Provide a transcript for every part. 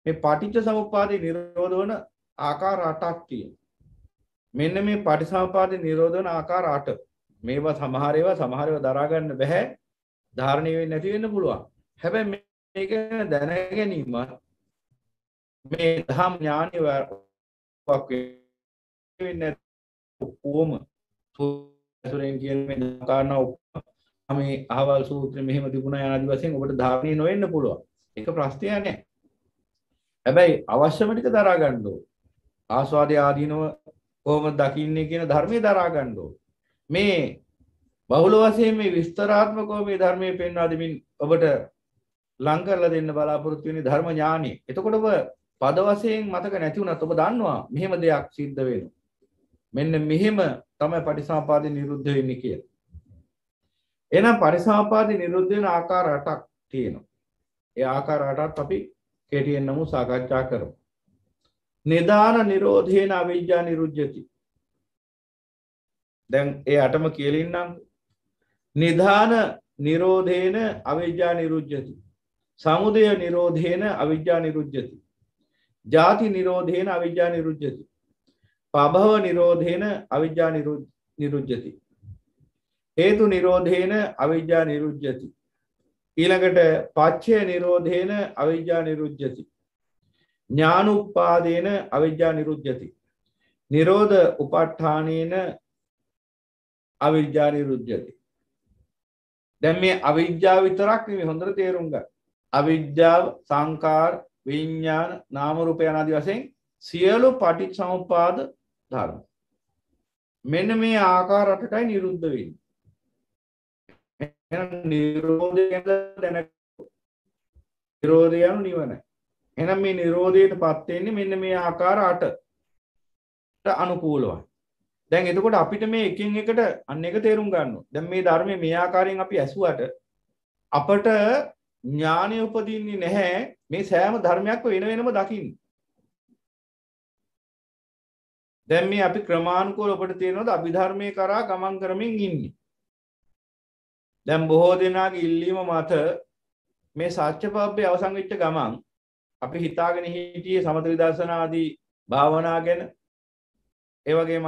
මේ පටිච්ච සමුප්පාදේ නිරෝධ වන ආකාර 8ක් තියෙනවා. මෙන්න මේ පටිසමුප්පාදේ නිරෝධ වන ආකාර 8. මේවා සමහර ඒවා දරා ගන්න බෑ. ධාරණය වෙන්නේ නැති වෙන්න පුළුවන්. හැබැයි මේක දැන ගැනීම මේ ධම් ඥානිය වක් වෙන්නේ කොහොම සූත්‍රයෙන් කියන මේ කාරණා මේ අහවල් සූත්‍රෙ මෙහෙම තිබුණා යනාදි වශයෙන් ඔබට ධාරණය නොවෙන්න පුළුවන්. ඒක ප්‍රශ්නයක් නෑ. හැබැයි අවශ්‍යම ටික දරා ගන්න ඕන. ආස්වාදයේ ආදීනව කොහොමද දකින්නේ කියන ධර්මයේ දරා ගන්න ඕන. මේ බහුල වශයෙන් මේ විස්තරාත්මකව මේ ධර්මයේ පෙන්වා දෙමින් ඔබට ලං කරලා දෙන්න බලාපොරොත්තු වෙන්නේ ධර්ම ඥානිය. එතකොට ඔබ පද වශයෙන් මතක නැති වුණත් ඔබ දන්නවා මෙහෙම දෙයක් සිද්ධ වෙනවා. මෙන්න මෙහෙම තමයි පටිසමුපාදේ නිරුද්ධ වෙන්නේ කියලා. එහෙනම් පටිසමුපාදේ නිරුද්ධ වෙන ආකාර 8ක් තියෙනවා. ඒ ආකාර 8ත් අපි කෙටියෙන් නමු සාකච්ඡා කරමු. නිදාන නිරෝධේන අවිජ්ජා නිරුද්ධති. දැන් ඒ 8ම කියලා ඉන්නම්. නිදාන නිරෝධේන අවිජ්ජා නිරුද්ධති. සමුදය නිරෝධේන අවිජ්ජා නිරුද්ධති. ජාති නිරෝධේන අවිජ්ජා නිරුද්ධති. පභව නිරෝධේන අවිජ්ජා නිරුද්ධති. හේතු නිරෝධේන අවිජ්ජා නිරුද්ධති. ඊළඟට පච්චය නිරෝධේන අවිජ්ජා නිරුද්ධති. ඥානුප්පාදේන අවිජ්ජා නිරුද්ධති. නිරෝධ උපට්ඨානේන අවිජ්ජා නිරුද්ධති. දැන් මේ අවිජ්ජාව විතරක් නෙවෙයි හොඳට තේරුම් ගන්න. අවිජ්ජාව සංකාර විඥාන නාම රූප යන ආදී වශයෙන් සියලු පටිච්චසමුප්පාද ධර්ම මෙන්න මේ ආකාර 8ටයි නිරුද්ධ වෙන්නේ. එහෙනම් නිරෝධය ගැන දැනගන්න. නිරෝධය යනු නිවනයි. එහෙනම් මේ නිරෝධයටපත් වෙන්නේ මෙන්න මේ ආකාර 8ට අනුකූලවයි. දැන් එතකොට අපිට මේ එකින් එකට අන්න එක තේරුම් ගන්න ඕනේ. දැන් මේ ධර්මයේ මේ ආකාරයෙන් අපි ඇසුවට අපට ඥානය උපදින්නේ නැහැ මේ සෑම ධර්මයක්ම වෙන වෙනම දකින්න. දැන් මේ අපි ක්‍රමානුකූලව ඔබට තේරෙනවද අභිධර්මයේ කරා ගමන් කරමින් ඉන්නේ. දැන් බොහෝ දෙනාගේ ඉල්ලීම මත මේ සත්‍යපබ්බේ අවසන් වෙච්ච ගමන් අපි හිතාගෙන හිටියේ සමත විදර්ශනා ආදී භාවනා ගැන ඒ වගේම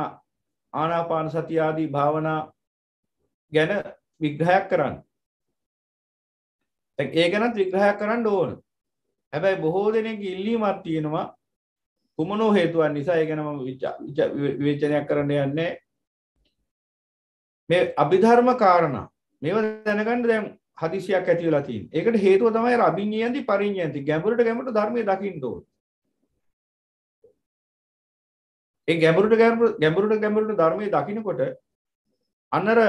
ආනාපාන සතිය ආදී භාවනා ගැන විග්‍රහයක් කරන්න. දැන් ඒ ගැනත් විග්‍රහයක් කරන්න ඕන. හැබැයි බොහෝ දෙනෙක්ගේ ඉල්ලීමක් තියෙනවා කුමනෝ හේතුවක් නිසා ඒ ගැන මම විවේචනයක් කරන්න යන්නේ. මේ අභිධර්ම කාරණා මේව දැනගන්න දැන් හදිසියක් ඇති වෙලා තියෙනවා. ඒකට හේතුව තමයි අර අභිඤ්ඤයන්ති පරිඤ්ඤයන්ති ගැඹුරට ධර්මයේ දකින්න ඕන. ඒ ගැඹුරට ධර්මයේ දකින්නකොට අන්නර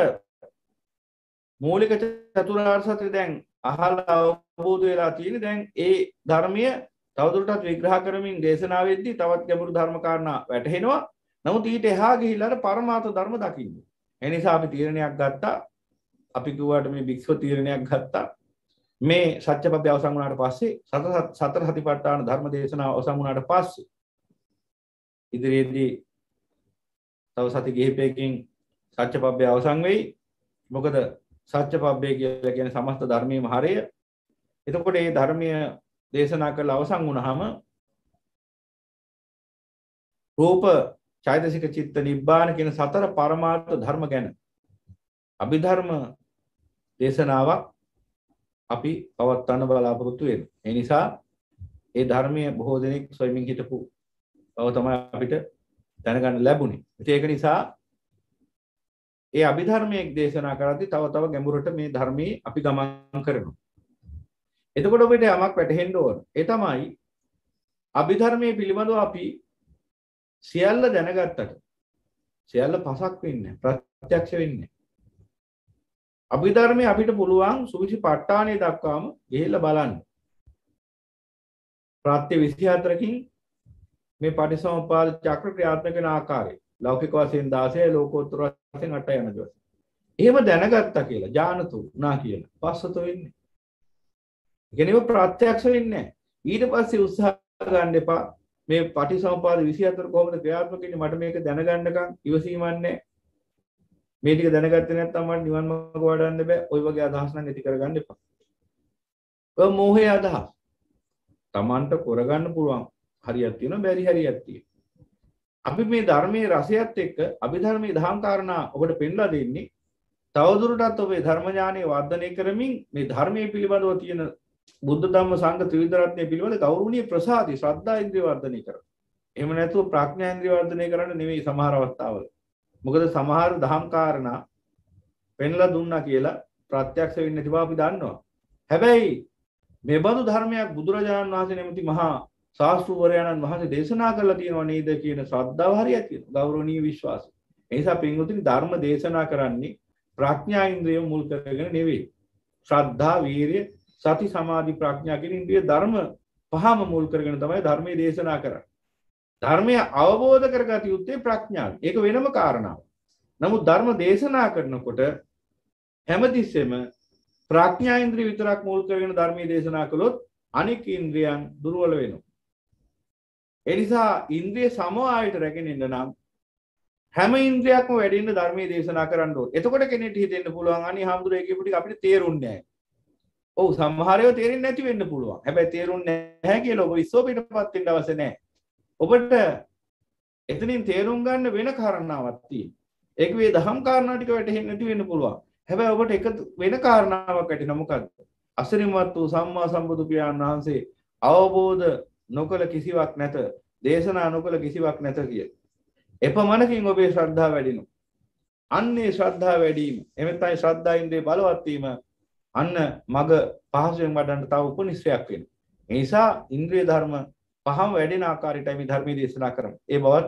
මූලික චතුරාර්ය සත්‍ය දැන් අහලා අවබෝධ වෙලා තියෙන දැන් ඒ ධර්මය තවදුරටත් විග්‍රහ කරමින් දේශනාවෙද්දී තවත් ගැඹුරු ධර්ම කාරණා වැටහෙනවා. නමුත් ඊට එහා ගිහිල්ලා පරමාර්ථ ධර්ම දකින්න. ඒ නිසා අපි තීරණයක් ගත්තා. අපි කිව්වට මේ භික්ෂුව තීරණයක් ගත්තා. මේ සත්‍යපබ්බේ අවසන් වුණාට පස්සේ සතර සතිපට්ඨාන ධර්ම දේශනාව අවසන් වුණාට පස්සේ ඉදිරියේදී තව සති කිහිපයකින් සත්‍යපබ්බේ අවසන් වෙයි. මොකද සත්‍යපබ්බේ කියලා කියන්නේ සමස්ත ධර්මයේම හරය. එතකොට මේ ධර්මීය දේශනා කරලා අවසන් වුණාම රූප චෛතසික චිත්ත නිබ්බාන කියන සතර පරමාර්ථ ධර්ම ගැන අභිධර්ම දේශනාවක් අපි පවත්වන්න බලාපොරොත්තු වෙනවා. ඒ නිසා ඒ ධර්මයේ බොහෝ දෙනෙක් සොයමින් හිටපු බව තමයි අපිට දැනගන්න ලැබුණේ. ඒක නිසා ඒ අභිධර්මයේ දේශනා කරද්දී තව ගැඹුරට මේ ධර්මයේ අපි ගමන් කරනවා. එතකොට ඔබට යමක් වැටහෙන්න ඕන. ඒ තමයි අභිධර්මයේ පිළිබඳව අපි සියල්ල දැනගත්තට සියල්ල පසක් වෙන්නේ ප්‍රත්‍යක්ෂ වෙන්නේ. අභිධර්මයේ අපිට පුළුවන් සුවිසි ප ဋ ාණේ දක්වාම ගිහිල්ලා බලන්න. ප්‍රත්‍ය 24කින් මේ පටිසමුප්පාද චක්‍ර ක්‍රියාත්මක වෙන ආකාරය ලෞකික වශයෙන් 16 ලෝකෝත්තර වශයෙන් 8 යන දවස්. එහෙම දැනගත්තා කියලා ඥානතු නා කියලා පස්සත වෙන්නේ. ඉගෙනීම ප්‍රත්‍යක්ෂ වෙන්නේ නැහැ. ඊට පස්සේ උත්සාහ ගන්න එපා මේ පටිසමුප්පාද 24 කොහොමද ක්‍රියාත්මක වෙන්නේ මට මේක දැනගන්නකම් ඉවසීමක් නැහැ. මේ ටික දැනගත්තේ නැත්නම් මට නිවන් මාර්ග වඩන්න බෑ. ওই වගේ අදහස් නම් ඇති කරගන්න එපා. ඔය මෝහයේ අදහස්. Tamanට කරගන්න පුළුවන් හරියක් තියෙනවා බැරි හරියක් තියෙනවා. අපි මේ ධර්මයේ රසයත් එක්ක අභිධර්මයේ දහම් කාරණා ඔබට පෙන්ලා දෙන්නේ තවදුරටත් ඔබේ ධර්ම ඥානය වර්ධනය කරමින් මේ ධර්මයේ පිළිබඳව තියෙන බුද්ධ ධම්ම සංඝ ත්‍රිවිධ රත්නය පිළිබඳ ගෞරවණීය ප්‍රසාදි ශ්‍රද්ධා ඉන්ද්‍රිය වර්ධනය කරනවා. එහෙම නැතුව ප්‍රඥා ඉන්ද්‍රිය වර්ධනය කරන්න නෙවෙයි සමහර අවස්ථාවල. මොකද සමහර දහම් කාරණා පෙන්ලා දුන්නා කියලා ප්‍රත්‍යක්ෂ වෙන්නේ නැති බව අපි දන්නවා. හැබැයි මේ බඳු ධර්මයක් බුදුරජාණන් වහන්සේ නැමැති මහා ශාස්ත්‍රූවරයන්න් වහන්සේ දේශනා කළා තියෙනවා නේද කියන ශ්‍රද්ධාව හරියට තියෙනවා. ගෞරවණීය විශ්වාසය. ඒ නිසා පින්වතුනි ධර්ම දේශනා කරන්නේ ප්‍රඥා ඉන්ද්‍රිය මුල් කරගෙන නෙවෙයි. ශ්‍රද්ධා, වීරිය, සති, සමාධි, ප්‍රඥා කියන ඉන්ද්‍රිය ධර්ම පහම මුල් කරගෙන තමයි ධර්මයේ දේශනා කරන්නේ. ධර්මය අවබෝධ කරගත යුත්තේ ප්‍රඥාව. ඒක වෙනම කාරණාවක්. නමුත් ධර්ම දේශනා කරනකොට හැමතිස්සෙම ප්‍රඥා ඉන්ද්‍රිය විතරක් මුල් කරගෙන ධර්මයේ දේශනා කළොත් අනික් ඉන්ද්‍රියන් දුර්වල වෙනවා. ඒ නිසා ඉන්ද්‍රිය සමவாயයට රැගෙන්න නම් හැම ඉන්ද්‍රියක්ම වැඩිෙන්න ධර්මයේ දේශනා කරන්න ඕනේ. එතකොට කෙනෙක්ට හිතෙන්න පුළුවන් අනේ හාමුදුරුවෝ කියපු ටික අපිට තේරුන්නේ නැහැ. ඔව් සමහර ඒවා තේරෙන්නේ නැති වෙන්න පුළුවන්. හැබැයි තේරුන්නේ නැහැ කියලා ඔබ විශ්වාසයටපත් වෙන්න අවශ්‍ය නැහැ. ඔබට එතනින් තේරුම් ගන්න වෙන කාරණාවක් තියෙනවා. ඒක වේ දහම් කාරණා ටික වැටහෙන්නේ නැති වෙන්න පුළුවන්. හැබැයි ඔබට එක වෙන කාරණාවක් වැටෙනවා මොකද්ද? අසරිමත් වූ සම්මා සම්බුදු පියාණන් වහන්සේ අවබෝධ නොකළ කිසිවක් නැත. දේශනා නොකළ කිසිවක් නැත කිය. එපමණකින් ඔබේ ශ්‍රද්ධාව වැඩිනවා. අන්නේ ශ්‍රද්ධාව වැඩි වීම. එමෙතයි ශ්‍රද්ධා ඉන්ද්‍රිය බලවත් වීම අන්න මග පහසුවෙන් වඩන්න තව උපනිශ්‍රයක් වෙනවා. ඒ නිසා ඉන්ද්‍රිය ධර්ම පහම වැඩෙන ආකාරයටයි මේ ධර්මයේ දේශනා කරන්නේ. ඒ බවත්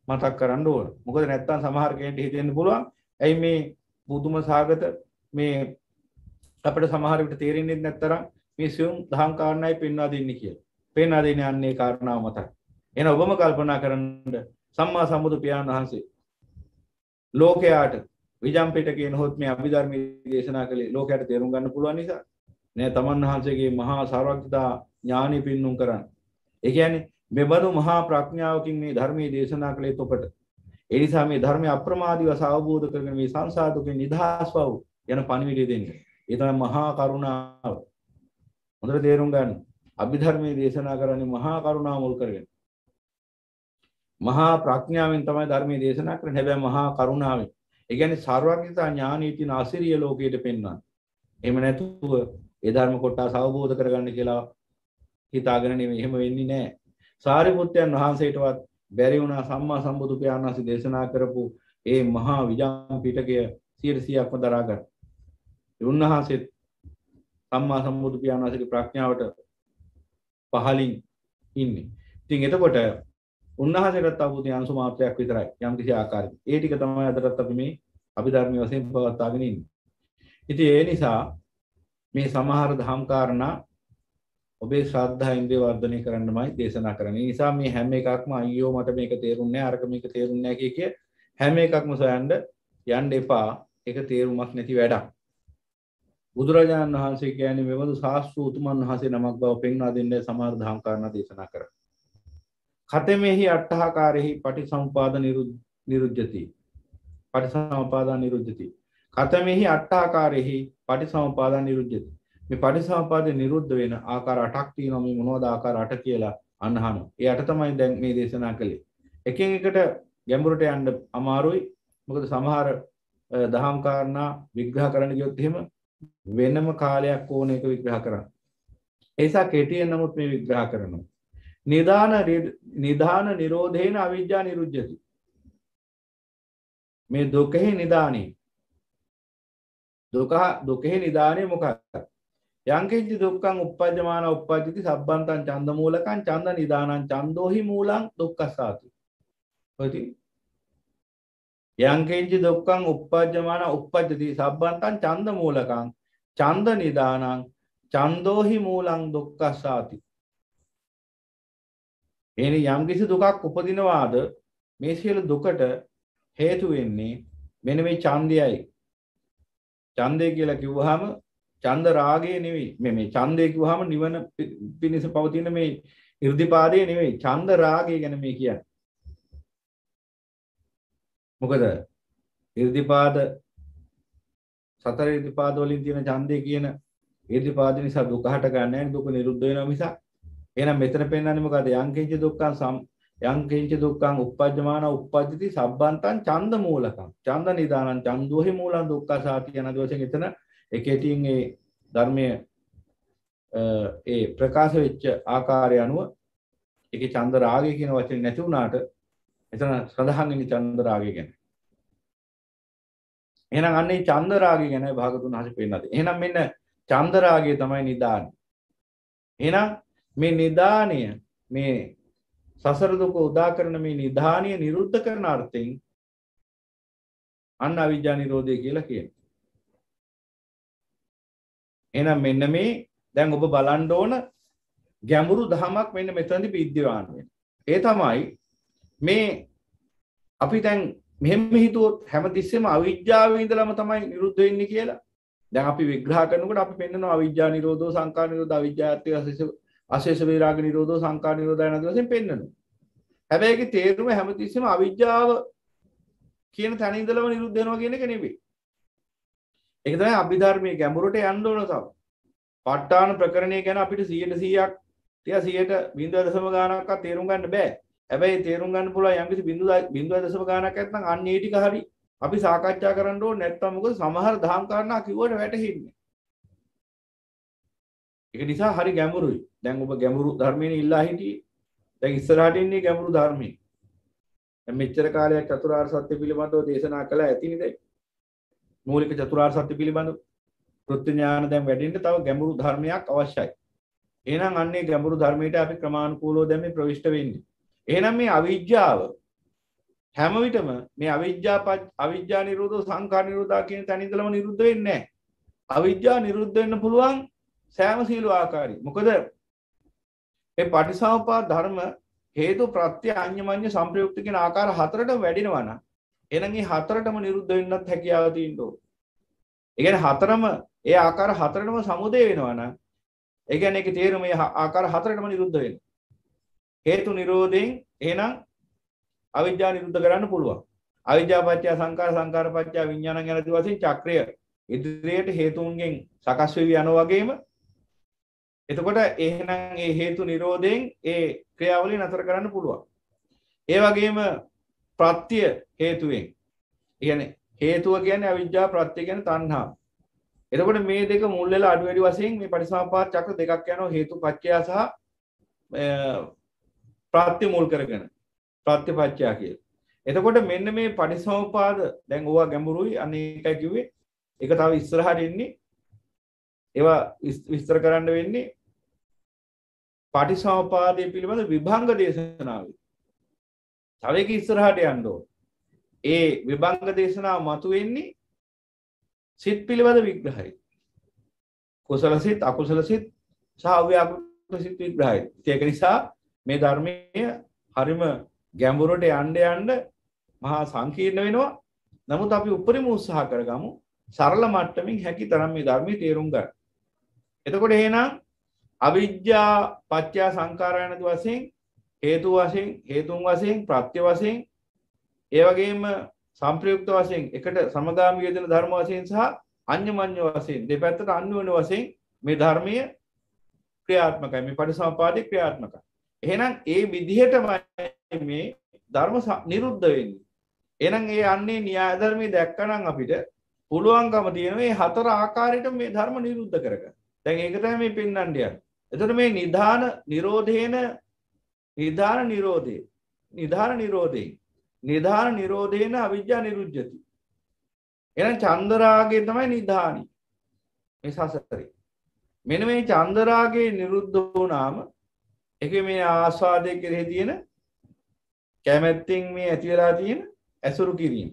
මතක් කරන්න ඕන. මොකද නැත්තම් සමහර කෙනෙක්ට හිතෙන්න පුළුවන් ඇයි මේ බුදුම සාගත මේ අපිට සමහර විට තේරෙන්නේ නැත්තරම් මේ සියුම් දහම් කාරණායි පෙන්වා දෙන්නේ කියලා. පෙන්වා දෙන්නේ අන්නේ කාරණාව මතක්. එහෙනම් ඔබම කල්පනා කරන්න සම්මා සම්බුදු පියාණන් වහන්සේ ලෝකයාට විජම්පිට කියන හොත් මේ අභිධර්මයේ දේශනා කළේ ලෝකයට තේරුම් ගන්න පුළුවන් නිසා නෑ තමන් වහන්සේගේ මහා සර්වඥතා ඥානෙ පින්නුම් කරන්න. ඒ කියන්නේ මෙබඳු මහා ප්‍රඥාවකින් මේ ධර්මයේ දේශනා කළේ තොපට. ඒ නිසා මේ ධර්මය අප්‍රමාදීව අවබෝධ කරගෙන මේ සංසාර දුකෙන් නිදහස් වූ යන පණිවිඩය දෙන්න. ඒ තමයි මහා කරුණාව. හොඳට තේරුම් ගන්න. අභිධර්මයේ දේශනා කරන්නේ මහා කරුණාව මුල් කරගෙන. මහා ප්‍රඥාවෙන් තමයි ධර්මයේ දේශනා කරන්නේ. හැබැයි මහා කරුණාවෙන්. ඒ කියන්නේ සර්වඥතා ඥානීය තියෙන අසිරිය ලෝකයට පෙන්වන්න. එහෙම නැතුව ඒ ධර්ම කොටස අවබෝධ කරගන්න කියලා හිතාගෙන නෙමෙයි. එහෙම වෙන්නේ නැහැ. සාරිපුත්යන් වහන්සේටවත් බැරි වුණා සම්මා සම්බුදු පියාණන් වහන්සේ දේශනා කරපු ඒ මහා විජාම් පිටකය 100%ක්ම දරා ගන්න. ඒ උන්වහන්සේ සම්මා සම්බුදු පියාණන් වහන්සේගේ ප්‍රඥාවට පහලින් ඉන්නේ. ඉතින් එතකොට උන්වහන්සේට අවබෝධය අංශු මාත්‍රයක් විතරයි යම් කිසි ආකාරයකින්. ඒ ටික තමයි අදටත් අපි මේ අභිධර්මයේ වශයෙන් පවත්වාගෙන ඉන්නේ. ඉතින් ඒ නිසා මේ සමහර ධම් කාරණා ඔබේ ශ්‍රද්ධා ඉන්ද්‍රිය වර්ධනය කරන්නමයි දේශනා කරන්නේ. ඒ නිසා මේ හැම එකක්ම අයියෝ මට මේක තේරුන්නේ නැහැ අරක මේක තේරුන්නේ නැහැ කිය හැම එකක්ම සොයන්න යන්න එපා. ඒක තේරුමක් නැති වැඩක්. බුදුරජාණන් වහන්සේ කියන්නේ මෙවඳු ශාස්ත්‍ර උතුමන් වහන්සේ නමක් බව පෙන්වා දෙන්නේ සමහර ධම් කාරණා දේශනා කරා. කතමෙහි අට්ඨහකාරෙහි පටිසමුපාද නිරුද්ධති. පටිසමුපාදා නිරුද්ධති. කතමෙහි අට්ඨහකාරෙහි පටිසමුපාදා නිරුද්ධති. මේ පටිසමුපාදේ නිරුද්ධ වෙන ආකාර 8ක් තියෙනවා. මේ මොනවද ආකාර 8 කියලා අහනවා. ඒ 8 තමයි දැන් මේ දේශනා කළේ. එකින් එකට ගැඹුරට යන්න අමාරුයි. මොකද සමහර දහම් කාරණා විග්‍රහ කරන්න ගියොත් එහෙම වෙනම කාලයක් ඕන එක විග්‍රහ කරන්න. ඒ නිසා කෙටියෙන් නමුත් මේ විග්‍රහ කරනවා. නිදාන නිරෝධේන අවිජ්ජා නිරුද්ධති. මේ දුකෙහි නිදානේ. දුකෙහි නිදානේ මොකක්ද? යංකින්ච දුක්ඛං uppajjamana uppajjati sabbantං ඡන්ද මූලකං ඡන්ද නිදානං ඡන්தோහි මූලං දුක්ඛසාති. හොති. යංකින්ච දුක්ඛං uppajjamana uppajjati sabbantං ඡන්ද මූලකං ඡන්ද නිදානං ඡන්தோහි මූලං දුක්ඛසාති. එනි යම් කිසි දුකක් උපදිනවාද මේ සියලු දුකට හේතු වෙන්නේ මෙන්න මේ ඡන්දයයි. ඡන්දය කියලා කිව්වහම ඡන්ද රාගය නෙවෙයි. මේ ඡන්දය කිව්වහම නිවන පිණිස පවතින මේ irdipaadය නෙවෙයි. ඡන්ද රාගය ගැන මේ කියන්නේ. මොකද irdipaad සතර irdipaad වලින් තියෙන ඡන්දය කියන irdipaad නිසා දුක හට ගන්න නැහැ. දුක නිරුද්ධ වෙනවා මිසක් එහෙනම් මෙතන පෙන්වන්නේ මොකද? යං කිංච දුක්ඛං යං කිංච දුක්ඛං uppajjamana uppajjati sabbantං ඡන්ද මූලකං. ඡන්ද නිදානං ඡන්දෝහි මූලං දුක්ඛසාති යන දවසෙන් එතන එකේටින් ඒ ධර්මයේ ඒ ප්‍රකාශ වෙච්ච ආකාරය අනුව ඒකේ ඡන්ද රාගය කියන වචනේ නැති වුණාට එතන සඳහන් වෙන්නේ ඡන්ද රාගය ගැන. එහෙනම් අන්නේ ඡන්ද රාගය ගැන භාගතුන් හරි පෙන්නනවා. එහෙනම් මෙන්න ඡන්ද රාගය තමයි නිදාන. එහෙනම් මේ නිදානය මේ සසර දුක උදා කරන මේ නිදානිය නිරුද්ධ කරන අර්ථයෙන් අන්න අවිජ්ජා නිරෝධය කියලා කියනවා. එහෙනම් මෙන්න මේ දැන් ඔබ බලන්න ඕන ගැඹුරු ධමයක් මෙන්න මෙතනදී විද්‍යාවාන් වෙනවා. ඒ තමයි මේ අපි දැන් මෙහෙම හිතුවොත් හැමතිස්සෙම අවිජ්ජාවේ ඉඳලම තමයි නිරුද්ධ වෙන්නේ කියලා. දැන් අපි විග්‍රහ කරනකොට අපි පෙන්නනවා අවිජ්ජා නිරෝධෝ සංඛාර නිරෝධෝ අවිජ්ජාත්‍ය අශේෂ විරාග නිරෝධෝ සංඛාර නිරෝධය යන වශයෙන් පෙන්නනවා. හැබැයි ඒකේ තේරුම හැමතිස්සෙම අවිජ්ජාව කියන තැන ඉඳලම නිරුද්ධ වෙනවා කියන එක නෙවෙයි. ඒක තමයි අභිධර්මයේ ගැඹුරට යන්න ඕන තව. ප ဋ ාණ ප්‍රකරණය ගැන අපිට 100%ක් තියා 100.0 ගානක්වත් තේරුම් ගන්න බෑ. හැබැයි තේරුම් ගන්න පුළුවන් යම්කිසි 0.0 ගානක් නැත්නම් අන්න ඒ ටික හරි අපි සාකච්ඡා කරන්න ඕනේ. නැත්නම් මොකද සමහර දහම් කාරණා කිව්වට වැටහෙන්නේ. ඒක නිසා හරි ගැඹුරුයි. දැන් ඔබ ගැඹුරු ධර්මයේ ඉල්ලා හිටියේ. දැන් ඉස්සරහට ඉන්නේ ගැඹුරු ධර්මයේ. දැන් මෙච්චර කාලයක් චතුරාර්ය සත්‍ය පිළිබඳව දේශනා කළා ඇතිනේ දැන්. මූලික චතුරාර්ය සත්‍ය පිළිබඳව කෘත්‍ය ඥාන දැන් වැඩිෙන්න තව ගැඹුරු ධර්මයක් අවශ්‍යයි. එහෙනම් අන්නේ ගැඹුරු ධර්මයට අපි ක්‍රමානුකූලව දැන් මේ ප්‍රවිෂ්ඨ වෙන්නේ. එහෙනම් මේ අවිජ්ජාව හැම විටම මේ අවිජ්ජා නිරෝධෝ සංඛාර නිරෝධා කියන තැන ඉඳලම නිරුද්ධ වෙන්නේ නැහැ. අවිජ්ජා නිරුද්ධ වෙන්න පුළුවන් සෑම සීල ආකාරي. මොකද මේ පටිසමුප්පාද ධර්ම හේතු ප්‍රත්‍ය අඤ්ඤමඤ්ඤ සංප්‍රයුක්ත කියන ආකාර හතරටම වැඩිනවා නම් එහෙනම් මේ හතරටම නිරුද්ධ වෙන්නත් හැකියාව තියෙන්න ඕන. ඒ කියන්නේ හතරම ඒ ආකාර හතරටම සමුදේ වෙනවා නම් ඒ කියන්නේ ඒකේ තේරුම මේ ආකාර හතරටම නිරුද්ධ වෙනවා. හේතු නිරෝධයෙන් එහෙනම් අවිජ්ජා නිරුද්ධ කරන්න පුළුවන්. අවිජ්ජා පත්‍ය සංකාර සංකාර පත්‍ය විඥානං යන දි වශයෙන් චක්‍රය ඉදිරියට හේතුන්ගෙන් සකස් වෙවි යනවා වගේම එතකොට එහෙනම් ඒ හේතු නිරෝධයෙන් ඒ ක්‍රියාවලිය නතර කරන්න පුළුවන්. ඒ වගේම ප්‍රත්‍ය හේතුවෙන්. කියන්නේ හේතුව කියන්නේ අවිජ්ජා ප්‍රත්‍ය කියන්නේ තණ්හා. එතකොට මේ දෙක මුල් වෙලා අඩු වැඩි වශයෙන් මේ පටිසමුප්පාද චක්‍ර දෙකක් යනවා හේතු පත්‍ය සහ ප්‍රත්‍ය මුල් කරගෙන. ප්‍රත්‍යපත්‍ය කියලා. එතකොට මෙන්න මේ පටිසමුප්පාද දැන් ඕවා ගැඹුරුයි අනේකයි කිව්වේ. ඒක තව ඉස්සරහට එන්නේ. ඒවා විස්තර කරන්න වෙන්නේ පටිසමුපාදයේ පිළිබඳ විභංග දේශනාවයි. තව එක ඉස්සරහට යන්න ඕන. ඒ විභංග දේශනාව මතුවෙන්නේ සිත් පිළිබඳ විග්‍රහයි. කුසල සිත්, අකුසල සිත් සහ අව්‍යාකෘත සිත් විග්‍රහයි. ඒක නිසා මේ ධර්මයේ හරිම ගැඹුරට යන්න මහා සංකීර්ණ වෙනවා. නමුත් අපි උපරිම උත්සාහ කරගමු සරල මට්ටමින් හැකි තරම් මේ ධර්මයේ තේරුම් ගන්න. එතකොට එහෙනම් අවිජ්ජා පත්‍ය සංඛාරයන වශයෙන් හේතු වශයෙන් හේතුන් වශයෙන් ප්‍රත්‍ය වශයෙන් ඒ වගේම සංප්‍රයුක්ත වශයෙන් එකට සමගාමී යෙදෙන ධර්ම වශයෙන් සහ අඤ්ඤමඤ්ඤ වශයෙන් දෙපැත්තට අන්‍යෝන්‍ය වශයෙන් මේ ධර්මීය ක්‍රියාත්මකයි මේ පටිසමුපාදේ ක්‍රියාත්මකයි. එහෙනම් ඒ විදිහටමයි මේ ධර්ම නිරුද්ධ වෙන්නේ. එහෙනම් ඒ අන්නේ න්‍යාය ධර්මයේ දැක්කනම් අපිට පුළුවන්කම තියෙන මේ හතර ආකාරයට මේ ධර්ම නිරුද්ධ කරගන්න. දැන් ඒක තමයි මේ පෙන්වන්න යන්නේ. එතකොට මේ නිධාන නිරෝධේන අවිජ්ජා නිරුද්ධති. එහෙනම් චන්දරාගය තමයි නිධානි. මේ සසරේ. මෙන්න මේ චන්දරාගේ නිරුද්ධ වුණාම ඒකේ මේ ආස්වාදයේ කෙරෙහි තියෙන කැමැත්තෙන් මේ ඇති වෙලා තියෙන ඇසුරු කිරීම.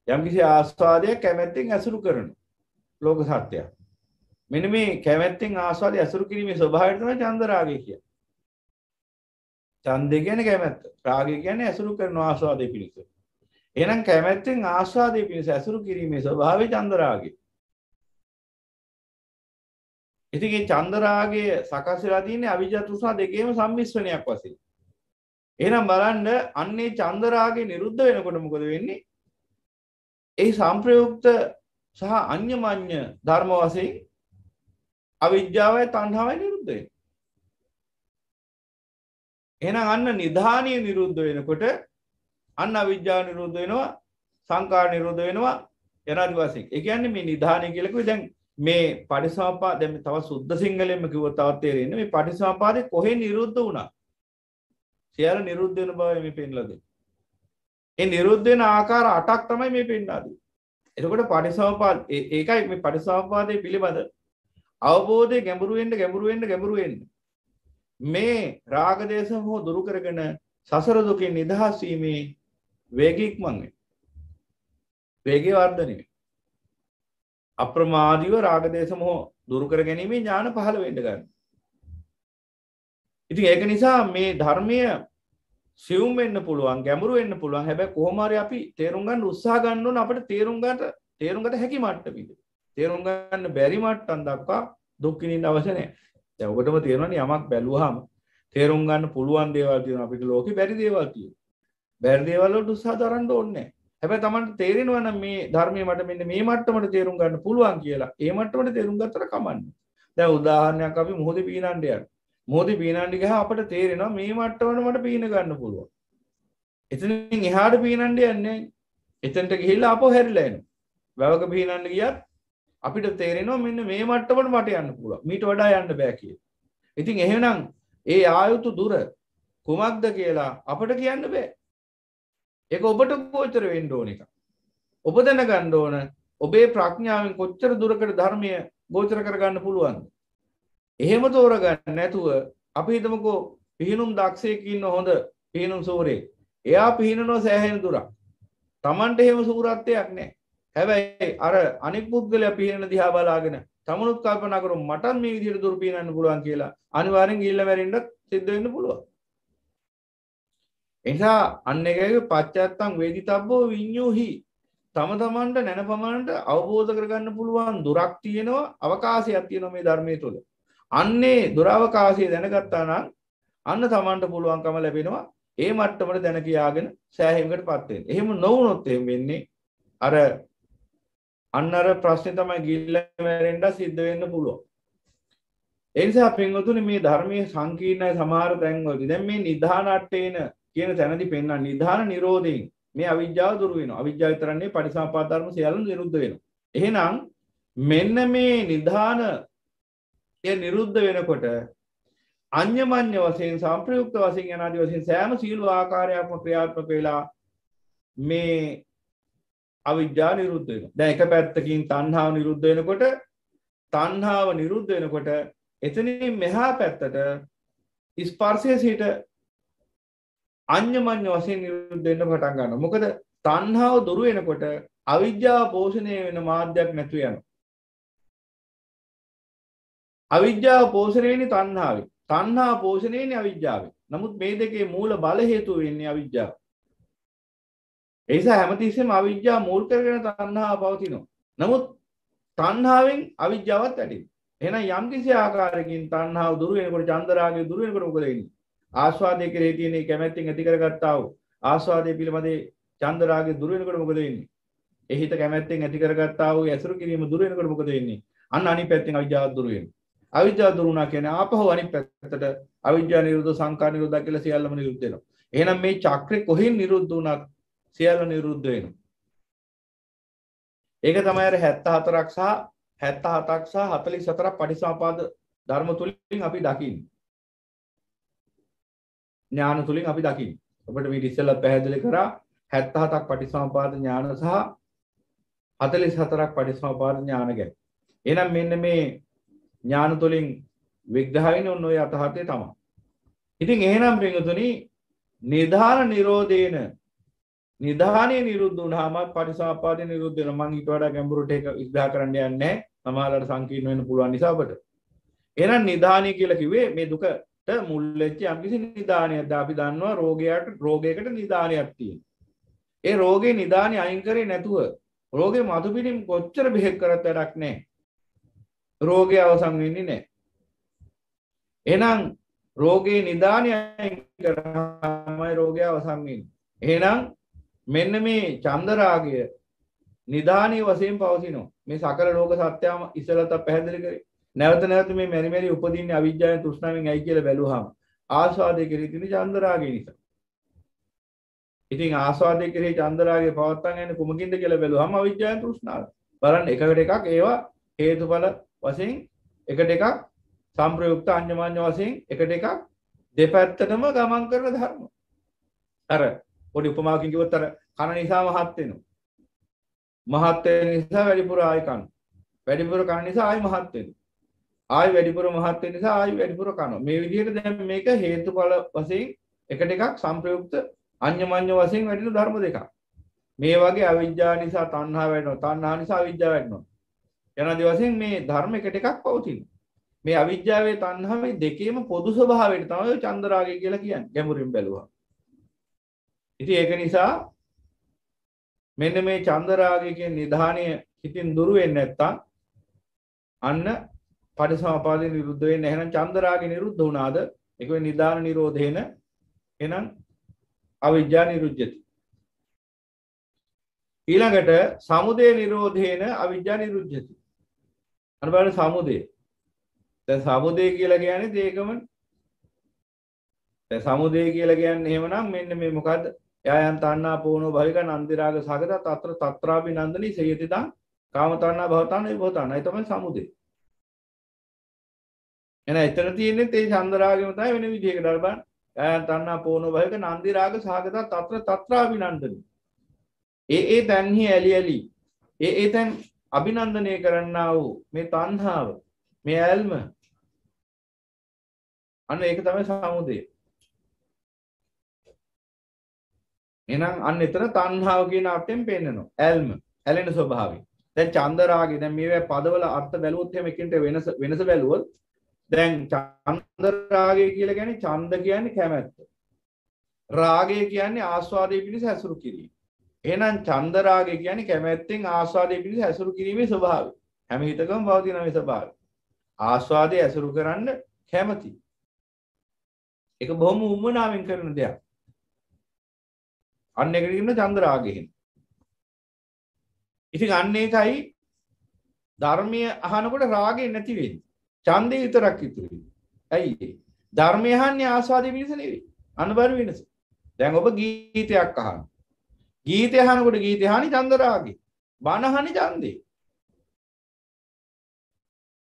යම්කිසි ආස්වාදයක් කැමැත්තෙන් ඇසුරු කරන ලෝක සත්‍යය. මෙන්න මේ කැමැත්තෙන් ආස්වාදය ඇසුරු කිරීමේ ස්වභාවය තමයි ඡන්ද රාගය කියන්නේ. ඡන්දය කියන්නේ කැමැත්ත. රාගය කියන්නේ ඇසුරු කරන ආස්වාදයේ පිණිස. එහෙනම් කැමැත්තෙන් ආස්වාදයේ පිණිස ඇසුරු කිරීමේ ස්වභාවය ඡන්ද රාගය. ඉතින් මේ ඡන්ද රාගය සකස් වෙලා තියෙන්නේ අවිජ්ජා තෘෂ්ණා දෙකේම සම්මිශ්‍රණයක් වශයෙන්. එහෙනම් බලන්න අන්නේ ඡන්ද රාගය නිරුද්ධ වෙනකොට මොකද වෙන්නේ? ඒ සංප්‍රයුක්ත සහ අඤ්ඤමඤ්ඤ ධර්ම වශයෙන් අවිජ්ජාවයි තණ්හාවයි නිරුද්ධ වෙනවා. එහෙනම් අන්න නිධානීය නිරුද්ධ වෙනකොට අන්න අවිජ්ජාව නිරුද්ධ වෙනවා, සංකාර නිරුද්ධ වෙනවා යනාදි වශයෙන්. ඒ කියන්නේ මේ නිධානීය කියලා කිව්වේ දැන් මේ පටිසම්පාද දැන් තව සුද්ධ සිංහලෙන්ම කිව්වොත් තවත් තේරෙන්නේ මේ පටිසම්පාදේ කොහෙන් නිරුද්ධ වුණා. සියල්ල නිරුද්ධ වෙන බව මේ පෙන්ලා දෙන්නේ. ඒ නිරුද්ධ වෙන ආකාර 8ක් තමයි මේ පෙන්වා දෙන්නේ. එතකොට පටිසම්පාද ඒකයි මේ පටිසම්පාදයේ පිළිබඳ අවබෝධය ගැඹුරු වෙන්න මේ රාග දේශ මොහ දුරු කරගෙන සසර දුකින් නිදහස් වීමේ වේගය ඉක්මන් වෙනවා. වේගය වර්ධනය වෙනවා. අප්‍රමාදීව රාග දේශ මොහ දුරු කර ගැනීම ඥාන පහළ වෙන්න ගන්නවා. ඉතින් ඒක නිසා මේ ධර්මීය සියුම් වෙන්න පුළුවන්, ගැඹුරු වෙන්න පුළුවන්. හැබැයි කොහොම හරි අපි තේරුම් ගන්න උත්සාහ ගන්න ඕන අපිට තේරුම් ගන්න හැකි මට්ටමෙදි. තේරුම් ගන්න බැරි මට්ටම් දක්වා දුක් විඳින්න අවශ්‍ය නැහැ. දැන් ඔබටම තේරෙනවනේ යමක් බැලුවාම තේරුම් ගන්න පුළුවන් දේවල් තියෙනවා අපිට ලෝකේ බැරි දේවල් තියෙනවා. බැරි දේවල් වලට උත්සාහ දරන්න ඕනේ නැහැ. හැබැයි Tamanට තේරෙනවා නම් මේ ධර්මයේ මට මෙන්න මේ මට්ටමට තේරුම් ගන්න පුළුවන් කියලා. ඒ මට්ටමට තේරුම් ගත්තට කමන්නේ. දැන් උදාහරණයක් අපි මොහොතේ පීනන්න යනවා. මොහොතේ පීනන්න ගියා අපිට තේරෙනවා මේ මට්ටමට මට පීන ගන්න පුළුවන්. එතනින් එහාට පීනන්න යන්නේ. එතනට ගිහිල්ලා ආපහු හැරිලා එනවා. වැවක පීනන්න ගියත් අපිට තේරෙනවා මෙන්න මේ මට්ටමට මට යන්න පුළුවන්. මීට වඩා යන්න බෑ කියලා. ඉතින් එහෙනම් ඒ ආයුතු දුර කුමක්ද කියලා අපිට කියන්න බෑ. ඒක ඔබට ගෝචර වෙන්න ඕන එක. ඔබ දැනගන්න ඕන ඔබේ ප්‍රඥාවෙන් කොච්චර දුරකට ධර්මය ගෝචර කරගන්න පුළුවන්ද? එහෙම තෝරගන්න නැතුව අපි හිතමුකෝ පිහිනුම් දක්ෂයෙක් ඉන්න හොඳ පිහිනුම් සූරේ. එයා පිහිනනවා සෑහෙන දුරක්. Tamanට එහෙම සූරත්වයක් නැහැ. හැබැයි අර අනික් පුද්ගලයා පිහිනන දිහා බලාගෙන තමනුත් කල්පනා කරමු මටත් මේ විදිහට දුර පිහිනන්න පුළුවන් කියලා. අනිවාර්යෙන් ගිහිල්ලා මැරෙන්නත් සිද්ධ වෙන්න පුළුවන්. එනිසා අන්න එකගේ පච්චත්තං වේදිතබ්බෝ විඤ්ඤෝහි තම තමන්ට නැනපමණට අවබෝධ කරගන්න පුළුවන් දුරක් තියෙනවා, අවකාශයක් තියෙනවා මේ ධර්මයේ තුල. අන්නේ දුරවකාශය දැනගත්තා නම් අන්න තමන්ට පුළුවන්කම ලැබෙනවා ඒ මට්ටමට දැන කියාගෙන සෑහීමකටපත් වෙන්න. එහෙම නොවුනොත් එහෙම වෙන්නේ අර ප්‍රශ්නේ තමයි ගිහිල්ලා මැරෙන්න සිද්ධ වෙන්න පුළුවන්. ඒ නිසා පින්වතුනි මේ ධර්මයේ සංකීර්ණයි සමහර තැන්වලදී දැන් මේ නිධාන අට්ඨේන කියන තැනදී පෙන්වන නිධාන නිරෝධයෙන් මේ අවිජ්ජාව දුරු වෙනවා. අවිජ්ජාව විතරන්නේ පටිසම්පාද ධර්ම සියල්ලම නිරුද්ධ වෙනවා. එහෙනම් මෙන්න මේ නිධාන නිරුද්ධ වෙනකොට අඤ්ඤමඤ්ඤ වශයෙන් සම්ප්‍රයුක්ත වශයෙන් යනාදී වශයෙන් සෑම සීල ආකාරයක්ම ක්‍රියාත්මක වෙලා මේ අවිජ්ජා නිරුද්ධ වෙනවා. දැන් එක පැත්තකින් තණ්හාව නිරුද්ධ වෙනකොට එතනින් මෙහා පැත්තට ස්පර්ශයේ සිට අඤ්ඤමඤ්ඤ වශයෙන් නිරුද්ධ වෙන්න පටන් ගන්නවා. මොකද තණ්හාව දුරු වෙනකොට අවිජ්ජාව පෝෂණය වෙන මාධ්‍යයක් නැතු වෙනවා. අවිජ්ජාව පෝෂණය වෙන්නේ තණ්හාවෙන්. තණ්හා පෝෂණය වෙන්නේ අවිජ්ජාවෙන්. නමුත් මේ දෙකේ මූල බල හේතු වෙන්නේ අවිජ්ජාව. ඒ නිසා හැමතිස්සෙම අවිජ්ජාව මූල කරගෙන තණ්හාව පවතිනවා. නමුත් තණ්හාවෙන් අවිජ්ජාවත් ඇතිවෙනවා. එහෙනම් යම් කිසි ආකාරයකින් තණ්හාව දුරු වෙනකොට චන්දරාගය දුරු වෙනකොට මොකද වෙන්නේ? ආස්වාදයේ කෙරෙහි තියෙන කැමැත්තෙන් ඇති කරගත්තා වූ ආස්වාදයේ පිළිබඳේ චන්දරාගය දුරු වෙනකොට මොකද වෙන්නේ? ඒ හිත කැමැත්තෙන් ඇති කරගත්තා වූ ඇසුරු කිරීම දුරු වෙනකොට මොකද වෙන්නේ? අන්න අනිත් පැත්තෙන් අවිජ්ජාව දුරු වෙනවා. අවිජ්ජාව දුරු වුණා කියන්නේ ආපහු අනිත් පැත්තට අවිජ්ජා නිරෝධ සංකාර නිරෝධ කියලා සියල්ලම නිරුද්ධ වෙනවා. එහෙනම් මේ චක්‍රේ කොහෙන් නිරුද්ධ වුණත් සියල්ල නිරුද්ධ වෙනවා. ඒක තමයි අර 74ක් සහ 77ක් සහ 44ක් පටිසම්පාද ධර්ම තුලින් අපි දකින්නේ. ඥාන තුලින් අපි දකින්නේ. ඔබට මේ ඉස්සෙල්ලා පැහැදිලි කරා 77ක් පටිසම්පාද ඥාන සහ 44ක් පටිසම්පාද ඥාන ගැන. එහෙනම් මෙන්න මේ ඥාන තුලින් විග්‍රහ වෙන ඔන්න ඔය අතහතේ තමයි. ඉතින් එහෙනම් පින්වතුනි නිධාන නිරෝධේන නිධානයේ නිරුද්ධ වුණාම පටිසම්පාදේ නිරුද්ධ වෙනවා. මම ඊට වඩා ගැඹුරට ඒක විග්‍රහ කරන්න යන්නේ නැහැ. සමහරවල්ලාට සංකීර්ණ වෙන්න පුළුවන් නිසා ඔබට. එහෙනම් නිධානය කියලා කිව්වේ මේ දුකට මුල් වෙච්ච යම්කිසි නිධානයක්. අපි දන්නවා රෝගයකට නිධානයක් තියෙනවා. ඒ රෝගේ නිධානය අයින් කරේ නැතුව රෝගේ මතු පිටින් කොච්චර බෙහෙත් කරත් වැඩක් නැහැ. රෝගය අවසන් වෙන්නේ නැහැ. එහෙනම් රෝගේ නිධානය අයින් කරාමයි රෝගය අවසන් වෙන්නේ. එහෙනම් මෙන්න මේ චන්දරාගය නිධානීය වශයෙන් පවතිනවා. මේ සකල ලෝක සත්‍යම ඉස්සලත පැහැදිලි කරේ. නැවත නැවත මේ මෙරි උපදින්නේ අවිජ්ජාවෙන් තෘෂ්ණාවෙන් ඇයි කියලා බැලුවාම ආස්වාදයේ කෙරෙහි තියෙන චන්ද රාගය නිසා. ඉතින් ආස්වාදයේ කෙරෙහි චන්ද රාගය පවත්තන් යන්නේ කුමකින්ද කියලා බැලුවම අවිජ්ජාව තෘෂ්ණාව. බලන්න එකට එකක් ඒවා හේතුඵල වශයෙන් එකට එකක් සංප්‍රයුක්ත අඤ්ඤමාඤ්ඤ වශයෙන් එකට එකක් දෙපැත්තටම ගමන් කරන ධර්ම. අර පොඩි උපමාවකින් කිව්වොත් අර කන නිසා මහත් වෙනවා. මහත් වෙන නිසා වැඩිපුර ආය කන. වැඩිපුර කන නිසා ආය මහත් වෙනවා. ආය වැඩිපුර මහත් වෙන නිසා ආය වැඩිපුර කනවා. මේ විදිහට දැන් මේක හේතුඵල වශයෙන් එකට එකක් සංප්‍රයුක්ත අඤ්ඤමඤ්ඤ වශයෙන් වැඩින ධර්ම දෙකක්. මේ වගේ අවිජ්ජා නිසා තණ්හා වැඩිනවා. තණ්හා නිසා අවිජ්ජා වැඩිනවා. යනාදී වශයෙන් මේ ධර්ම එකට එකක් පවතිනවා. මේ අවිජ්ජාවේ තණ්හාවේ දෙකේම පොදු ස්වභාවයට තමයි චන්දරාගය කියලා කියන්නේ. ගැඹුරින් බැලුවා. ඉතින් ඒක නිසා මෙන්න මේ චන්දරාගය කියන නිධානය හිතින් දුරු වෙන්නේ නැත්තම් අන්න පටිසමුපාදේ නිරුද්ධ වෙන්නේ. එහෙනම් චන්දරාගය නිරුද්ධ වුණාද? ඒක වෙන්නේ නිදාන නිරෝධේන. එහෙනම් අවිජ්ජා නිරුද්ධති. ඊළඟට සමුදය නිරෝධේන අවිජ්ජා නිරුද්ධති. අන්න බලන්න සමුදය. දැන් සමුදය කියලා කියන්නේ ඒකම. දැන් සමුදය කියලා කියන්නේ එහෙමනම් මෙන්න මේ මොකද්ද? යයන් තණ්හා පෝනෝ භවික නන්දිරාග සගත తත්‍ර తත්‍රාපි නන්දනි සයති තං කාම තණ්හා භව තණ්හා විභව තණ්හා. ඒ තමයි සමුදය. එහෙනම් එතන තියෙන්නේ තේ චන්දරාගෙම තමයි වෙන විදිහකට බලන්න. යයන් තණ්හා පෝනෝ භවික නන්දිරාග සගත తත්‍ර తත්‍රාපි නන්දනි. ඒ තන්හි ඇලි ඇලි ඒ තන් අභිනන්දනය කරන්නා වූ මේ තණ්හාව මේ ඇල්ම අන්න ඒක තමයි සමුදය. එහෙනම් අන්න එතන තණ්හාව කියන අර්ථයෙන් පෙන්නනවා. ඇල්ම ඇලෙන ස්වභාවය. දැන් චන්දරාගය දැන් මේවා පදවල අර්ථ බැලුවොත් එහෙම එකින්ට වෙනස බැලුවොත් දැන් චන්දරාගය කියලා කියන්නේ ඡන්ද කියන්නේ කැමැත්ත. රාගය කියන්නේ ආස්වාදයේ පිණිස ඇසුරු කිරීම. එහෙනම් චන්දරාගය කියන්නේ කැමැත්තෙන් ආස්වාදයේ පිණිස ඇසුරු කිරීමේ ස්වභාවය. හැම හිතකම පවතින මේ ස්වභාවය. ආස්වාදයේ ඇසුරු කරන්න කැමැති. ඒක බොහොම උමනාවෙන් කරන දෙයක්. අන්න එකට කියන චන්දරාගයෙන්. ඉතින් අන්න ඒකයි ධර්මයේ අහනකොට රාගය නැති වෙන්නේ. ඡන්දේ විතරක් ඉතුරු වෙන්නේ. ඇයි ඒ? ධර්මය අහන්නේ ආස්වාදයේ පිණිස නෙවෙයි. අනබර වෙනස. දැන් ඔබ ගීතයක් අහන. ගීතය අහනකොට ගීතය අහන්නේ චන්දරාගය. බණ අහන්නේ ඡන්දේ.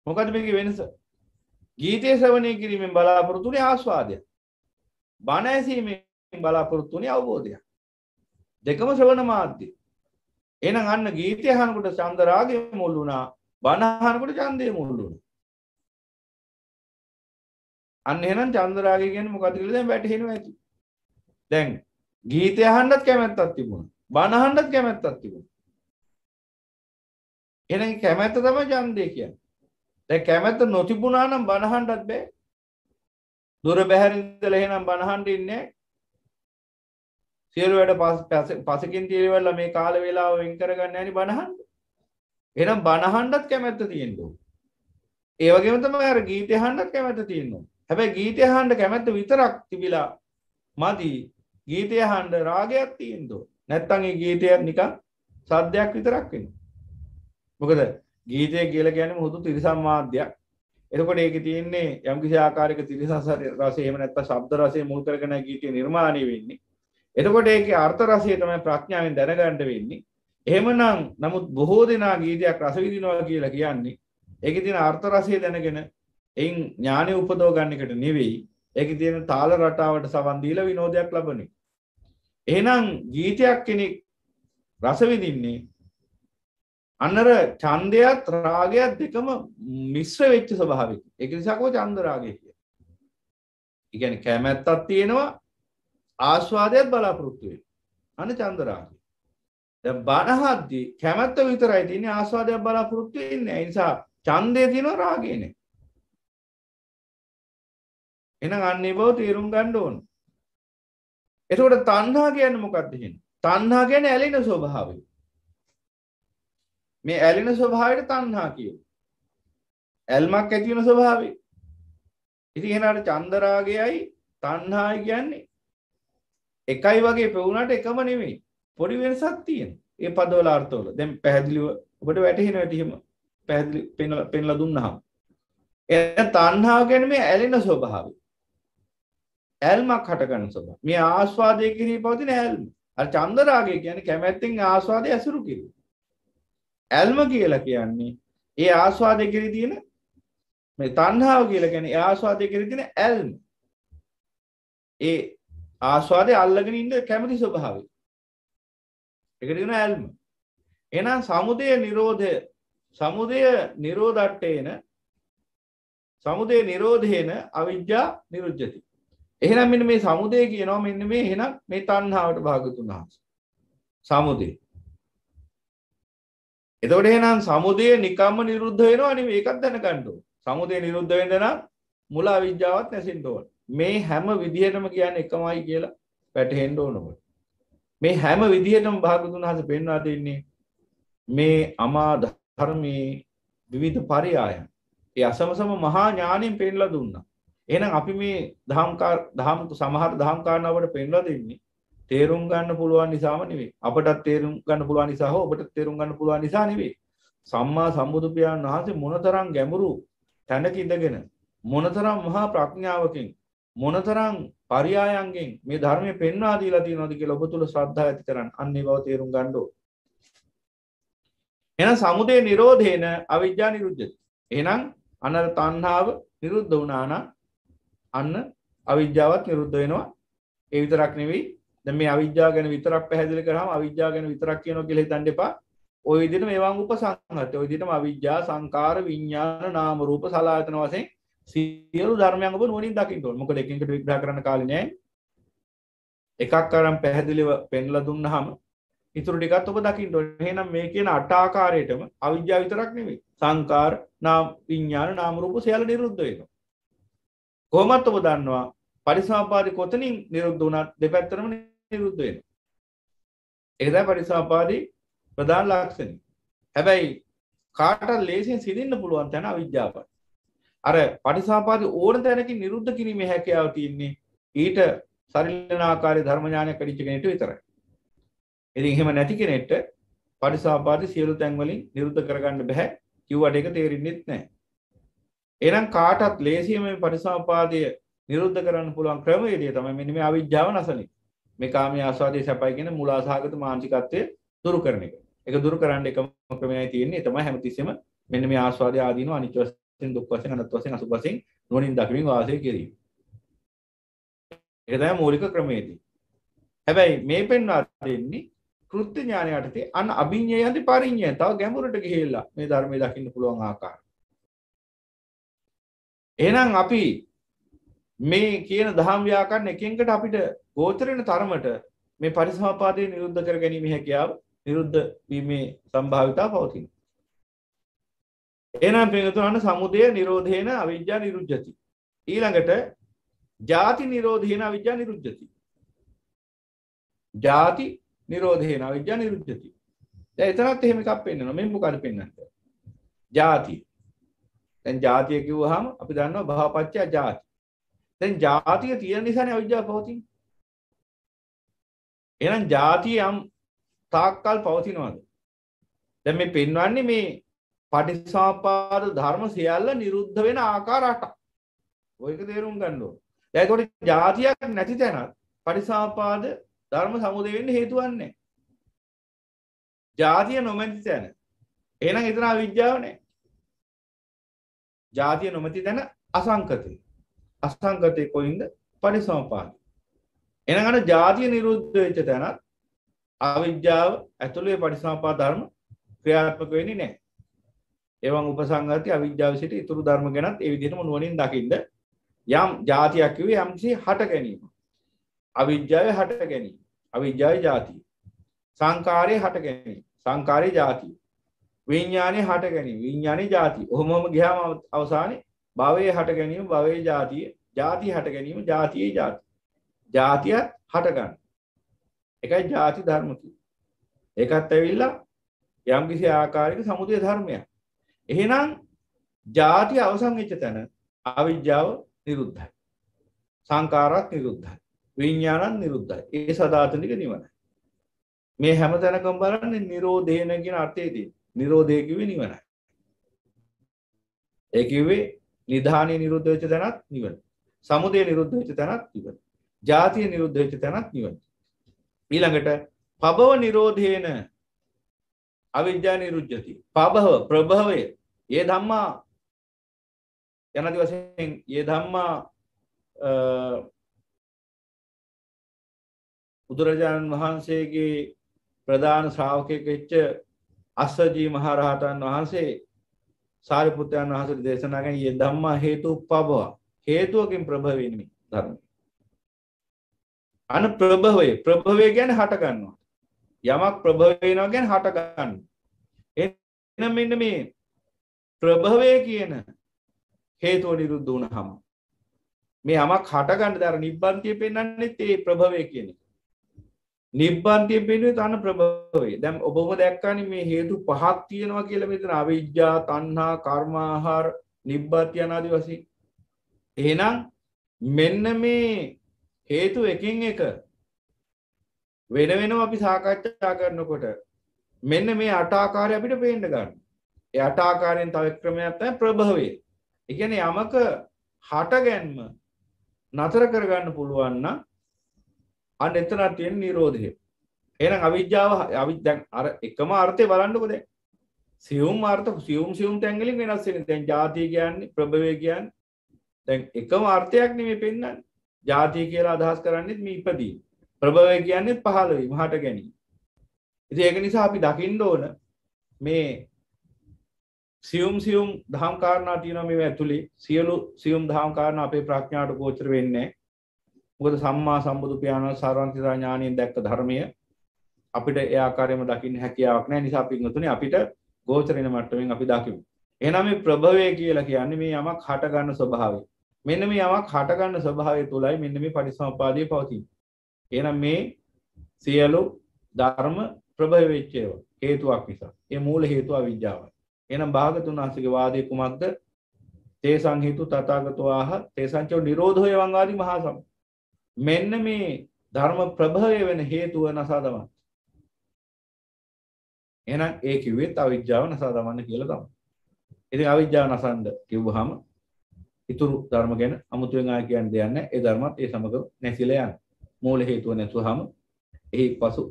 මොකද මේකේ වෙනස? ගීතය ශ්‍රවණය කිරීමෙන් බලාපොරොත්තු වෙන්නේ ආස්වාදය. බණ ඇසීමෙන් බලාපොරොත්තු වෙන්නේ අවබෝධය. දෙකම ශ්‍රවණ මාධ්‍ය. එහෙනම් අන්න ගීතය අහනකොට චන්දරාගය මුල් වුණා. බණ අහනකොට ඡන්දේ මුල් වුණා. අන්න එහෙනම් චන්දරාගය කියන්නේ මොකද්ද කියලා දැන් වැටහෙනවා ඇති. දැන් ගීතය අහන්නත් කැමැත්තක් තිබුණා. බණ අහන්නත් කැමැත්තක් තිබුණා. එහෙනම් කැමැත්ත තමයි ඡන්දේ කියන්නේ. දැන් කැමැත්ත නොතිබුණා නම් බණ අහන්නත් බෑ. දුර බැහැර ඉඳලා එහෙනම් බණ අහන්න ඉන්නේ. සියලු වැඩ පසකින් තියවලා මේ කාල වේලාව වෙන් කරගන්න නැණි බණ අහන්න. එහෙනම් බණ අහන්නත් කැමැත්ත තියෙන්න ඕන. ඒ වගේම තමයි අර ගීතය අහන්නත් කැමැත්ත තියෙන්න ඕන. හැබැයි ගීතය අහන්න කැමැත්ත විතරක් තිබිලා මදි. ගීතය අහන්න රාගයක් තියෙන්න ඕන. නැත්තම් ඒ ගීතය නිකන් සද්දයක් විතරක් වෙනවා. මොකද ගීතය කියලා කියන්නේ මුහුදු තිරිසන් මාධ්‍යයක්. එතකොට ඒකේ තියෙන්නේ යම්කිසි ආකාරයක තිරිසන් රසය එහෙම නැත්නම් ශබ්ද රසය මුල් කරගෙන ගීතය නිර්මාණය වෙන්නේ. එතකොට ඒකේ අර්ථ රසය තමයි ප්‍රඥාවෙන් දැනගන්න වෙන්නේ. එහෙමනම් නමුත් බොහෝ දෙනා ගීතයක් රස විඳිනවා කියලා කියන්නේ ඒකේ තියෙන අර්ථ රසය දැනගෙන එයින් ඥානෙ උපදව ගන්න එකට නෙවෙයි. ඒකේ තියෙන තාල රටාවට සවන් දීලා විනෝදයක් ලබන එක. එහෙනම් ගීතයක් කෙනෙක් රස විඳින්නේ අන්නර ඡන්දයත් රාගයත් දෙකම මිශ්‍ර වෙච්ච ස්වභාවයක. ඒක නිසා කෝ ඡන්ද රාගය කියන්නේ. ඒ කියන්නේ කැමැත්තක් තියෙනවා ආස්වාදයක් බලාපොරොත්තු වෙනවා. අන්න ඡන්ද රාගය. දැන් බණහද්දී කැමැත්ත විතරයි තියෙන්නේ ආස්වාදයක් බලාපොරොත්තු වෙන්නේ. ඒ නිසා ඡන්දේ තියෙනවා රාගේ නෑ. එහෙනම් අන්නේ බව තේරුම් ගන්න ඕන. එතකොට තණ්හා කියන්නේ මොකක්ද කියන්නේ? තණ්හා කියන්නේ ඇලෙන ස්වභාවය. මේ ඇලෙන ස්වභාවයට තණ්හා කියනවා. ඇල්මක් ඇති වෙන ස්වභාවය. ඉතින් එහෙනම් චන්දරාගයයි තණ්හායි කියන්නේ එකයි වගේ පෙවුනට එකම නෙමෙයි. පොඩි වෙනසක් තියෙනවා. ඒ පදවල අර්ථවල. දැන් පැහැදිලිව ඔබට වැටහෙනවා එහෙම පැහැදිලි පෙන්ලා දුන්නාම. එහෙනම් තණ්හාව කියන්නේ මේ ඇලෙන ස්වභාවය. ඇල්මක් හට ගන්න ස්වභාවය. මේ ආස්වාදයේ කිරී පවතින ඇල්ම. අර චන්දරාගය කියන්නේ කැමැත්තෙන් ආස්වාදයේ ඇසුරු කිරීම. ඇල්ම කියලා කියන්නේ ඒ ආස්වාදයේ කිරී තියෙන මේ තණ්හාව කියලා කියන්නේ ඒ ආස්වාදයේ කිරී තියෙන ඇල්ම. ඒ ආස්වාදයේ අල්ලගෙන ඉන්න කැමැති ස්වභාවය. ඒකට කියනවා ඇල්ම. එහෙනම් සමුදය නිරෝධය සමුදය නිරෝධට්ඨේන සමුදය නිරෝධේන අවිජ්ජා නිරුද්ධති. එහෙනම් මෙන්න මේ සමුදය කියනවා මෙන්න මේ එහෙනම් මේ තණ්හාවට භාගතුන් වහන්සේ. සමුදය. එතකොට එහෙනම් සමුදය නිකම්ම නිරුද්ධ වෙනවා නෙවෙයි ඒකත් දැනගන්න ඕන. සමුදය නිරුද්ධ වෙන්න නම් මුල අවිජ්ජාවත් නැසෙන්න ඕන. මේ හැම විදිහටම කියන්නේ එකමයි කියලා වැටහෙන්න ඕනකොට. මේ හැම විදිහටම භාගතුන් වහන්සේ පෙන්වා දෙන්නේ මේ අමා ධර්මයේ විවිධ පරයයන්. ඒ අසමසම මහා ඥාණයෙන් පෙන්ලා දුන්නා. එහෙනම් අපි මේ දහම් සමහර දහම් කාරණාවට පෙන්ලා දෙන්නේ තේරුම් ගන්න පුළුවන් නිසාම නෙවෙයි. අපටත් තේරුම් ගන්න පුළුවන් නිසා හෝ ඔබට තේරුම් ගන්න පුළුවන් නිසා නෙවෙයි. සම්මා සම්බුදු පියාණන් වහන්සේ මොනතරම් ගැඹුරු තැනක ඉඳගෙන මොනතරම් මහා ප්‍රඥාවකින් මොනතරම් පරයයන්ගෙන් මේ ධර්මයේ පෙන්වා දීලා තියෙනවද කියලා ඔබ තුල ශ්‍රද්ධාව ඇති කරගන්න. අන්න ඒ බව තේරුම් ගන්න ඕන. එහෙනම් සමුදය නිරෝධේන අවිජ්ජා නිරුද්ධති. එහෙනම් අනර තණ්හාව නිරුද්ධ වුණා නම් අන්න අවිජ්ජාවත් නිරුද්ධ වෙනවා. ඒ විතරක් නෙවෙයි. දැන් මේ අවිජ්ජාව ගැන විතරක් පැහැදිලි කරාම අවිජ්ජාව ගැන විතරක් කියනවා කියලා හිතන්න එපා. ওই විදිහට මේවාන් උපසංහත. ওই විදිහටම අවිජ්ජා සංකාර විඥාන නාම රූප සලආයතන වශයෙන් සියලු ධර්මයන් ඔබ නුවණින් දකින්න ඕන. මොකද එකින් එකට විග්‍රහ කරන්න කාලේ නැහැ. එකක් අරන් පැහැදිලිව පෙන්ලා දුන්නාම ඊටු ටිකත් ඔබ දකින්න ඕනේ. එහෙනම් මේ කියන අට ආකාරයටම අවිජ්ජාව විතරක් නෙවෙයි. සංකාර, නාම, විඥාන, නාම රූප සියල්ල නිරුද්ධ වෙනවා. කොහොමද ඔබ දන්නවා? පරිසම්පාදේ කොතනින් නිරුද්ධ වුණත් දෙපැත්තටම නිරුද්ධ වෙනවා. ඒක තමයි පරිසම්පාදේ ප්‍රධාන ලක්ෂණය. හැබැයි කාටත් ලේසියෙන් සිඳින්න පුළුවන් තැන අවිජ්ජාවයි. අර පරිසම්පාදේ ඕන තැනකින් නිරුද්ධ කිරීමේ හැකියාව තියෙන්නේ ඊට සරිලන ආකාරයේ ධර්ම ඥානයක් කඩිච්ච කෙනෙක්ට විතරයි. ඉතින් එහෙම නැති කෙනෙක්ට පරිසම්පාදේ සියලු තැන් වලින් නිරුද්ධ කරගන්න බෑ. කිව්වට ඒක තේරෙන්නේ නැහැ. එහෙනම් කාටත් ලේසියෙන් මේ පරිසම්පාදය නිරුද්ධ කරන්න පුළුවන් ක්‍රමවේදය තමයි මෙන්න මේ අවිජ්ජාව නැසනේ. මේ කාමයේ ආස්වාදයේ සැපයි කියන මූලාසහගත මානසිකත්වය දුරු කරන එක. ඒක දුරු කරන්න එකම ක්‍රමයයි තියෙන්නේ. ඒ තමයි හැමතිස්සෙම මෙන්න මේ ආස්වාදයේ ආදීනව අනිත්‍ය වශයෙන් දුක් වශයෙන් අනාත්ම වශයෙන් අසුභ වශයෙන් නුවණින් දකිමින් වාසය කිරීම. ඒක තමයි මූලික ක්‍රමවේදය. හැබැයි මේ පෙන්වා දෙන්නේ කෘත්‍ය ඥානය යටතේ අන අභිඤ්ඤයන්ති පරිඤ්ඤය. තව ගැඹුරට ගිහිල්ලා මේ ධර්මයේ දකින්න පුළුවන් ආකාරය. එහෙනම් අපි මේ කියන දහම් ව්‍යාකරණ එකෙන්කට අපිට ගෝචර වෙන තරමට මේ පරිසම්පාදේ නිරුද්ධ කර ගැනීම හැකියාව නිරුද්ධ වීමේ සම්භාවිතාව පවතිනවා. එහෙනම් පිටුතුන සමුදය නිරෝධේන අවිජ්ජා නිරුද්ධති. ඊළඟට ජාති නිරෝධේන අවිජ්ජා නිරුද්ධති. ජාති නිරෝධේන අවිජ්ජා නිරුද්ධති. දැන් එතනත් එහෙම එකක් පෙන්නනවා. මේ මොකද පෙන්නන්නේ? ජාති. දැන් ජාතිය කිව්වහම අපි දන්නවා භවපච්චය ජාති. දැන් ජාතිය තියෙන නිසානේ අවිජ්ජාව පවතින්නේ. එහෙනම් ජාතිය යම් තාක්කල් පවතිනවද? දැන් මේ පෙන්වන්නේ මේ පටිච්චසමුප්පාද ධර්ම සියල්ල නිරුද්ධ වෙන ආකාර 8ක්. ඔයක තේරුම් ගන්න ඕනේ. දැන් ඒකට ජාතියක් නැති තැන පටිච්චසමුප්පාද ධර්ම සමුදය වෙන්න හේතුවක් නැහැ. ජාතිය නොමැති තැන. එහෙනම් එතන අවිජ්ජාව නැහැ. ජාතිය නොමැති තැන අසංකතේ. අසංකතේ කොයින්ද? පටිච්චසමුප්පාද. එහෙනම් අර ජාතිය නිරුද්ධ වෙච්ච තැනත් අවිජ්ජාව ඇතුළේ පටිච්චසමුප්පාද ධර්ම ක්‍රියාත්මක වෙන්නේ නැහැ. එවං උපසංගති අවිජ්ජාව සිට ඊතුරු ධර්ම ගැනත් ඒ විදිහටම නුවණින් දකින්න යම් ජාතියක් කිව්වේ යම්කිසි හට ගැනීම. අවිජ්ජාවේ හට ගැනීම. අවිජ්ජාවේ ජාතිය. සංකාරයේ හට ගැනීම. සංකාරයේ ජාතිය. විඥානයේ හට ගැනීම. විඥානයේ ජාතිය. ඔහොමම ගියාම අවසානයේ භවයේ හට ගැනීම භවයේ ජාතිය. ජාතිය හට ගැනීම ජාතියේ ජාතිය. ජාතියත් හට ගන්න. ඒකයි ජාති ධර්ම කියන්නේ. ඒකත් ඇවිල්ලා යම්කිසි ආකාරයක සමුදය ධර්මයක්. එහෙනම් ජාතිය අවසන් වෙච්ච තැන අවිජ්ජාව නිරුද්ධයි. සංකාරات නිරුද්ධයි. විඥානත් නිරුද්ධයි. ඒ සදාතනික නිවනයි. මේ හැම තැනකම බලන්නේ නිරෝධේන කියන අර්ථයේදී. නිරෝධය කිව්වේ නිවනයි. ඒ කිව්වේ නිධානයේ නිරුද්ධ වෙච්ච තැනත් නිවන. සමුදය නිරුද්ධ වෙච්ච තැනත් නිවන. ජාතිය නිරුද්ධ වෙච්ච තැනක් නිවන. ඊළඟට පබව නිරෝධේන අවිජ්ජා නිරුද්ධති. පබව ප්‍රභවය ඒ ධම්මා යනාදි වශයෙන් ඒ ධම්මා බුදුරජාණන් වහන්සේගේ ප්‍රධාන ශ්‍රාවකයෙක් වෙච්ච අස්සජී මහරහතන් වහන්සේ සාරිපුත්‍රයන් වහන්සේට දේශනා කරන මේ ධම්මා හේතු පබව හේතුවකින් ප්‍රභව වෙන්නේ ධර්ම. අන ප්‍රභවය කියන්නේ හට ගන්නවා. යමක් ප්‍රභව වෙනවා කියන්නේ හට ගන්නවා. එහෙනම් මෙන්න මේ ප්‍රභවය කියන හේතුව නිරුද්ධ වුණාම මේ යමක් හට ගන්න දර නිබ්බන්තිය පෙන්වන්නේ ඒ ප්‍රභවය කියන එක. නිබ්බන්තිය පෙන්වන්නේ තන ප්‍රභවය. දැන් ඔබම දැක්කනේ මේ හේතු පහක් තියෙනවා කියලා මෙතන අවිජ්ජා, තණ්හා, කර්මාහාර, නිබ්බත්‍ය ආදී වශයෙන්. එහෙනම් මෙන්න මේ හේතු එකින් එක වෙන වෙනම අපි සාකච්ඡා කරනකොට මෙන්න මේ අට ආකාරය අපිට පේන්න ගන්නවා. ඒ අට ආකාරයෙන් තව ක්‍රමයක් තමයි ප්‍රභවය. ඒ කියන්නේ යමක හටගැන්ම නතර කරගන්න පුළුවන් නම් අන්න එතන තියෙන නිරෝධය. එහෙනම් අවිජ්ජාව දැන් අර එකම අර්ථය බලන්නකො දැන්. සියුම් අර්ථ සියුම් තැන් වලින් වෙනස් වෙන්නේ. දැන් ජාතිය කියන්නේ ප්‍රභවය කියන්නේ දැන් එකම අර්ථයක් නෙමෙයි පෙන්වන්නේ. ජාතිය කියලා අදහස් කරන්නේ මේ ඉපදී. ප්‍රභවය කියන්නේ පහළ වීම, හට ගැනීම. ඉතින් ඒක නිසා අපි දකින්න ඕන මේ සියුම් දහම් කාරණා තියෙනවා මේ ඇතුලේ. සියලු සියුම් දහම් කාරණා අපේ ප්‍රඥාවට ගෝචර වෙන්නේ නැහැ. මොකද සම්මා සම්බුදු පියාණන් සාරවන්තිතා ඥාණයෙන් දැක්ක ධර්මය අපිට ඒ ආකාරයෙන්ම දකින්න හැකියාවක් නැහැ. නිසා අපි තුනේ අපිට ගෝචර වෙන මට්ටමින් අපි දකිමු. එහෙනම් මේ ප්‍රභවය කියලා කියන්නේ මේ යමක් හට ගන්න ස්වභාවය. මෙන්න මේ යමක් හට ගන්න ස්වභාවය තුලයි මෙන්න මේ පටිසමුප්පාදයේ පවතින. එහෙනම් මේ සියලු ධර්ම ප්‍රභව වෙච්ච ඒවා හේතුවක් නිසා. ඒ මූල හේතුව අවිජ්ජාවයි. එහෙනම් භාගතුන් වහන්සේගේ වාදයේ කුමක්ද? තේසං හේතු තථාගතෝ ආහ තේසංචෝ නිරෝධෝ යවං ආදි මහා සම. මෙන්න මේ ධර්ම ප්‍රභවය වෙන හේතුව නසා දමන්න. එහෙනම් ඒ කිව්වෙත් අවිජ්ජාව නසා දමන්න කියලා තමයි. ඉතින් අවිජ්ජාව නසන්න කිව්වහම ඉතුරු ධර්ම ගැන අමුතුවෙන් ආය කියන්න දෙයක් නැහැ. ඒ ධර්මත් ඒ සමග නැසිලා යන. මූල හේතුව නැතුවහම එහි පසු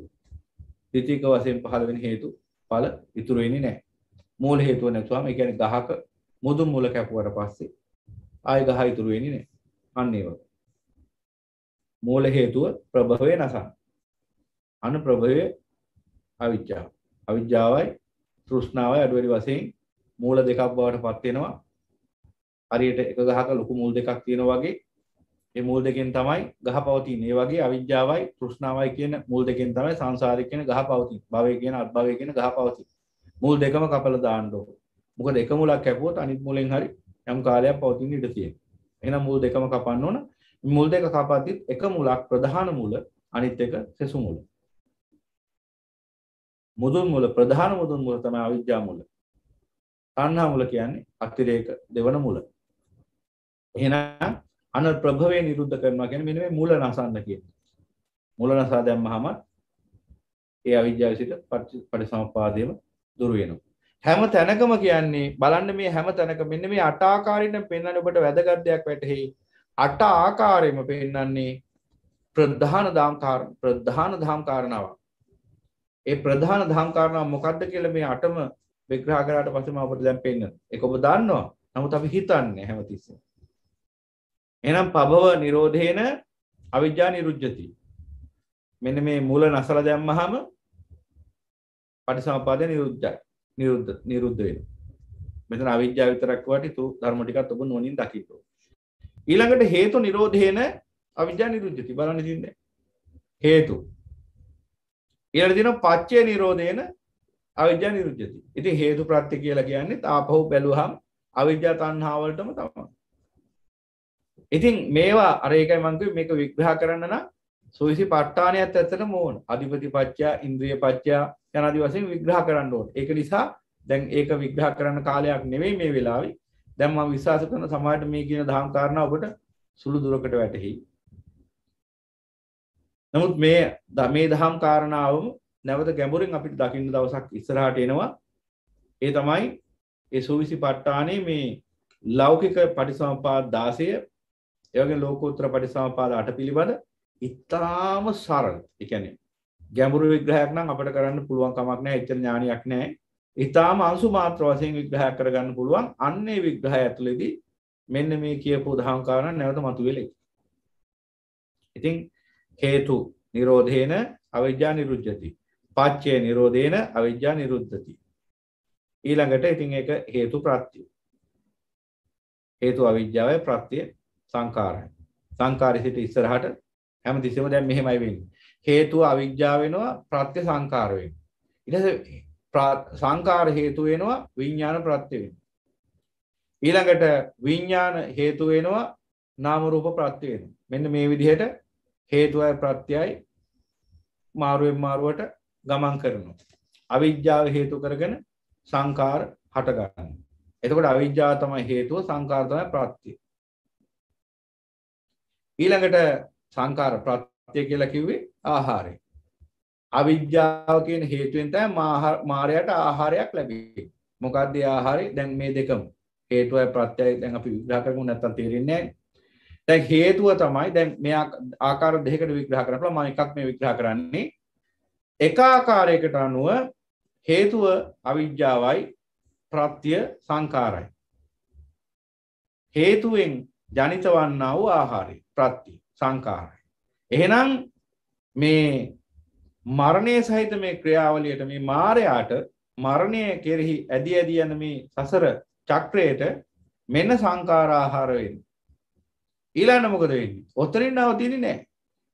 ද්විතීක වශයෙන් පහළ වෙන හේතු ඵල ඉතුරු වෙන්නේ නැහැ. මූල හේතුව නැතුවම ඒ කියන්නේ ගහක මුදුන් මුල කැපුවට පස්සේ ආය ගහ ඉතුරු වෙන්නේ නැහැ. අන්න ඒ වගේ. මූල හේතුව ප්‍රභවය නසන. අනු ප්‍රභවය අවිජ්ජාව. අවිජ්ජාවයි තෘෂ්ණාවයි අඩු වැඩි වශයෙන් මූල දෙකක් බවට පත් වෙනවා. හරියට එක ගහක ලොකු මූල් දෙකක් තියෙනවා වගේ මේ මූල් දෙකෙන් තමයි ගහ පවතින්නේ. ඒ වගේ අවිජ්ජාවයි තෘෂ්ණාවයි කියන මූල් දෙකෙන් තමයි සංසාරේ කියන ගහ පවතින්නේ. භවය කියන අත්භවය කියන ගහ පවතින්නේ. මූල් දෙකම කපලා දාන්න ඕන. මොකද එක මූලක් කැපුවොත් අනිත් මූලෙන් හරි යම් කාලයක් පවතින්න ඉඩ තියෙනවා. එහෙනම් මූල් දෙකම කපන්න ඕන. මූල් දෙක කපද්දිත් එක මූලක් ප්‍රධාන මූල අනිත් එක සෙසු මූල. මුදුන් මූල ප්‍රධාන මුදුන් මූල තමයි අවිජ්ජා මූල. තණ්හා මූල කියන්නේ අතිරේක දෙවන මූල. එහෙනම් අන ප්‍රභවය නිරුද්ධ කරනවා කියන්නේ මෙන්න මේ මූල නසන්න කියන්නේ. මූල නසා දැම්මහම ඒ අවිජ්ජාව සිට පටිසමුප්පාදයම දුරු වෙනවා. හැම තැනකම කියන්නේ බලන්න මේ හැම තැනක මෙන්න මේ අට ආකාරයෙන් පෙන්වන්නේ ඔබට වැදගත් දෙයක් වැටහෙයි. අට ආකාරයෙන්ම පෙන්වන්නේ ප්‍රධාන දහම් කාරණාව. ඒ ප්‍රධාන දහම් කාරණාව මොකක්ද කියලා මේ අටම විග්‍රහ කරාට පස්සේ මම ඔබට දැන් පෙන්නනවා. ඒක ඔබ දන්නවා. නමුත් අපි හිතන්නේ හැමතිස්සෙම. එහෙනම් පබව නිරෝධේන අවිජ්ජා නිරුද්ධති. මෙන්න මේ මූල නසල දැම්මහම පටිසමුප්පාදය නිරුද්ධ වෙනවා. මෙතන අවිජ්ජාව විතරක් වට තු ධර්ම ටිකත් ඔබ නොනින් දකින්න ඕන. ඊළඟට හේතු නිරෝධේන අවිජ්ජා නිරුද්ධති. බලන්න ඉතින් හේතු. ඊළඟට දින පච්චය නිරෝධේන අවිජ්ජා නිරුද්ධති. ඉතින් හේතු ප්‍රත්‍ය කියලා කියන්නේ තාපහුව බැලුවහම අවිජ්ජා තණ්හා වලටම තමයි. ඉතින් මේවා අර ඒකයි මම කිව්වේ මේක විග්‍රහ කරන්න නම් සෝයිසි ප ဋ ාණයත් ඇත්තටම ඕන. අධිපති පච්චය, ඉන්ද්‍රිය පච්චය යන ආදී වශයෙන් විග්‍රහ කරන්න ඕන. ඒක නිසා දැන් ඒක විග්‍රහ කරන්න කාලයක් නෙවෙයි මේ වෙලාවේ. දැන් මම විශ්වාස කරන සමාජයට මේ කියන දහම් කාරණා ඔබට සුළු දුරකට වැටහෙයි. නමුත් මේ දහම් කාරණාවම නැවත ගැඹුරින් අපිට දකින්න දවසක් ඉස්සරහට එනවා. ඒ තමයි ඒ සෝවිසි ප ဋ ාණේ මේ ලෞකික පටිසමුපාද 16 ඒ වගේ ලෝකෝත්තර පටිසමුපාද 8 පිළිබඳ ඉතාම සරල. ඒ කියන්නේ ගැඹුරු විග්‍රහයක් නම් අපිට කරන්න පුළුවන් කමක් නැහැ. එච්චර ඥානියක් නැහැ. ඉතාම අංශු මාත්‍ර වශයෙන් විග්‍රහ කරගන්න පුළුවන්. අන්නේ විග්‍රහය ඇතුළේදී මෙන්න මේ කියපු දහම් කාරණා නැවත මතුවෙලයි. ඉතින් හේතු නිරෝධේන අවිජ්ජා නිරුද්ධති. පච්චේ නිරෝධේන අවිජ්ජා නිරුද්ධති. ඊළඟට ඉතින් ඒක හේතු ප්‍රත්‍ය. හේතු අවිජ්ජාවයි ප්‍රත්‍ය සංඛාරයි. සංඛාරي සිට ඉස්සරහට හැමතිස්සෙම දැන් මෙහෙමයි වෙන්නේ. හේතුව අවිජ්ජාව වෙනවා ප්‍රත්‍ය සංඛාර වෙනවා. ඊට පස්සේ සංඛාර හේතු වෙනවා විඥාන ප්‍රත්‍ය වෙනවා. ඊළඟට විඥාන හේතු වෙනවා නාම රූප ප්‍රත්‍ය වෙනවා. මෙන්න මේ විදිහට හේතුවයි ප්‍රත්‍යයයි මාරුවෙන් මාරුවට ගමන් කරනවා. අවිජ්ජාව හේතු කරගෙන සංඛාර හට ගන්නවා. එතකොට අවිජ්ජාව තමයි හේතුව, සංඛාර තමයි ප්‍රත්‍ය. ඊළඟට සංඛාර ප්‍රත්‍ය කියලා කිව්වේ ආහාරය. අවිජ්ජාව කියන හේතුවෙන් තමයි මායයට ආහාරයක් ලැබෙන්නේ. මොකක්ද ඒ ආහාරය? දැන් මේ දෙකම හේතුවයි ප්‍රත්‍යයයි දැන් අපි විග්‍රහ කරමු නැත්නම් තේරෙන්නේ නැහැ. දැන් හේතුව තමයි දැන් මේ ආකාර දෙකකට විග්‍රහ කරනකොට මම එකක් මේ විග්‍රහ කරන්නේ. එක ආකාරයකට අනුව හේතුව අවිජ්ජාවයි ප්‍රත්‍ය සංඛාරයි. හේතුවෙන් ජනිත වන්නා වූ ආහාරය ප්‍රත්‍ය සංඛාරයි. එහෙනම් මේ මරණය සහිත මේ ක්‍රියාවලියට මේ මායයට මරණය කෙරෙහි ඇදී ඇදී යන මේ සසර චක්‍රයට මෙන්න සංඛාර ආහාර වෙන්නේ. ඊළඟ මොකද වෙන්නේ? ඔතනින් නවතින්නේ නැහැ.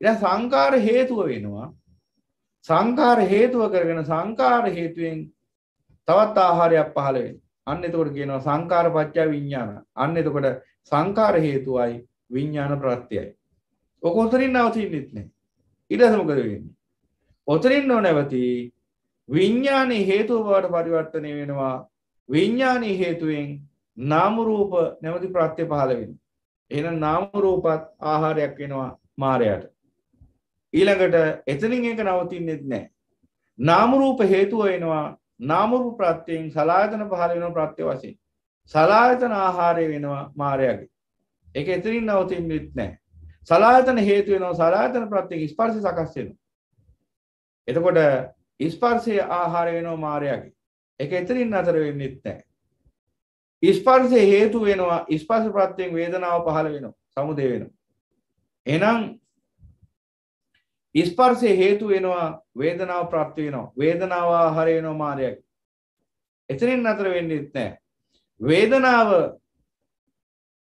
ඊට සංඛාර හේතුව වෙනවා. සංඛාර හේතුව කරගෙන සංඛාර හේතුවෙන් තවත් ආහාරයක් පහළ වෙනවා. අන්න එතකොට කියනවා සංඛාර පත්‍ය විඥාන. අන්න එතකොට සංඛාර හේතුවයි විඥාන ප්‍රත්‍යයයි. ඔක ඔතනින් නවතින්නෙත් නැහැ. ඊට පස්සේ මොකද වෙන්නේ? ඔතනින් නොනවති විඥානයේ හේතුව බවට පරිවර්තනය වෙනවා. විඥානයේ හේතුවෙන් නාම රූප නැවති ප්‍රත්‍ය පහළ වෙනවා. එහෙනම් නාම රූපත් ආහාරයක් වෙනවා මායයට. ඊළඟට එතනින් එක නවතින්නෙත් නැහැ. නාම රූප හේතුව වෙනවා. නාම රූප ප්‍රත්‍යයෙන් සලආයතන පහළ වෙනවා ප්‍රත්‍ය වශයෙන්. සලආයතන ආහාරය වෙනවා මායයගේ. ඒක එතනින් නවතින්නෙත් නැහැ. සලආයතන හේතු වෙනවා. සලආයතන ප්‍රත්‍යයෙන් ස්පර්ශ සකස් වෙනවා. එතකොට ස්පර්ශයේ ආහාර වෙනවා මායයගේ. ඒක එතනින් නතර වෙන්නෙත් නැහැ. ස්පර්ශයේ හේතු වෙනවා. ස්පර්ශ ප්‍රත්‍යයෙන් වේදනාව පහළ වෙනවා. සමුදය වෙනවා. එහෙනම් ස්පර්ශයේ හේතු වෙනවා. වේදනාව ප්‍රත්‍ය වෙනවා. වේදනාව ආහාර වෙනවා මායයගේ. එතනින් නතර වෙන්නෙත් නැහැ. වේදනාව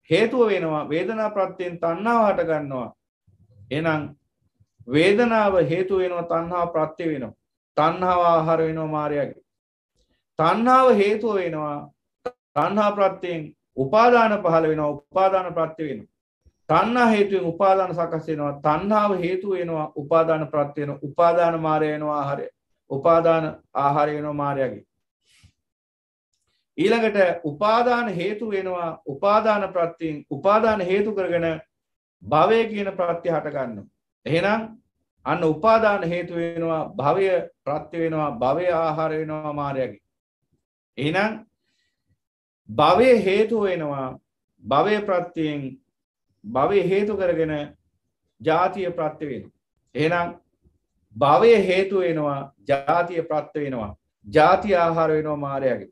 හේතුව වෙනවා. වේදනා ප්‍රත්‍යයෙන් තණ්හාව හට ගන්නවා. එහෙනම් වේදනාව හේතු වෙනවා. තණ්හාව ප්‍රත්‍ය වෙනවා. තණ්හාව ආහාර වෙනවා මායයගේ. තණ්හාව හේතුව වෙනවා. තණ්හා ප්‍රත්‍යයෙන් උපාදාන පහළ වෙනවා. උපාදාන ප්‍රත්‍ය වෙනවා. තණ්හා හේතුවෙන් උපාදාන සකස් වෙනවා. තණ්හාව හේතු වෙනවා. උපාදාන ප්‍රත්‍ය වෙනවා. උපාදාන මායය වෙනවා ආහාරය. උපාදාන ආහාරය වෙනවා මායයගේ. ඊළඟට උපාදාන හේතු වෙනවා. උපාදාන ප්‍රත්‍යයෙන් උපාදාන හේතු කරගෙන භවය කියන ප්‍රත්‍ය හට ගන්නවා. එහෙනම් අන්න උපාදාන හේතු වෙනවා. භවය ප්‍රත්‍ය වෙනවා. භවය ආහාර වෙනවා මායයගේ. එහෙනම් භවයේ හේතු වෙනවා. භවයේ ප්‍රත්‍යයෙන් භවයේ හේතු කරගෙන ජාතිය ප්‍රත්‍ය වෙනවා. එහෙනම් භවයේ හේතු වෙනවා. ජාතිය ප්‍රත්‍ය වෙනවා. ජාතිය ආහාර වෙනවා මායයගේ.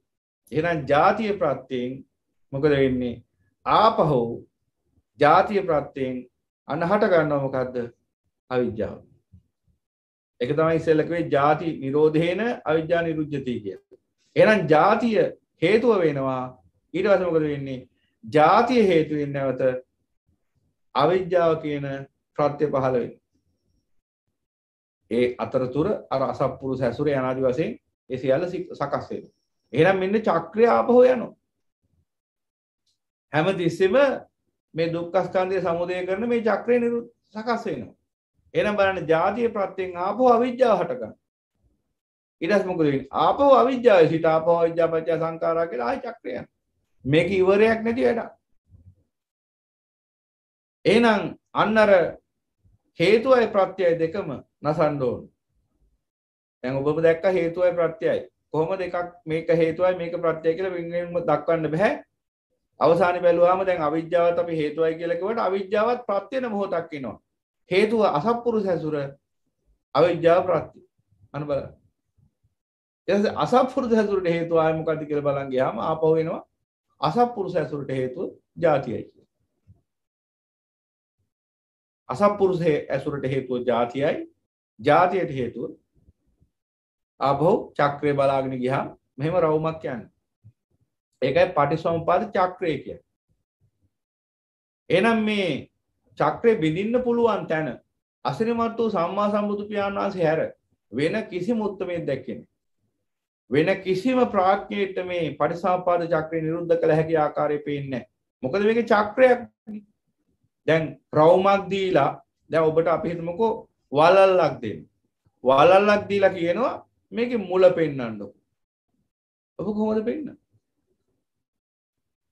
එහෙනම් ජාතිය ප්‍රත්‍යයෙන් මොකද වෙන්නේ? ආපහු ජාතිය ප්‍රත්‍යයෙන් අන්න හට ගන්නවා මොකද්ද? අවිජ්ජාව. ඒක තමයි ඉස්සෙල්ලා කිව්වේ ජාති නිරෝධේන අවිජ්ජා නිරුද්ධති කියලා. එහෙනම් ජාතිය හේතුව වෙනවා. ඊට පස්සේ මොකද වෙන්නේ? ජාතිය හේතුවෙන් නැවත අවිජ්ජාව කියන ප්‍රත්‍ය පහළ වෙනවා. ඒ අතරතුර අර අසත්පුරුෂ ඇසුර යනාදි වශයෙන් ඒ සියල්ල සකස් වෙනවා. එහෙනම් මෙන්න චක්‍රය ආපහු යනවා. හැමතිස්සෙම මේ දුක්ඛ ස්කන්ධය සමුදය කරන මේ චක්‍රය සකස් වෙනවා. එහෙනම් බලන්න ජාතිය ප්‍රත්‍යයෙන් ආපහු අවිජ්ජාව හට ගන්නවා. ඊට පස්සේ මොකද වෙන්නේ? ආපහු අවිජ්ජාවේ සිට ආපහු අවිජ්ජා පත්‍ය සංඛාරා කියලා ආයි චක්‍රය යනවා. මේක ඉවරයක් නැති වැඩක්. එහෙනම් අන්න අර හේතුවයි ප්‍රත්‍යයයි දෙකම නසන්න ඕන. දැන් ඔබම දැක්ක හේතුවයි ප්‍රත්‍යයයි. කොහොමද එකක් මේක හේතුවයි මේක ප්‍රත්‍යයයි කියලා වෙන්වෙන්ම දක්වන්න බෑ. අවසානයේ බැලුවාම දැන් අවිජ්ජාවත් අපි හේතුවයි කියලා කිව්වට අවිජ්ජාවත් ප්‍රත්‍යන මොහොතක් වෙනවා. හේතුව අසත්පුරුෂ ඇසුර අවිජ්ජා ප්‍රත්‍ය. අන්න බලන්න. ඊට පස්සේ අසත්පුරුෂ ඇසුරට හේතුව ආය මොකද්ද කියලා බලන් ගියාම ආපහු එනවා අසත්පුරුෂ ඇසුරට හේතුව ජාතියයි. අසත්පුරුෂ ඇසුරට හේතුව ජාතියයි. ජාතියට හේතුව ආපහු චක්‍රය බලාගෙන ගියාම මෙහෙම රවුමක් යන්නේ. ඒකයි පටිසමුපාද චක්‍රය කියන්නේ. එහෙනම් මේ චක්‍රේ බිඳින්න පුළුවන් තැන අසිරිමත් වූ සම්මා සම්බුදු පියාණන් වහන්සේ හැර වෙන කිසිම උත්තරමයක් දැක්කේ නැහැ. වෙන කිසිම ප්‍රඥෙට මේ පටිසමුපාද චක්‍රය නිරුද්ධ කළ හැකි ආකාරය පේන්නේ නැහැ. මොකද මේකේ චක්‍රයක්. දැන් රවුමක් දීලා දැන් ඔබට අපි හිතමුකෝ වලල්ලක් දෙන්න. වලල්ලක් දීලා කියනවා මේකේ මුල පෙන්වන්නකො. ඔබ කොහොමද පෙන්නන්නේ?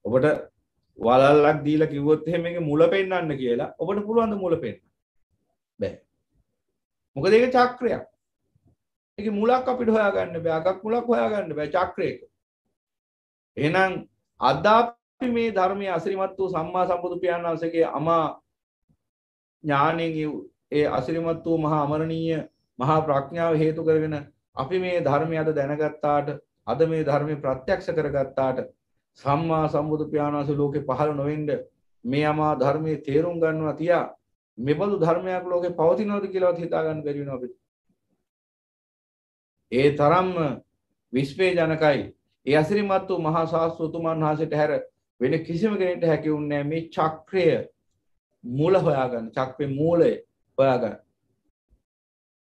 ඔබට වලල්ලක් දීලා කිව්වොත් එහෙම මේකේ මුල පෙන්වන්න කියලා ඔබට පුළුවන් ද මුල පෙන්වන්න? බෑ. මොකද ඒක චක්‍රයක්. ඒකේ මුලක් අපිට හොයාගන්න බෑ. අගක් මුලක් හොයාගන්න බෑ චක්‍රයක. එහෙනම් අද අපි මේ ධර්මයේ අසිරිමත් වූ සම්මා සම්බුදු පියාණන් වහන්සේගේ අමා ඥාණයෙන් ඒ අසිරිමත් වූ මහා අමරණීය මහා ප්‍රඥාව හේතු කරගෙන අපි මේ ධර්මය අද දැනගත්තාට අද මේ ධර්මයේ ප්‍රත්‍යක්ෂ කරගත්තාට සම්මා සම්බුදු පියාණන් වහන්සේ ලෝකේ පහළ නොවෙන්න මේ අමා ධර්මයේ තේරුම් ගන්නවා තියා මෙබඳු ධර්මයක් ලෝකේ පවතිනවද කියලාවත් හිතා ගන්න බැරි වෙනවා අපිට. ඒ තරම්ම විශ්වේජනකයි. ඒ අසිරිමත් වූ මහා ශාස්ත්‍රතුමන් වහන්සේට හැර වෙන කිසිම කෙනෙකුට හැකි වුණේ නැහැ මේ චක්‍රය මූල හොයාගන්න. චක්‍රේ මූලය හොයාගන්න.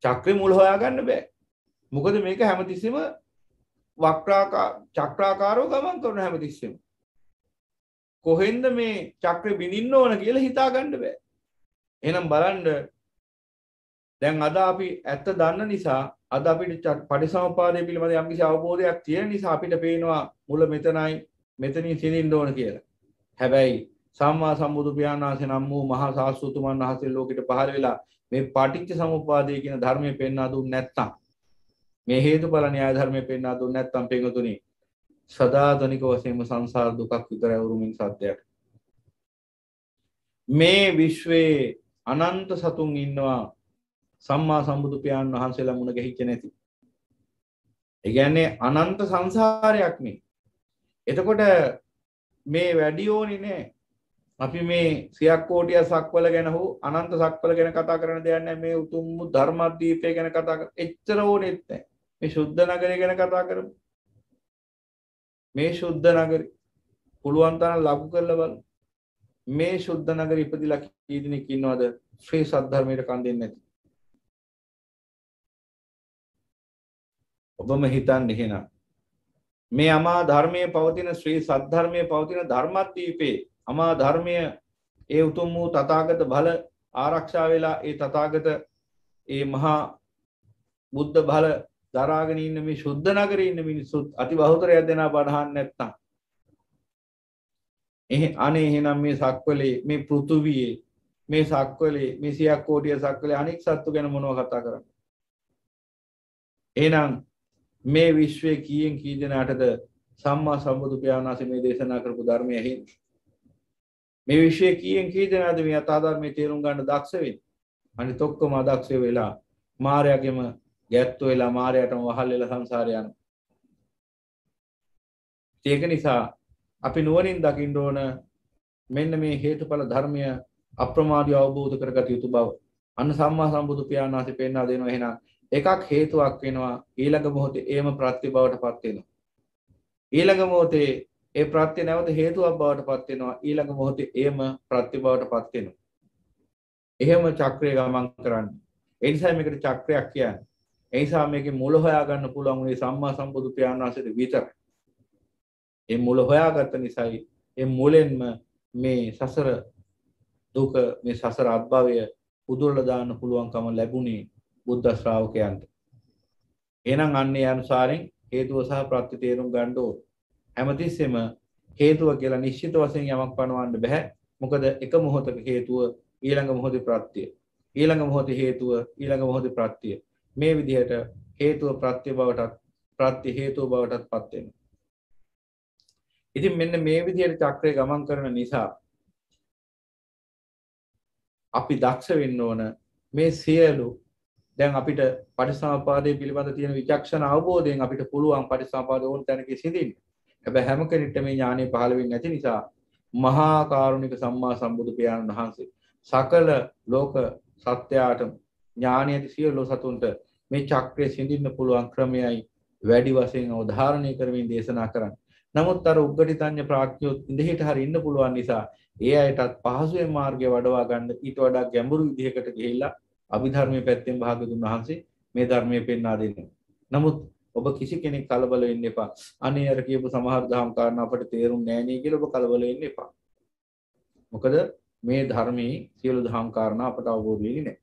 චක්‍රේ මූල හොයාගන්න බෑ. මොකද මේක හැමතිස්සෙම චක්‍රාකාරව ගමන් කරන හැමතිස්සෙම. කොහෙන්ද මේ චක්‍රේ බිඳින්න ඕන කියලා හිතා ගන්න බෑ. එහෙනම් බලන්න දැන් අද අපි ඇත්ත දන්න නිසා අද අපිට පටිසමුපාදය පිළිබඳ යම්කිසි අවබෝධයක් තියෙන නිසා අපිට පේනවා මුල මෙතනයි මෙතනින් සිඳින්න ඕන කියලා. හැබැයි සම්මා සම්බුදු පියාණන් වහන්සේ නම් වූ මහා ශාස්ත්‍රතුමන් වහන්සේ ලෝකෙට පහළ වෙලා මේ පටිච්ච සමුප්පාදය කියන ධර්මයේ පෙන්වා දුන්නේ නැත්නම් මේ හේතුඵල න්‍යාය ධර්මයේ පෙන්වා දුන්නේ නැත්නම් පින්වතුනි සදාතනික වශයෙන්ම සංසාර දුකක් විතරයි උරුමින් සත්‍යයට. මේ විශ්වයේ අනන්ත සතුන් ඉන්නවා සම්මා සම්බුදු පියාණන් වහන්සේලා මුණ ගැහිච්ච නැති. ඒ කියන්නේ අනන්ත සංසාරයක් මේ. එතකොට මේ වැඩි ඕනි නෑ. අපි මේ සියක් කෝටිය සක්වල ගැන හෝ අනන්ත සක්වල ගැන කතා කරන දෙයක් නෑ. මේ උතුම් ධර්මද්වීපය ගැන කතා කර එච්චර ඕනෙත් නෑ. මේ සුද්ධ නගරය ගැන කතා කරමු. මේ සුද්ධ නගරය පුළුවන් තරම් ලඝු කරලා බලමු. මේ සුද්ධ නගරෙ ඉපදිලා කී දෙනෙක් ඉන්නවද ශ්‍රී සද්ධර්මයට කන් දෙන්නේ නැති? ඔබම හිතන්නේ එහෙනම් මේ අමා ධර්මයේ පවතින ශ්‍රී සද්ධර්මයේ පවතින ධර්මද්වීපේ අමා ධර්මය ඒ උතුම් වූ තථාගත බල ආරක්ෂා වෙලා ඒ තථාගත ඒ මහා බුද්ධ බල දරාගෙන ඉන්න මේ සුද්ධ නගරේ ඉන්න මිනිස්සුත් අති බහුතරයක් දෙනා බණහන් නැත්තම් අනේ එහෙනම් මේ සක්වලේ මේ පෘථුවියේ මේ සක්වලේ මේ සියක් කෝටිය සක්වලේ අනෙක් සත්තු ගැන මොනව කතා කරන්නේ? එහෙනම් මේ විශ්වයේ කීයෙන් කී දෙනාටද සම්මා සම්බුදු පියාණන් වහන්සේ මේ දේශනා කරපු ධර්මය ඇහෙන්නේ? මේ විශ්වයේ කීයෙන් කී දෙනාද මේ යථා ධර්මයේ තේරුම් ගන්න දක්ෂ වෙන්නේ? අනිත් ඔක්කොම අදක්ෂ වෙලා මායාවගෙම ගැත්තු වෙලා මායාවටම වහල් වෙලා සංසාරේ යනවා. ඒක නිසා අපි නුවණින් දකින්න ඕන මෙන්න මේ හේතුඵල ධර්මය අප්‍රමාදීව අවබෝධ කරගත යුතු බව. අන්න සම්මා සම්බුදු පියාණන් වහන්සේ පෙන්වා දෙනවා. එහෙනම් එකක් හේතුවක් වෙනවා ඊළඟ මොහොතේ ඒම ප්‍රත්‍ය බවට පත් වෙනවා. ඊළඟ මොහොතේ ඒ ප්‍රත්‍ය නැවත හේතුවක් බවට පත් වෙනවා. ඊළඟ මොහොතේ ඒම ප්‍රත්‍ය බවට පත් වෙනවා. එහෙම චක්‍රය ගමන් කරන්නේ. ඒ නිසා මේකට චක්‍රයක් කියන්නේ. ඒ නිසා මේකේ මුල හොයා ගන්න පුළුවන් උනේ සම්මා සම්බුදු පියාණන් වහන්සේට විතරයි. ඒ මුල හොයාගත්ත නිසායි ඒ මුලෙන්ම මේ සසර දුක මේ සසර අත්භවය උදුරලා දාන්න පුළුවන්කම ලැබුණේ බුද්ධ ශ්‍රාවකයන්ට. එහෙනම් අන්නේ අනුසාරයෙන් හේතුව සහ ප්‍රත්‍ය තේරුම් ගන්න ඕන. හැමතිස්සෙම හේතුව කියලා නිශ්චිත වශයෙන් යමක් පනවන්න බෑ. මොකද එක මොහොතක හේතුව ඊළඟ මොහොතේ ප්‍රත්‍ය. ඊළඟ මොහොතේ හේතුව ඊළඟ මොහොතේ ප්‍රත්‍ය. මේ විදිහට හේතුව ප්‍රත්‍ය බවටත් ප්‍රත්‍ය හේතුව බවටත් පත් වෙනවා. ඉතින් මෙන්න මේ විදිහට චක්‍රය ගමන් කරන නිසා අපි දක්ෂ වෙන්න ඕන මේ සියලු දැන් අපිට පටිසමුපාදයේ පිළිබඳ තියෙන විචක්ෂණ අවබෝධයෙන් අපිට පුළුවන් පටිසමුපාද ඕන තැනක සිඳින්න. හැබැයි හැම කෙනෙක්ටම මේ ඥානෙ පහළ වෙන්නේ නැති නිසා මහා කරුණික සම්මා සම්බුදු පියාණන් වහන්සේ සකල ලෝක සත්‍යයට ඥානය ඇති සියලු සතුන්ට මේ චක්‍රය සිඳින්න පුළුවන් ක්‍රමයයි වැඩි වශයෙන් අවධාරණය කරමින් දේශනා කරන්නේ. නමුත් අර උග්ගටිතඤ්ඤ ප්‍රඥයොත් ඉඳහිට හරි ඉන්න පුළුවන් නිසා ඒ අයටත් පහසුවෙන් මාර්ගය වඩවා ගන්න ඊට වඩා ගැඹුරු විදිහකට ගිහිල්ලා අභිධර්මයේ පැත්තෙන් භාගතුන් වහන්සේ මේ ධර්මයේ පෙන්වා දෙන්නේ. නමුත් ඔබ කිසි කෙනෙක් කලබල වෙන්න එපා. අනේ අර කියපු සමහර දහම් කාරණා අපට තේරුම් නෑ නේ කියලා ඔබ කලබල වෙන්න එපා. මොකද මේ ධර්මයේ සියලු දහම් කාරණා අපට අවබෝධ වෙන්නේ නෑ.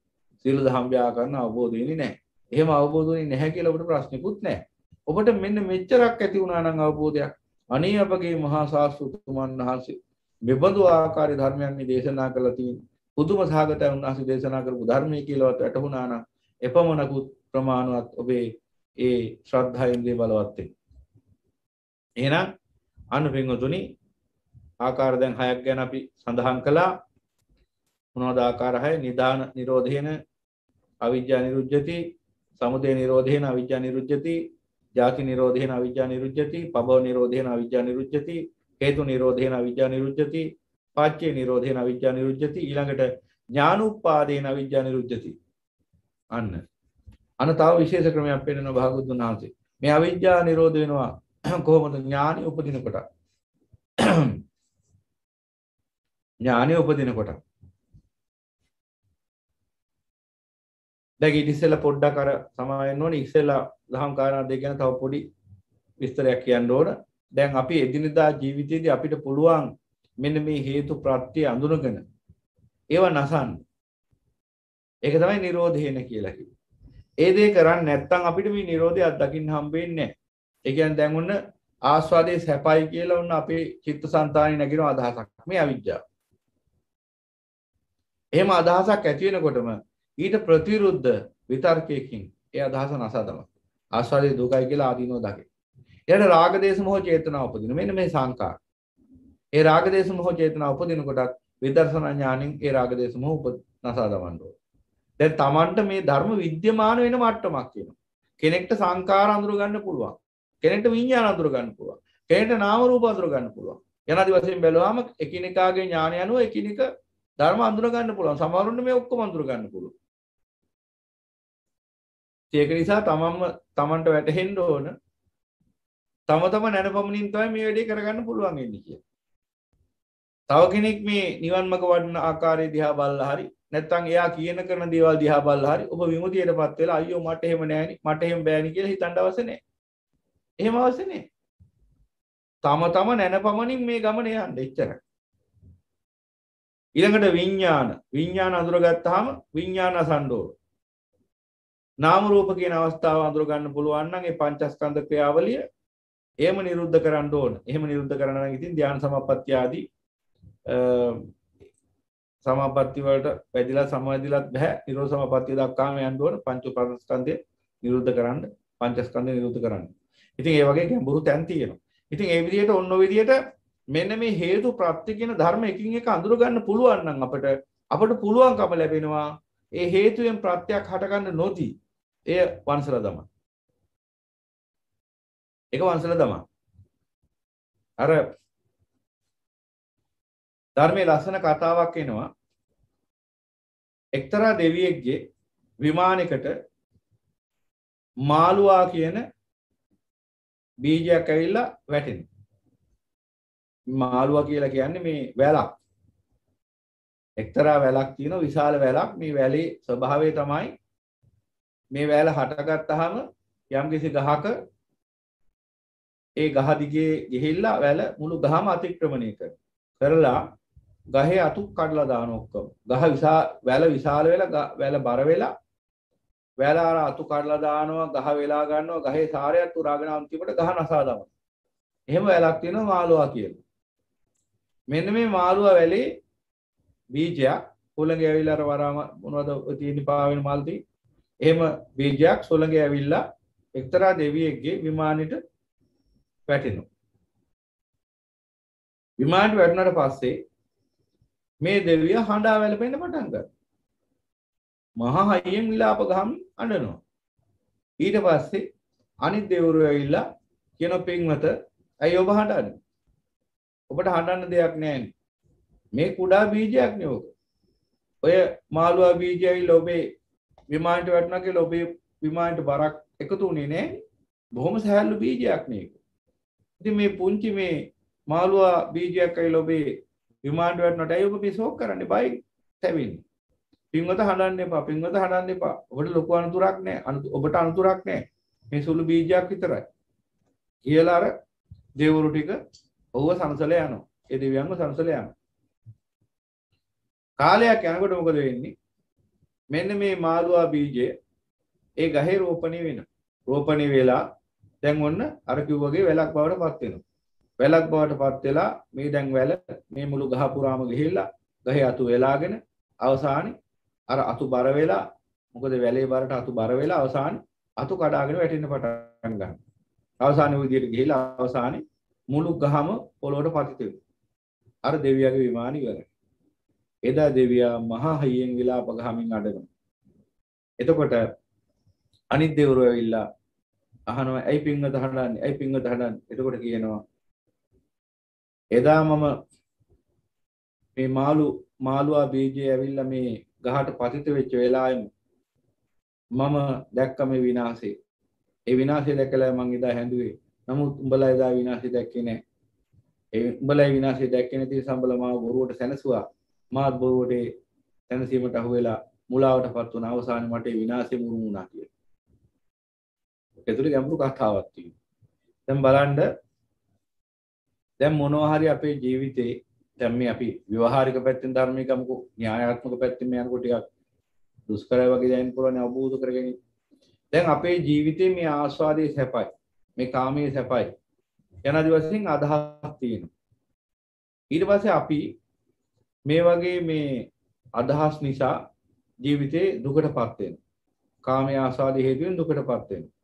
සියලු දහම් ව්‍යාකරණ අවබෝධ වෙන්නේ නෑ. එහෙම අවබෝධ වෙන්නේ නැහැ කියලා ඔබට ප්‍රශ්නකුත් නෑ. ඔබට මෙන්න මෙච්චරක් ඇති වුණා නම් අවබෝධයක් අනේ අපගේ මහා ශාස්ත්‍රතුමන් වහන්සේ මෙබඳු ආකාරي ධර්මයන් මේ දේශනා කළා තියෙන පුදුම සාගතය උන්වහන්සේ දේශනා කරපු ධර්මයේ කියලාවත් වැටහුණා නම් එපමණකුත් ප්‍රමාණවත් ඔබේ ඒ ශ්‍රද්ධාවෙන්දී බලවත් වෙන. එහෙනම් අනුපින්වතුනි ආකාර දැන් 6ක් ගැන අපි සඳහන් කළා. මොනවද ආකාර 6? නිදාන නිරෝධේන අවිජ්ජා නිරුද්ධති, සමුදය නිරෝධේන අවිජ්ජා නිරුද්ධති, ජාති නිරෝධේන අවිජ්ජා නිරුද්ධති, පබව නිරෝධේන අවිජ්ජා නිරුද්ධති, හේතු නිරෝධේන අවිජ්ජා නිරුද්ධති, පාච්චේ නිරෝධේන අවිජ්ජා නිරුද්ධති, ඊළඟට ඥානුප්පාදේන අවිජ්ජා නිරුද්ධති. අන්න තව විශේෂ ක්‍රමයක් පෙන්නන භාගතුන් වහන්සේ. මේ අවිජ්ජා නිරෝධ වෙනවා කොහොමද? ඥානෙ උපදිනකොට. ඥානෙ උපදිනකොට. දැන් ඊට ඉස්සෙල්ලා පොඩ්ඩක් අර සමාවෙන්න ඕනේ. ඉස්සෙල්ලා දහම් කාරණා දෙක ගැන තව පොඩි විස්තරයක් කියන්න ඕන. දැන් අපි එදිනදා ජීවිතයේදී අපිට පුළුවන් මෙන්න මේ හේතු ප්‍රත්‍ය අඳුනගෙන ඒව නසන්න. ඒක තමයි නිරෝධේන කියලා කිව්වේ. ඒ දේ කරන්නේ නැත්නම් අපිට මේ නිරෝධය අත්දකින්න හම්බෙන්නේ නැහැ. ඒ කියන්නේ දැන් ඔන්න ආස්වාදයේ සැපයි කියලා ඔන්න අපේ චිත්තසංතානෙ නැගින අදහසක් මේ අවිජ්ජාව. එහෙම අදහසක් ඇති වෙනකොටම ඊට ප්‍රතිවිරුද්ධ විතර්කයකින් ඒ අදහස නසා තමයි. ආස්වාදයේ දුකයි කියලා ආදීනව දකින. ඊට රාග දේශ මොහ චේතනා උපදින. මෙන්න මේ සංකාර. ඒ රාග දේශ මොහ චේතනා උපදිනකොටත් විදර්ශනා ඥාණයෙන් ඒ රාග දේශ මොහ නසා දමන්න ඕන. දැන් Tamanට මේ ධර්ම විද්‍යමාන වෙන මට්ටමක් කියනවා. කෙනෙක්ට සංකාර අඳුර ගන්න පුළුවන්. කෙනෙක්ට විඤ්ඤාණ අඳුර ගන්න පුළුවන්. කෙනෙක්ට නාම රූප අඳුර ගන්න පුළුවන්. යනාදි වශයෙන් බැලුවාම එකිනෙකාගේ ඥානය අනුව එකිනෙක ධර්ම අඳුර ගන්න පුළුවන්. සමහරුන්ට මේ ඔක්කොම අඳුර ගන්න පුළුවන්. ඒක නිසා තමන්ට වැටහෙන්න ඕන තම නැනපමණින් තමයි මේ වැඩේ කරගන්න පුළුවන් වෙන්නේ කියලා. තව කෙනෙක් මේ නිවන් මඟ වඩන ආකාරය දිහා බලලා හරි නැත්නම් එයා කියන කරන දේවල් දිහා බලලා හරි ඔබ විමුතියටපත් වෙලා අයියෝ මට එහෙම නෑනි මට එහෙම බෑනි කියලා හිතන්න අවශ්‍ය නෑ. එහෙම අවශ්‍ය නෑ. තම නැනපමණින් මේ ගමන යන්න එච්චරයි. ඊළඟට විඥාන අඳුරගත්තාම විඥාන අසණ්ඩෝ නාම රූප කියන අවස්ථාව අඳුර ගන්න පුළුවන් නම් ඒ පංචස්කන්ධ ක්‍රියාවලිය එහෙම නිරුද්ධ කරන්න ඕන. එහෙම නිරුද්ධ කරන්න නම් ඉතින් ධ්‍යාන සමාපatti ආදී සමාපatti වලට වැඩිලා සමාධිලත් බෑ. නිරෝධ සමාපatti දක්වාම යන්න ඕන. පංච උපාදානස්කන්ධය නිරුද්ධ කරන්න, පංචස්කන්ධය නිරුද්ධ කරන්න. ඉතින් ඒ වගේ ගැඹුරු තැන් තියෙනවා. ඉතින් ඒ විදිහට ඔන්න ඔය විදිහට මෙන්න මේ හේතු ප්‍රත්‍ය කියන ධර්ම එකින් එක අඳුර ගන්න පුළුවන් නම් අපට පුළුවන්කම ලැබෙනවා ඒ හේතුයෙන් ප්‍රත්‍යක් හටගන්න නොදී එය වංශලා දමන. ඒක වංශලා දමන. අර ධර්මයේ ලස්සන කතාවක් එනවා. එක්තරා දෙවියෙක්ගේ විමානයකට මාළුවා කියන බීජයක් ඇවිල්ලා වැටෙනවා. මාළුවා කියලා කියන්නේ මේ වැලක්. එක්තරා වැලක් තියෙනවා, විශාල වැලක්. මේ වැලේ ස්වභාවය තමයි මේ වැල හටගත්තාම යම්කිසි ගහක ඒ ගහ දිගේ ගිහිල්ලා වැල මුළු ගහම අතික්‍රමණය කරලා ගහේ අතු කඩලා දාන ඔක්කොම. වැල විශාල වෙලා වැල බර වෙලා වැල අර අතු කඩලා දානවා, ගහ වෙලා ගන්නවා, ගහේ සාරයත් උරාගෙන අන්තිමට ගහ නසා දානවා. එහෙම වැලක් තියෙනවා මාළුවා කියලා. මෙන්න මේ මාළුවා වැලේ බීජයක් සොළඟ ඇවිල්ලා අර වරාම මොනවද තියෙන්නේ පාවෙන මල්ටි එහෙම බීජයක් සොළඟ ඇවිල්ලා එක්තරා දෙවියෙක්ගේ විමානෙට වැටෙනවා. විමානට වැටුණාට පස්සේ මේ දෙවියා හඬා වැළපෙන්න පටන් ගත්තා. මහා හයියෙන් විලාප ගහමින් අඬනවා. ඊට පස්සේ අනිත් දෙවරු ඇවිල්ලා කියන පින්වත ඇයි ඔබ හඬන්නේ? ඔබට හඬන්න දෙයක් නැහැ. මේ කුඩා බීජයක් නේ ඔක. ඔය මාළුවා බීජය ඇවිල්ලා ඔබේ විමානට වැටුණා කියලා ඔබේ විමානට බරක් එකතු වුණේ නැහැ. බොහොම සහැල්ලු බීජයක් මේක. ඉතින් මේ පුංචි මේ මාළුවා බීජයක් ඇවිල්ලා ඔබේ විමානට වැටුණාට ඇයි ඔබ මේ ෂෝක් කරන්නේ? බයි තැවෙන්නේ. පින්වත හඬන්න එපා. පින්වත හඬන්න එපා. ඔබට ලොකු අනතුරක් නැහැ. ඔබට අනතුරක් නැහැ. මේ සුළු බීජයක් විතරයි. කියලා අර දෙවරු ටික ඔව්ව සංසල යනවා. ඒ දෙවියන්ව සංසල යනවා. කාලයක් යනකොට මොකද වෙන්නේ? මෙන්න මේ මාළුවා බීජය ඒ ගහේ රෝපණය වෙනවා. රෝපණය වෙලා දැන් ඔන්න අර කිව්වගේ වැලක් බවට පත් වෙනවා. වැලක් බවට පත් වෙලා මේ දැන් වැල මේ මුළු ගහ පුරාම ගිහිල්ලා ගහේ අතු වෙලාගෙන අවසානයේ අර අතු බර වෙලා මොකද වැලේ බරට අතු බර වෙලා අවසානයේ අතු කඩාගෙන වැටෙන්න පටන් ගන්නවා. අවසානයේ විදියට ගිහිල්ලා අවසානයේ මුළු ගහම පොළොවට පතිත වෙනවා. අර දෙවියගේ විමානය ඉවරයි. එදා දෙවියා මහා හයියෙන් විලාප ගහමින් අඬනවා. එතකොට අනිත් දෙවිවරු ඇවිල්ලා අහනවා ඇයි පින්වත හඬන්නේ? ඇයි පින්වත හඬන්නේ? එතකොට කියනවා එදා මම මේ මාළුවා බීජය ඇවිල්ලා මේ ගහට පතිත වෙච්ච වෙලාවෙම මම දැක්ක මේ විනාශේ. ඒ විනාශය දැකලා මං එදා හැඬුවේ. නමුත් උඹලා එදා විනාශය දැක්කේ නැහැ. ඒ උඹලා විනාශය දැක්කේ නැති නිසා උඹලා මාව බොරුවට සැනසුවා. මාත් බොරුවට සැනසීමට අහු වෙලා මුලාවටපත් වුණ අවසානයේ මට විනාශෙ මුරුමු වුණා කියලා. ඒතුළේ ගැඹුරු කතාවක් තියෙනවා. දැන් බලන්න දැන් මොනවා හරි අපේ ජීවිතේ දැන් මේ අපි ව්‍යවහාරික පැත්තෙන් ධර්මයේ ගමුකෝ න්‍යායාත්මක පැත්තෙන් මේ යනකොට ටිකක් දුෂ්කරයි වගේ දැනෙන්න පුළුවන් අවබෝධ කරගෙන. දැන් අපේ ජීවිතේ මේ ආස්වාදයේ සැපයි. මේ කාමයේ සැපයි. යනාදි වශයෙන් අදහස් තියෙනවා. ඊට පස්සේ අපි මේ වගේ මේ අදහස් නිසා ජීවිතේ දුකටපත් වෙනවා. කාමයේ ආස්වාදයේ හේතුවෙන් දුකටපත් වෙනවා.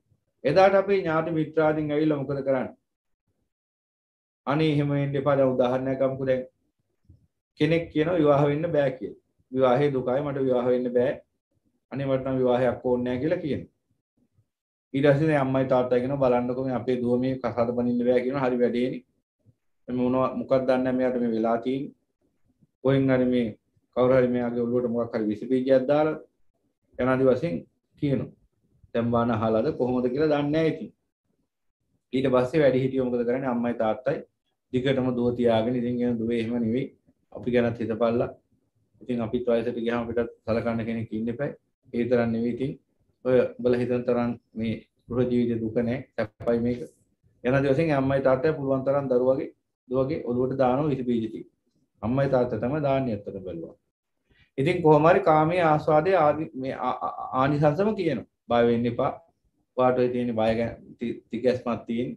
එදාට අපේ ඥාති මිත්‍රාදීන් ඇවිල්ලා මොකද කරන්නේ? අනේ එහෙම වෙන්න එපා. දැන් උදාහරණයක් ගමුකෝ. දැන් කෙනෙක් කියනවා විවාහ වෙන්න බෑ කියලා. විවාහේ දුකයි මට විවාහ වෙන්න බෑ. අනේ මට නම් විවාහයක් ඕනේ නැහැ කියලා කියනවා. ඊට පස්සේ දැන් අම්මයි තාත්තයි කියනවා බලන්නකෝ මේ අපේ දුව මේ කසාද බඳින්න බෑ කියනවා. හරි වැඩේනේ. මොකක්ද දන්නේ මෙයාට මේ වෙලා තියෙන්නේ. කොහෙන් හරි මේ කවුරු හරි මෙයාගේ ඔළුවට මොකක් හරි විස බීජයක් දාලා යනාදි වශයෙන් කියනවා. දැන් බාන අහලාද කොහොමද කියලා දන්නේ නැහැ ඉතින්. ඊට පස්සේ වැඩි හිටියෝ මොකද කරන්නේ අම්මයි තාත්තයි දිගටම දුව තියාගෙන ඉතින් කියන දුවේ එහෙම නෙවෙයි අපි ගැනත් හිතපල්ලා. ඉතින් අපිත් වයසට ගියාම අපිට සලකන්න කෙනෙක් ඉන්න එපා. ඒ තරම් නෙවෙයි ඉතින් ඔය උඹලා හිතන තරම් මේ ගෘහ ජීවිතේ දුක නැහැ. සැපයි මේක. යනාදි වශයෙන් අම්මයි තාත්තයි පුළුවන් තරම් දරුවගේ දුවගේ ඔළුවට දානවා විස බීජ ටික. අම්මයි තාත්තා තමයි දාන්නේ අත්තට බැලුවා. ඉතින් කොහොම හරි කාමයේ ආස්වාදයේ ආදි මේ ආනිසංසම කියනවා. බය වෙන්න එපා. වාට ඔය තියෙන බය ගැන තිකස්මක් තියෙන.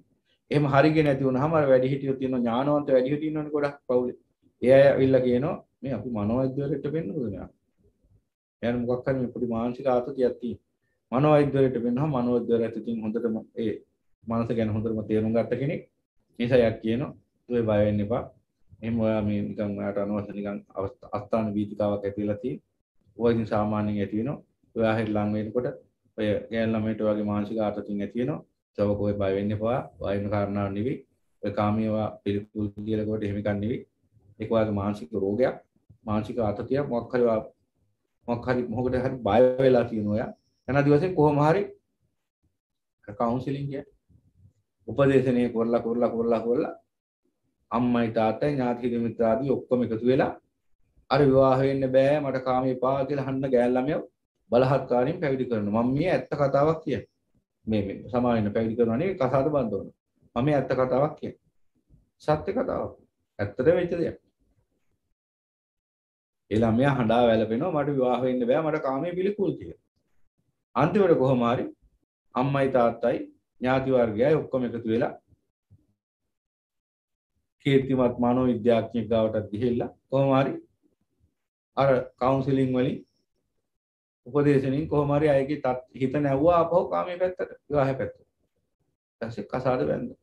එහෙම හරියගෙන නැති වුණාම අර වැඩි හිටියෝ තියෙන ඥානවන්ත වැඩි හිටියෝ ඉන්නවනේ ගොඩක් පවුලේ. ඒ අය ඇවිල්ලා කියනවා මේ අපි මනෝවෛද්‍යවරයෙක්ට පෙන්නමුද මෙයා. එයාට මොකක් හරි මේ පොඩි මානසික ආතතියක් තියෙන. මනෝවෛද්‍යවරයෙක්ට පෙන්නනවා මනෝවෛද්‍යවරයාට ඉතින් හොඳටම ඒ මනස ගැන හොඳටම තේරුම් ගත්ත කෙනෙක්. නිසා යක් කියනවා ඔය බය වෙන්න එපා. එහෙම ඔයා මේ නිකන් ඔයාට අනවශ්‍ය නිකන් අස්ථාන වීතිකාවක් ඇතිලා තියෙන. ඔය ඉතින් සාමාන්‍යයෙන් ඇති වෙනවා. ඔයා හැරි ලඟ වෙනකොට ඔය ගෑන් ළමයට වගේ මානසික ආතතියක් ඇති වෙනවා. ඒක ඔය බය වෙන්න එපා. වයින් කාරණාවක් නෙවෙයි. ඔය කාමීයව පිළිකුල් කියලා කොට එහෙම එකක් නෙවෙයි. ඒක වාගේ මානසික රෝගයක්. මානසික ආතතියක් මොකක් හරි මොකකට හරි බය වෙලා තියෙනවා ඔයා. යනාදි වශයෙන් කොහොම හරි කවුන්සලින් කියන්නේ උපදේශනේ කරලා අම්මයි තාත්තයි ඥාති මිත්‍රාදී ඔක්කොම එකතු වෙලා අර විවාහ වෙන්න බෑ මට කාමී එපා කියලා අහන්න ගෑල් ළමයා බලහත්කාරයෙන් පැවිදි කරනවා. මම මේ ඇත්ත කතාවක් කියන්නේ. මේ සමාවෙන්න පැවිදි කරනවා නෙවෙයි කසාද බඳවනවා. මම මේ ඇත්ත කතාවක් කියන්නේ. සත්‍ය කතාවක්. ඇත්තට වෙච්ච දෙයක්. ඒ ළමයා හඬා වැළපෙනවා මට විවාහ වෙන්න බෑ මට කාමයේ පිළිකුල් කියලා. අන්තිමට කොහොම හරි අම්මයි තාත්තයි ඥාති වර්ගයයි ඔක්කොම එකතු වෙලා කීර්තිමත් මනෝවිද්‍යාඥයෙක් ගාවටත් ගිහිල්ලා කොහොම හරි අර කවුන්සලින් වලින් උපදේශනින් කොහොම හරි අයගේ හිත නැවුවා ආපහු කාමයේ පැත්තට විවාහය පැත්තට. ඊපස්සේ කසාද වැන්දා.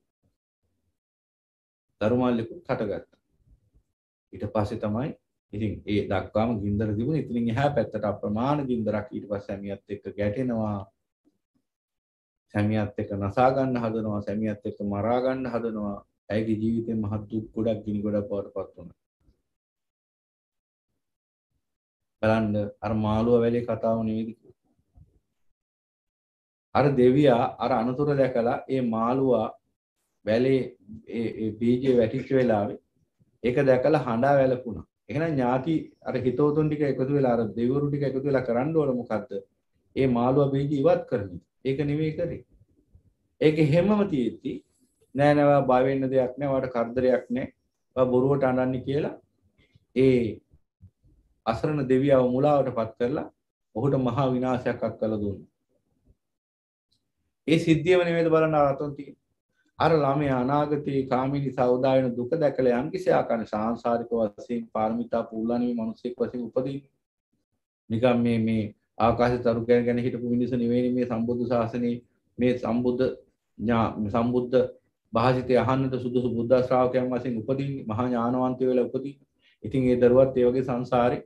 ධර්මාලිකුත් හටගත්තා. ඊට පස්සේ තමයි ඉතින් ඒ දක්වාම ගින්දර තිබුණේ. ඉතින් එහා පැත්තට අප්‍රමාණ ගින්දරක් ඊට පස්සේ සැමියත් එක්ක ගැටෙනවා. සැමියත් එක්ක නසා ගන්න හදනවා. සැමියත් එක්ක මරා ගන්න හදනවා. ඇයිගේ ජීවිතේ මහ දුක් ගොඩක් ගිනි ගොඩක් බවටපත් වුණා. බලන්න අර මාළුවා වැලේ කතාව නෙවෙයි. අර දෙවියා අර අනතුර දැකලා ඒ මාළුවා වැලේ ඒ බීජේ වැටිච්ච වෙලාවේ ඒක දැකලා හඬා වැළපුණා. එහෙනම් ඥාති අර හිතවතුන් ටික එකතු වෙලා අර දෙවිවරු ටික එකතු වෙලා කරන්න ඕන මොකද්ද? ඒ මාළුවා බීජ ඉවත් කරන්නේ. ඒක නෙවෙයි කරේ. ඒක හැමම තියෙද්දි නෑ නෑ බය වෙන්න දෙයක් නෑ. වාට කරදරයක් නෑ. වා බොරුවට අඬන්නේ කියලා ඒ අසරණ දෙවියව මුලාවටපත් කරලා ඔහුට මහා විනාශයක් අත් කළ දුන්නා. ඒ සිද්ධියම නෙමෙයිද බලන්න අරතොන් තියෙන්නේ. අර ළමයා අනාගතයේ කාමීනි සෞදා වෙන දුක දැකලා යම්කිසි ආකාරයක සාංශාරික වශයෙන් පාරමිතා පුරලා නෙමෙයි මිනිසෙක් වශයෙන් උපදින්නේ. නිකම් මේ ආකාශ තරු ගැන හිටපු මිනිස්සු නෙවෙයි මේ සම්බුද්ධ ශාසනයේ මේ සම්බුද්ධ භාෂිතය අහන්නට සුදුසු බුද්ධ ශ්‍රාවකයන් වශයෙන් උපදින්නේ මහා ඥානවන්තයෝ වෙලා උපදින්නේ. ඉතින් ඒ දරුවත් ඒ වගේ සංසාරේ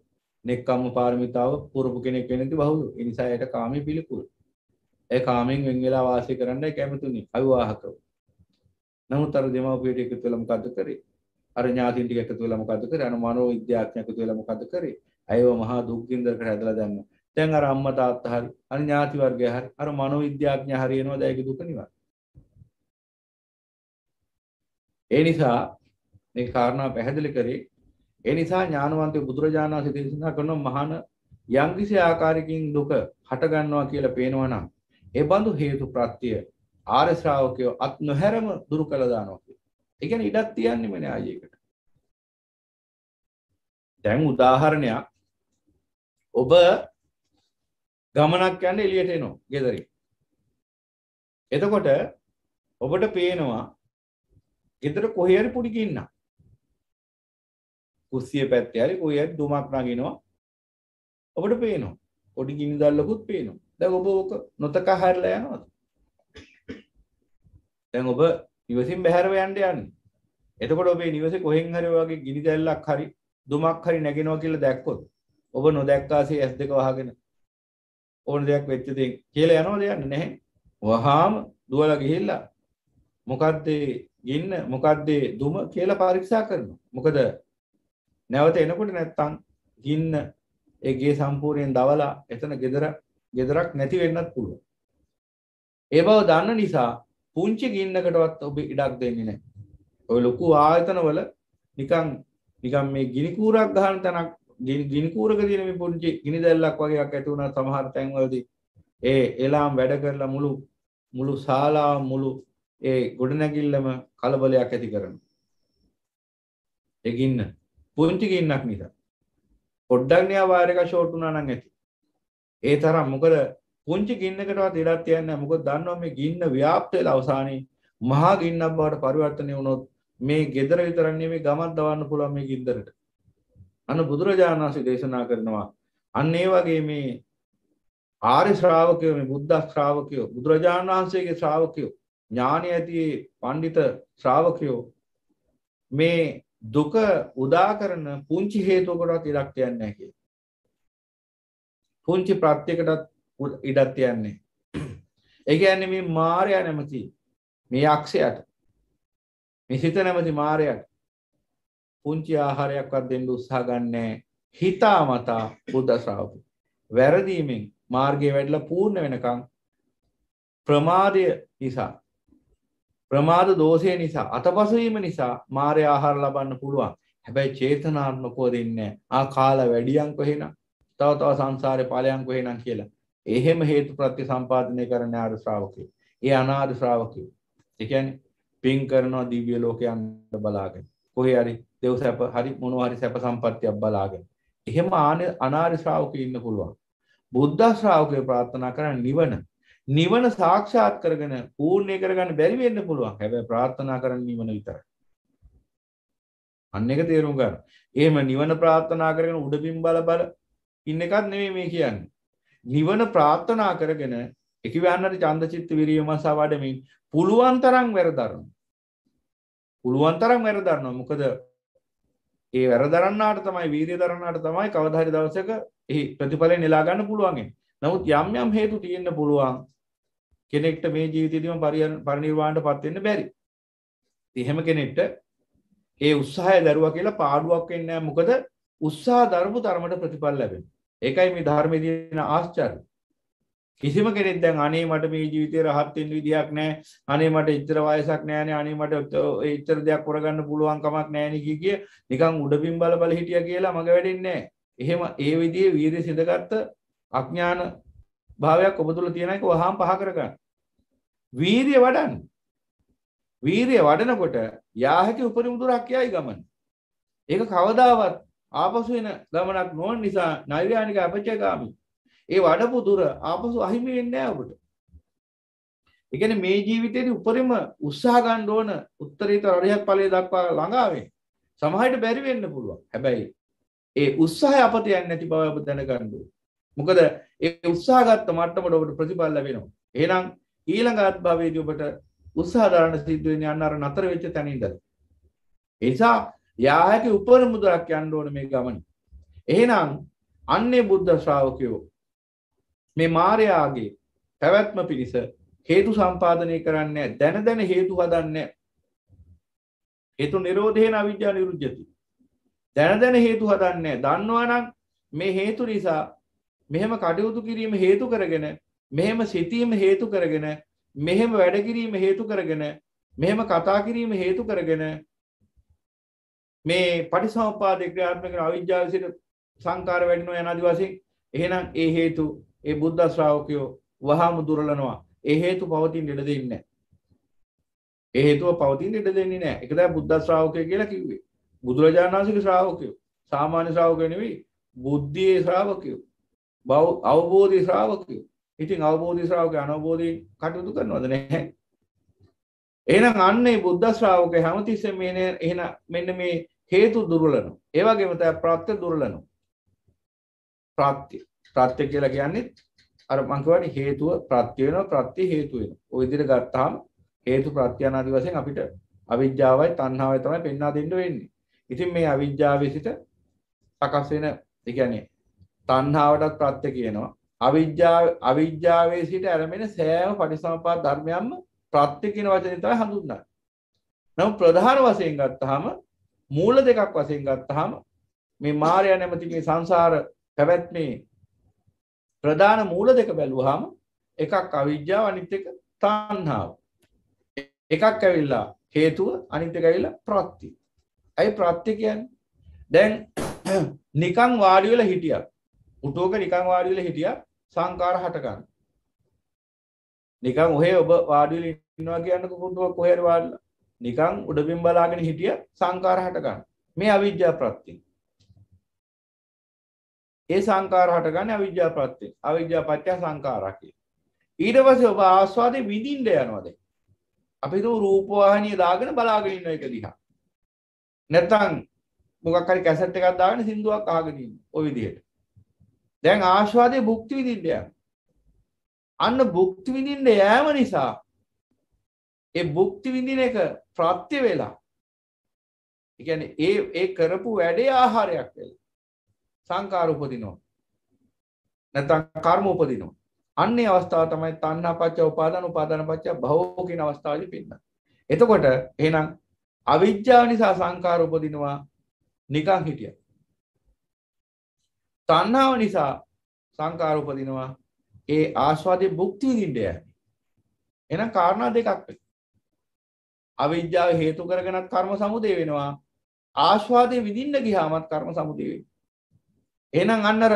නෙක්කම්ම පාරමිතාව පුරපු කෙනෙක් වෙන්නදී බහුල. ඒ නිසා ඒට කාමී පිළිකුල්. ඒ කාමෙන් වෙන් වෙලා වාසය කරන්නයි කැමතුනේ අවිවාහකව. නමුත් අර දෙමව්පියට එකතු වෙලා මොකද්ද කරේ? අර ඥාතින් ටික එකතු වෙලා මොකද්ද කරේ? අර මනෝ විද්‍යාඥයෙක් එකතු වෙලා මොකද්ද කරේ? අයව මහා දුක්ඛින්දරකට ඇදලා දැම්මා. දැන් අර අම්මා තාත්තා හරි අර ඥාති වර්ගය හරි අර මනෝ විද්‍යාඥය හරි එනවා දැයික දුක නිවන්. ඒ නිසා මේ කාරණා පැහැදිලි කරේ. ඒ නිසා ඥානවන්ත බුදුරජාණන් වහන්සේ දේශනා කරන මහාන යම්කිසි ආකාරයකින් දුක හට ගන්නවා කියලා පේනවා නම් ඒ බඳු හේතු ප්‍රත්‍ය ආර්ය ශ්‍රාවකයෝ අත් නොහැරම දුරු කළ දානවා කියලා. ඒ කියන්නේ ඉඩක් තියන්නේම නෑ ආයෙකට. දැන් උදාහරණයක් ඔබ ගමනක් යන්න එළියට එනවා ගෙදරින්. එතකොට ඔබට පේනවා ගෙදර කොහේ හරි පොඩි ගින්නක්. කුස්සිය පැත්තේ හරි කොහේ හරි දුමක් නගිනවා. ඔබට පේනවා. පොඩි ගිනි දැල්ලකුත් පේනවා. දැන් ඔබ ඕක නොතක හැරලා යනවාද? දැන් ඔබ නිවසින් බැහැරව යන්නේ. එතකොට ඔබේ නිවසේ කොහෙන් හරි වගේ ගිනි දැල්ලක් හරි දුමක් හරි නැගෙනවා කියලා දැක්කොත් ඔබ නොදැක්කාසේ S2 වහගෙන ඕන දෙයක් වෙච්ච දෙයක් කියලා යනවද යන්නේ නැහැ. වහාම දුවලා ගිහිල්ලා මොකද්ද ගින්න මොකද්ද දුම කියලා පරීක්ෂා කරනවා. මොකද නැවත එනකොට නැත්තම් ගින්න ඒ ගේ සම්පූර්ණයෙන් දවලා එතන ගෙදරක් නැති වෙන්නත් පුළුවන්. ඒ බව දන්න නිසා පුංචි ගින්නකටවත් ඔබ ඉඩක් දෙන්නේ නැහැ. ඔය ලොකු ආයතනවල නිකන් මේ ගිනි කූරක් ගහන තැනක් ගිනි කූරක තියෙන මේ පුංචි ගිනි දැල්ලක් වගේ එකක් ඇති වුණා සමහර තැන්වලදී ඒ එලාම් වැඩ කරලා මුළු ශාලාව මුළු ඒ ගොඩනැගිල්ලම කලබලයක් ඇති කරනවා. ඒ ගින්න පුංචි ගින්නක් නිසා පොඩ්ඩක් නිකන් වයර් එක ෂෝට් වුණා නම් ඇති. ඒ තරම් මොකද පුංචි ගින්නකටවත් ඉඩක් තියන්නේ නැහැ. මොකද දන්නවා මේ ගින්න ව්‍යාප්ත වෙලා අවසානයේ මහා ගින්නක් බවට පරිවර්තනය වුණොත් මේ gedara විතරක් නෙමෙයි ගමක් දවන්න පුළුවන් මේ ගින්දරට. අන්න බුදුරජාණන් වහන්සේ දේශනා කරනවා අන්න ඒ වගේ මේ ආර්ය ශ්‍රාවකයෝ මේ බුද්ධ ශ්‍රාවකයෝ බුදුරජාණන් වහන්සේගේ ශ්‍රාවකයෝ ඥානය ඇති පඬිත ශ්‍රාවකයෝ මේ දුක උදා කරන පුංචි හේතුවකටත් ඉඩක් තියන්නේ නැහැ කියලා. පුංචි ප්‍රත්‍යයකටත් ඉඩක් තියන්නේ. ඒ කියන්නේ මේ මායя නැමැති මේ යක්ෂයාට මේ සිත නැමැති මායයට පුංචි ආහාරයක්වත් දෙන්න උත්සාහ ගන්නෑ. හිතාමතා බුද්ධ ශ්‍රාවකයෝ වැරදීමෙන් මාර්ගයේ වැඩිලා පූර්ණ වෙනකන් ප්‍රමාදය නිසා ප්‍රමාද දෝෂය නිසා අතපසු වීම නිසා මාර්ය ආහාර ලබන්න පුළුවන්. හැබැයි චේතනාත්මකව දෙන්නේ ආ කාලා වැඩියන් කොහෙනම් තව සංසාරේ ඵලයන් කොහෙනම් කියලා. එහෙම හේතු ප්‍රත්‍ය සම්පාදනය කරන ආර්ය ශ්‍රාවකයෝ. ඒ අනාර්ය ශ්‍රාවකයෝ. ඒ කියන්නේ පින් කරනවා දිව්‍ය ලෝකයන් බලාගෙන. කොහේ හරි දෙව් සැප හරි මොනවා හරි සැප සම්පත්තියක් බලාගෙන. එහෙම අනාර්ය ශ්‍රාවකයෝ ඉන්න පුළුවන්. බුද්ධ ශ්‍රාවකයෝ ප්‍රාර්ථනා කරන නිවන සාක්ෂාත් කරගෙන පූර්ණේ කරගන්න බැරි වෙන්න පුළුවන්. හැබැයි ප්‍රාර්ථනා කරන නිවන විතරයි. අන්න එක තේරුම් ගන්න. එහෙම නිවන ප්‍රාර්ථනා කරගෙන උඩින් බල ඉන්න එකක් නෙමෙයි මේ කියන්නේ. නිවන ප්‍රාර්ථනා කරගෙන එකිවන්නට ඡන්දචිත්ත විරියමස වඩමින් පුළුවන් තරම් වැරදරනවා. මොකද ඒ වැරදරන්නාට තමයි වීරිය දරන්නාට තමයි කවදා හරි දවසක ඒ ප්‍රතිඵලය නෙලා ගන්න පුළුවන්. නමුත් යම් යම් හේතු තියෙන්න පුළුවන් කෙනෙක්ට මේ ජීවිතේදීම පරිණිරවාණයටපත් වෙන්න බැරි. ඉතින් එහෙම කෙනෙක්ට ඒ උත්සාහය දරුවා කියලා පාඩුවක් වෙන්නේ නැහැ. මොකද උත්සාහ දරපු තරමට ප්‍රතිඵල ලැබෙනවා. ඒකයි මේ ධර්මයේ තියෙන ආශ්චර්යය. කිසිම කෙනෙක් දැන් අනේ මට මේ ජීවිතේ රහත් වෙන්න විදියක් නැහැ. අනේ මට ඉතර වයසක් නැහැනේ. අනේ මට ඉතර දෙයක් කරගන්න පුළුවන් කමක් නැහැනේ කිය නිකන් උඩපින් බල බල හිටියා කියලා මග වැඩෙන්නේ නැහැ. එහෙම ඒ විදිහේ වීර්ය සිඳගත්ත අඥාන භාවයක් ඔබ තුල තියෙන එක වහාම පහ කරගන්න. වීර්ය වඩන්න. වීර්ය වඩනකොට යා හැකි උපරිම දුරක් යයි ගමන. ඒක කවදාවත් ආපසු වෙන ගමනක් නොවන නිසා නෛර්යානික අපචයගාමි. ඒ වඩපු දුර ආපසු අහිමි වෙන්නේ නැහැ ඔබට. ඒ කියන්නේ මේ ජීවිතේදී උපරිම උත්සාහ ගන්න ඕන උත්තරීතර අරිහත් ඵලයේ දක්වා ළඟා වෙන්න. සමහරට බැරි වෙන්න පුළුවන්. හැබැයි ඒ උත්සාහය අපත යන්නේ නැති බව ඔබ දැනගන්න ඕනේ. මොකද ඒ උත්සාහ ගත්ත මට්ටමට ඔබට ප්‍රතිඵල ලැබෙනවා. එහෙනම් ඊළඟ ආත්භවයේදී ඔබට උත්සාහ දරන්න සිද්ධ වෙන්නේ අන්න අර නතර වෙච්ච තැන ඉඳලා. ඒ නිසා යා හැකි උපරිම දුරක් යන්න ඕනේ මේ ගමන. එහෙනම් අන්නේ බුද්ධ ශ්‍රාවකයෝ මේ මායාගේ පැවැත්ම පිණිස හේතු සම්පාදනය කරන්නේ දැන හේතු හදන්නේ. හේතු නිරෝධේන අවිජ්ජා නිරුද්ධති. දැන හේතු හදන්නේ. දන්නවා නම් මේ හේතු නිසා මෙහෙම කටයුතු කිරීම හේතු කරගෙන, මෙහෙම සිතීම හේතු කරගෙන, මෙහෙම වැඩ කිරීම හේතු කරගෙන, මෙහෙම කතා කිරීම හේතු කරගෙන මේ පටිසමුප්පාද ක්‍රියාත්මක කරන අවිජ්ජාව සිට සංකාර වැඩිනවා යන ආදි වශයෙන් එහෙනම් ඒ හේතු ඒ බුද්ධ ශ්‍රාවකයෝ වහාම දුරලනවා. ඒ හේතු පවතින ඉඩ දෙන්නේ නැහැ. ඒ හේතුව පවතින ඉඩ දෙන්නේ නැහැ. ඒක තමයි බුද්ධ ශ්‍රාවකය කියලා කිව්වේ. බුදුරජාණන් වහන්සේගේ ශ්‍රාවකයෝ. සාමාන්‍ය ශ්‍රාවකයෝ නෙවෙයි. බුද්ධියේ ශ්‍රාවකයෝ. අවබෝධී ශ්‍රාවකයෝ. ඉතින් අවබෝධී ශ්‍රාවකයෝ අනවබෝධී කටයුතු කරනවද නැහැ? එහෙනම් අන්නේ බුද්ධ ශ්‍රාවකයෝ හැමතිස්සෙම මෙන්න මේ හේතු දුර්වලනවා. ඒ වගේම තමයි ප්‍රත්‍ය දුර්වලනවා. ප්‍රත්‍ය කියලා කියන්නේ අර මං කියවනේ හේතුව ප්‍රත්‍ය වෙනවා ප්‍රත්‍ය හේතු වෙනවා. ඔය විදිහට ගත්තාම හේතු ප්‍රත්‍ය ආදී වශයෙන් අපිට අවිජ්ජාවයි තණ්හාවයි තමයි පෙන්වා දෙන්න වෙන්නේ. ඉතින් මේ අවිජ්ජාවේ සිට සකස් වෙන ඒ කියන්නේ තණ්හාවටත් ප්‍රත්‍ය කියනවා. අවිජ්ජාවේ සිට ආරම්භන සෑම පටිසමුප්පාද ධර්මයන්ම ප්‍රත්‍ය කියන වචනේ තමයි හඳුන්වන්නේ. නමුත් ප්‍රධාන වශයෙන් ගත්තාම මූල දෙකක් වශයෙන් ගත්තාම මේ මායя නැමැති මේ සංසාර පැවැත්මේ ප්‍රධාන මූල දෙක බැලුවාම එකක් අවිජ්ජාව අනිත් එක තණ්හාව. එකක් ඇවිල්ලා හේතුව අනිත් එක ඇවිල්ලා ප්‍රත්‍ය. අයි ප්‍රත්‍ය කියන්නේ දැන් නිකන් වාඩි වෙලා හිටියා. උටුවක නිකන් වාඩි වෙලා හිටියා සංකාර හට ගන්න. නිකන් ඔහේ ඔබ වාඩි වෙලා ඉන්නවා කියන්නකො උටුවක කොහේ හරි වාඩිලා. නිකන් උඩින් බලාගෙන හිටියා සංකාර හට ගන්න. මේ අවිජ්ජා ප්‍රත්‍ය. ඒ සංකාර හටගන්නේ අවිජ්ජා ප්‍රත්‍යයෙන්. අවිජ්ජා පත්‍ය සංකාරා කියලා. ඊට පස්සේ ඔබ ආස්වාදේ විඳින්න යනවා දැන්. අපි හිතුව රූප වාහිනිය දාගෙන බලාගෙන ඉන්න එක දිහා. නැත්තම් මොකක් හරි කැසට් එකක් දාගෙන සින්දුවක් අහගෙන ඉන්න. ඔය විදිහට. දැන් ආස්වාදේ භුක්ති විඳින්න යනවා. අන්න භුක්ති විඳින්න යෑම නිසා ඒ භුක්ති විඳින එක ප්‍රත්‍ය වෙලා. ඒ කියන්නේ ඒ කරපු වැඩේ ආහාරයක් වෙලා. සංකාර උපදිනවා. නැත්නම් කර්ම උපදිනවා. අන්නේ අවස්ථාව තමයි තණ්හා පත්‍ය උපාදාන උපාදාන පත්‍ය භව කියන අවස්ථාවේදී පින්නන. එතකොට එහෙනම් අවිජ්ජාව නිසා සංකාර උපදිනවා නිකන් හිටියා. තණ්හාව නිසා සංකාර උපදිනවා ඒ ආස්වාදයේ භුක්ති විඳින්න යන්නේ. එහෙනම් කාරණා දෙකක් වෙයි. අවිජ්ජාව හේතු කරගෙනත් කර්ම සමුදය වෙනවා. ආස්වාදයේ විඳින්න ගියාමත් කර්ම සමුදය වෙනවා. එහෙනම් අන්නර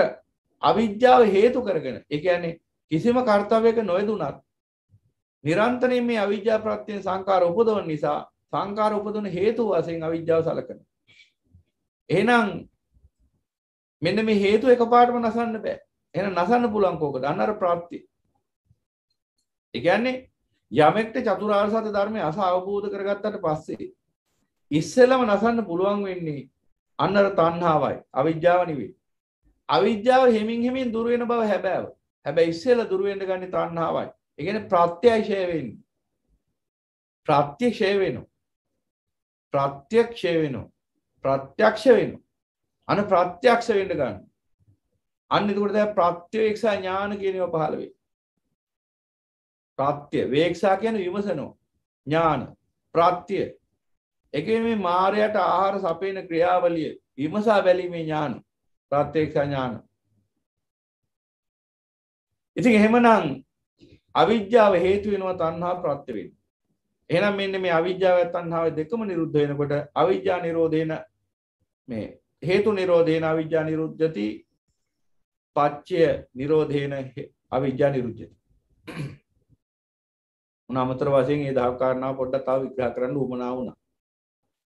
අවිජ්ජාව හේතු කරගෙන ඒ කියන්නේ කිසිම කාර්යයක නොයදුනත් නිරන්තරයෙන් මේ අවිජ්ජා ප්‍රත්‍යයෙන් සංකාර උපදවන නිසා සංකාර උපදවන හේතු වශයෙන් අවිජ්ජාව සලකනවා. එහෙනම් මෙන්න මේ හේතු එකපාරටම නසන්න බෑ. එහෙනම් නසන්න පුළුවන් කෝකද? අන්නර ප්‍රත්‍ය. ඒ කියන්නේ යමෙක්ට චතුරාර්ය සත්‍ය ධර්මය අස අවබෝධ කරගත්තට පස්සේ ඉස්සෙල්ලම නසන්න පුළුවන් වෙන්නේ අන්නර තණ්හාවයි අවිජ්ජාව නෙවෙයි. අවිජ්ජාව හිමින් දුර වෙන බව හැබෑව. හැබැයි ඉස්සෙල්ලා දුර වෙන්න ගන්නේ තණ්හාවයි. ඒ කියන්නේ ප්‍රත්‍යක්ෂය වෙන්නේ. ප්‍රත්‍යක්ෂය වෙනවා. ප්‍රත්‍යක්ෂ වෙනවා. අන ප්‍රත්‍යක්ෂ වෙන්න ගන්න. අන්න එතකොට දැන් ප්‍රත්‍යවේක්ෂා ඥාන කියන ඒවා පහළ වෙයි. ප්‍රත්‍ය වේක්ෂා කියන්නේ විමසනවා. ඥාන ප්‍රත්‍ය එකේ මේ මායයට ආහාර සපේන ක්‍රියාවලිය විමසා බැලීමේ ඥාන ප්‍රත්‍යක්ෂ ඥාන. ඉතින් එහෙමනම් අවිජ්ජාව හේතු වෙනවා තණ්හා ප්‍රත්‍ය වෙන්නේ. එහෙනම් මෙන්න මේ අවිජ්ජාව තණ්හාව දෙකම නිරුද්ධ වෙනකොට අවිජ්ජා නිරෝධේන මේ හේතු නිරෝධේන අවිජ්ජා නිරුද්ධති පච්චය නිරෝධේන අවිජ්ජා නිරුද්ධති. උනාමතර වශයෙන් මේ දහව කාරණා පොඩ්ඩක් තව විග්‍රහ කරන්න උවමනා වුණා.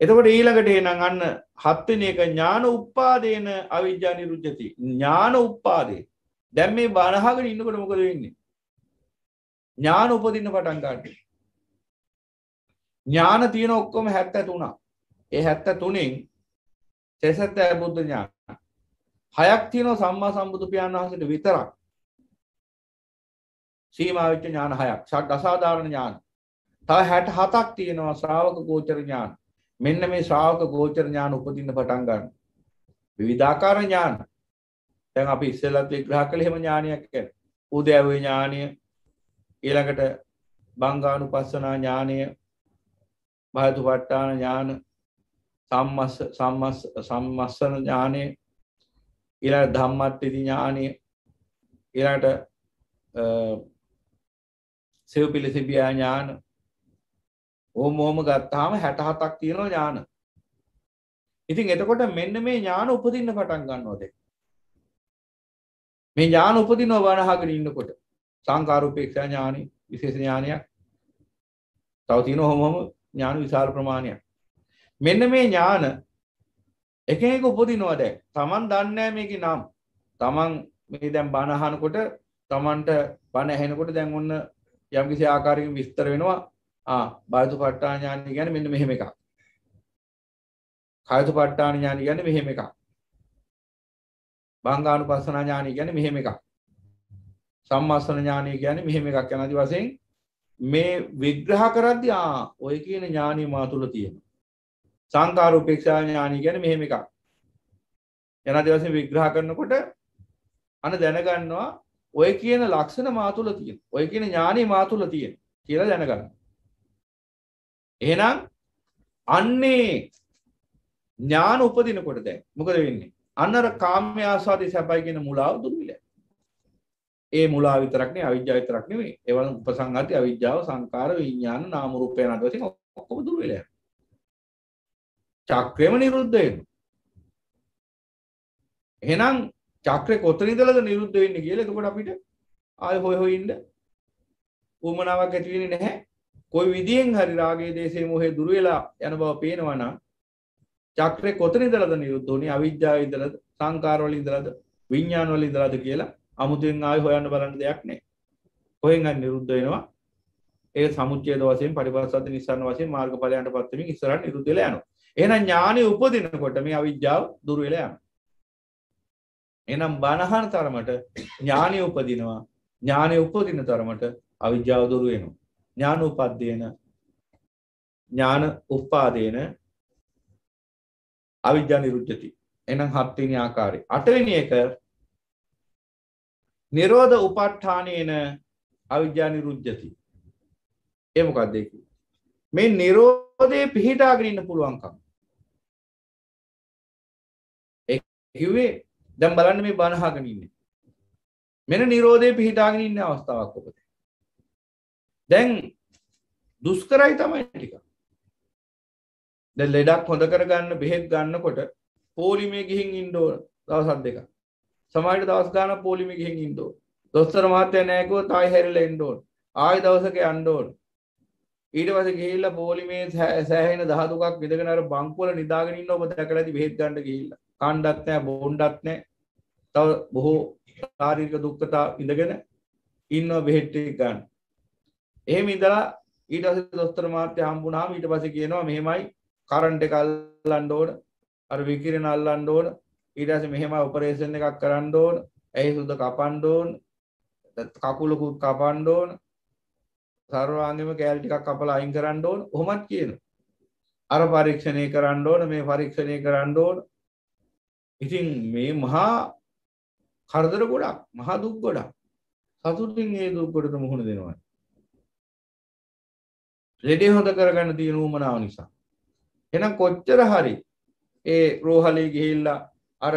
එතකොට ඊළඟට එනං අන්න හත් වෙනි එක ඥාන උප්පාදේන අවිජ්ජා නිරුද්ධති. ඥාන උප්පාදේ. දැන් මේ බණහගෙන ඉන්නකොට මොකද වෙන්නේ? ඥාන උපදින්න පටන් ගන්නවා. ඥාන තියෙන ඔක්කොම 73. ඒ 73න් සසත බුද්ධ ඥාන. 6ක් තියෙනවා සම්මා සම්බුදු පියාණන් වහන්සේට විතරක්. සීමා වෙච්ච ඥාන 6ක්. ෂඩ් අසාධාරණ ඥාන. තව 67ක් තියෙනවා ශ්‍රාවක ගෝචර ඥාන. මෙන්න මේ ශ්‍රාවක ගෝචර ඥාන උපදින්න පටන් ගන්නවා. විවිධාකාර ඥාන. දැන් අපි ඉස්සෙල්ලත් විග්‍රහ කළේ එහෙම ඥානයක් ගැන. උද්‍යවේ ඥානය, ඊළඟට බංගානුපස්සනා ඥානය, භායතුපට්ඨාන ඥාන, සම්මස්සන ඥානය, ඊළඟ ධම්මට්ඨිති ඥානය, ඊළඟට සෙව්පිලිසිබියා ඥාන. ඕම ගත්තාම 67ක් තියෙනවා ඥාන. ඉතින් එතකොට මෙන්න මේ ඥාන උපදින්න පටන් ගන්නවා දැන්. මේ ඥාන උපදිනව වනහගෙන ඉන්නකොට සංකාරූපේක්ෂා ඥානෙ විශේෂ ඥානයක්. තව තියෙනවා ඔහොමම ඥාන විශාල ප්‍රමාණයක්. මෙන්න මේ ඥාන එක එක උපදිනවා දැන්. Taman දන්නේ නැහැ මේකේ නම්. Taman මේ දැන් බණ අහනකොට Tamanට බණ ඇහෙනකොට දැන් ඔන්න යම්කිසි ආකාරයකින් විස්තර වෙනවා. භායතුපට්ඨාන ඥාන කියන්නේ මෙන්න මෙහෙම එකක්. කායතුපට්ඨාන ඥාන කියන්නේ මෙහෙම එකක්. භංගානුපස්සනා ඥාන කියන්නේ මෙහෙම එකක්. සම්මස්සන ඥාන කියන්නේ මෙහෙම එකක් යන ආදි වශයෙන් මේ විග්‍රහ කරද්දී ඔය කියන ඥානිය මා තුල තියෙනවා. සංකාරූපේක්ෂා ඥාන කියන්නේ මෙහෙම එකක්. යන ආදි වශයෙන් විග්‍රහ කරනකොට අන දැනගන්නවා ඔය කියන ලක්ෂණ මා තුල තියෙනවා. ඔය කියන ඥානිය මා තුල තියෙනවා කියලා දැනගන්නවා. එහෙනම් අන්නේ ඥාන උපදිනකොට දැන් මොකද වෙන්නේ? අන්නර කාම්‍ය ආස්වාදී සැපයි කියන මුලාව දුරු වෙලා. ඒ මුලාව විතරක් නෙවෙයි අවිජ්ජාව විතරක් නෙවෙයි. ඒවල උපසංගති අවිජ්ජාව සංකාර විඥාන නාම රූප යන අදවසින් ඔක්කොම දුරු වෙලා යනවා. චක්‍රෙම නිරුද්ධ වෙනවා. එහෙනම් චක්‍රේ කොතන ඉඳලාද නිරුද්ධ වෙන්නේ කියලා එතකොට අපිට ආයෙ හොය ඉන්න උමනාවක් ඇති වෙන්නේ නැහැ. කොයි විදියෙන් හරි රාගයේ දේශේ මොහේ දුර වෙලා යන බව පේනවා නම් චක්‍රේ කොතන ඉඳලාද නිරුද්ධ වුනේ? අවිජ්ජාව ඉඳලාද සංකාර වල ඉඳලාද විඥාන වල ඉඳලාද කියලා අමුතුවෙන් ආයෙ හොයන්න බලන්න දෙයක් නැහැ. කොහෙන් හරි නිරුද්ධ වෙනවා. ඒ සමුච්ඡේද වශයෙන් පරිපස්සද්ද නිස්සාරණ වශයෙන් මාර්ගඵලයන්ටපත් වෙමින් ඉස්සරහට නිරුද්ධ වෙලා යනවා. එහෙනම් ඥානෙ උපදිනකොට මේ අවිජ්ජාව දුර වෙලා යනවා. එහෙනම් බණහන තරමට ඥානෙ උපදිනවා. ඥානෙ උපදින තරමට අවිජ්ජාව දුර වෙනවා. ඥාන උපද්දේන ඥාන උපාදේන අවිජ්ජා නිරුද්ධති. එහෙනම් 7 වෙනි ආකාරය. 8 වෙනි එක නිරෝධ උපට්ඨානේන අවිජ්ජා නිරුද්ධති. ඒ මොකක්ද ඒක? මේ නිරෝධේ පිහිටාගෙන ඉන්න පුළුවන්කම. ඒ කිව්වේ දැන් බලන්න මේ බණ අහගෙන ඉන්නේ. මෙන්න නිරෝධේ පිහිටාගෙන ඉන්න අවස්ථාවක් ඔබට. දැන් දුෂ්කරයි තමයි ටික. දැන් ලෙඩක් හොඳ කරගන්න බෙහෙත් ගන්නකොට පොලිමේ ගිහින් ඉන්න ඕන දවස් දෙකක්. සමහරවිට දවස් ගානක් පොලිමේ ගිහින් ඉන්න ඕන. දොස්තර මහත්තයා නැහැ කිව්වොත් ආයෙ හැරිලා එන්න ඕන. ආයෙ දවසක යන්න ඕන. ඊට පස්සේ ගිහිල්ලා පොලිමේ සෑහෙන දහදුකක් විදගෙන අර බංකුවල නිදාගෙන ඉන්න ඔබ දැකලාදී බෙහෙත් ගන්න ගිහිල්ලා. කණ්ඩත් නැහැ බොණ්ඩත් නැහැ. තව බොහෝ ශාරීරික දුක්ඛතා ඉඳගෙන ඉන්නව බෙහෙත් ටික ගන්න. එහෙම ඉඳලා ඊට පස්සේ දොස්තර මහත්තයා හම්බුනාම ඊට පස්සේ කියනවා මෙහෙමයි කරන්ට් එක අල්ලන්න ඕන. අර විකිරණ අල්ලන්න ඕන. ඊට පස්සේ මෙහෙමයි ඔපරේෂන් එකක් කරන්න ඕන. ඇහි සුද කපන්න ඕන. කකුලකුත් කපන්න ඕන. සර්වාංගෙම කෑලි ටිකක් කපලා අයින් කරන්න ඕන. කොහොමද කියනවා. අර පරීක්ෂණය කරන්න ඕන මේ පරීක්ෂණය කරන්න ඕන. ඉතින් මේ මහා කරදර ගොඩක් මහා දුක් ගොඩක්. සතුටින් මේ දුක් ගොඩට මුහුණ දෙනවා. ලෙඩේ හොඳ කරගන්න තියෙන උමනාව නිසා. එහෙනම් කොච්චර හරි ඒ රෝහලේ ගිහිල්ලා අර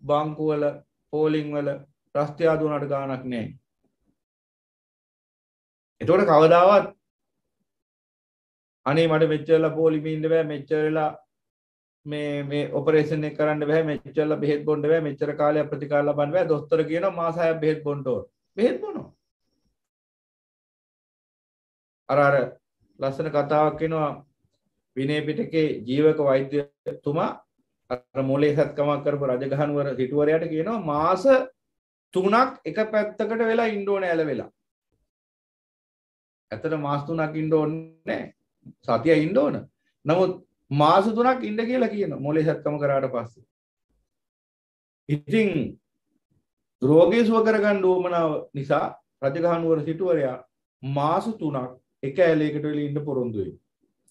බාංකු වල පෝලිං වල රස්තියා දුනට ගාණක් නැහැ. ඒතකොට කවදාවත් අනේ මට මෙච්චරලා පොලිමේ ඉන්න බෑ මෙච්චරලා මේ ඔපරේෂන් එක කරන්න බෑ මෙච්චරලා බෙහෙත් බොන්න බෑ මෙච්චර කාලයක් ප්‍රතිකාර ලබන්න බෑ දොස්තර කියනවා මාස 6ක් බෙහෙත් බොන්න ඕන බෙහෙත් බොනවා අර ලස්සන කතාවක් කියනවා විනය පිටකේ ජීවක වෛද්‍යතුමා අර මොලේ සත්කමක් කරපු රජගහනුවර සිටුවරයාට කියනවා මාස 3ක් එක පැත්තකට වෙලා ඉන්න ඕනේ ඇලවෙලා. ඇත්තට මාස 3ක් ඉන්න ඕනේ නැහැ. සතිය ඉන්න ඕන. නමුත් මාස 3ක් ඉන්න කියලා කියනවා මොලේ සත්කම කරාට පස්සේ. ඉතින් රෝගී සුව කරගන්න උවමනාව නිසා රජගහනුවර සිටුවරයා මාස 3ක් එක ඇලයකට වෙලා ඉන්න පොරොන්දු වෙනවා.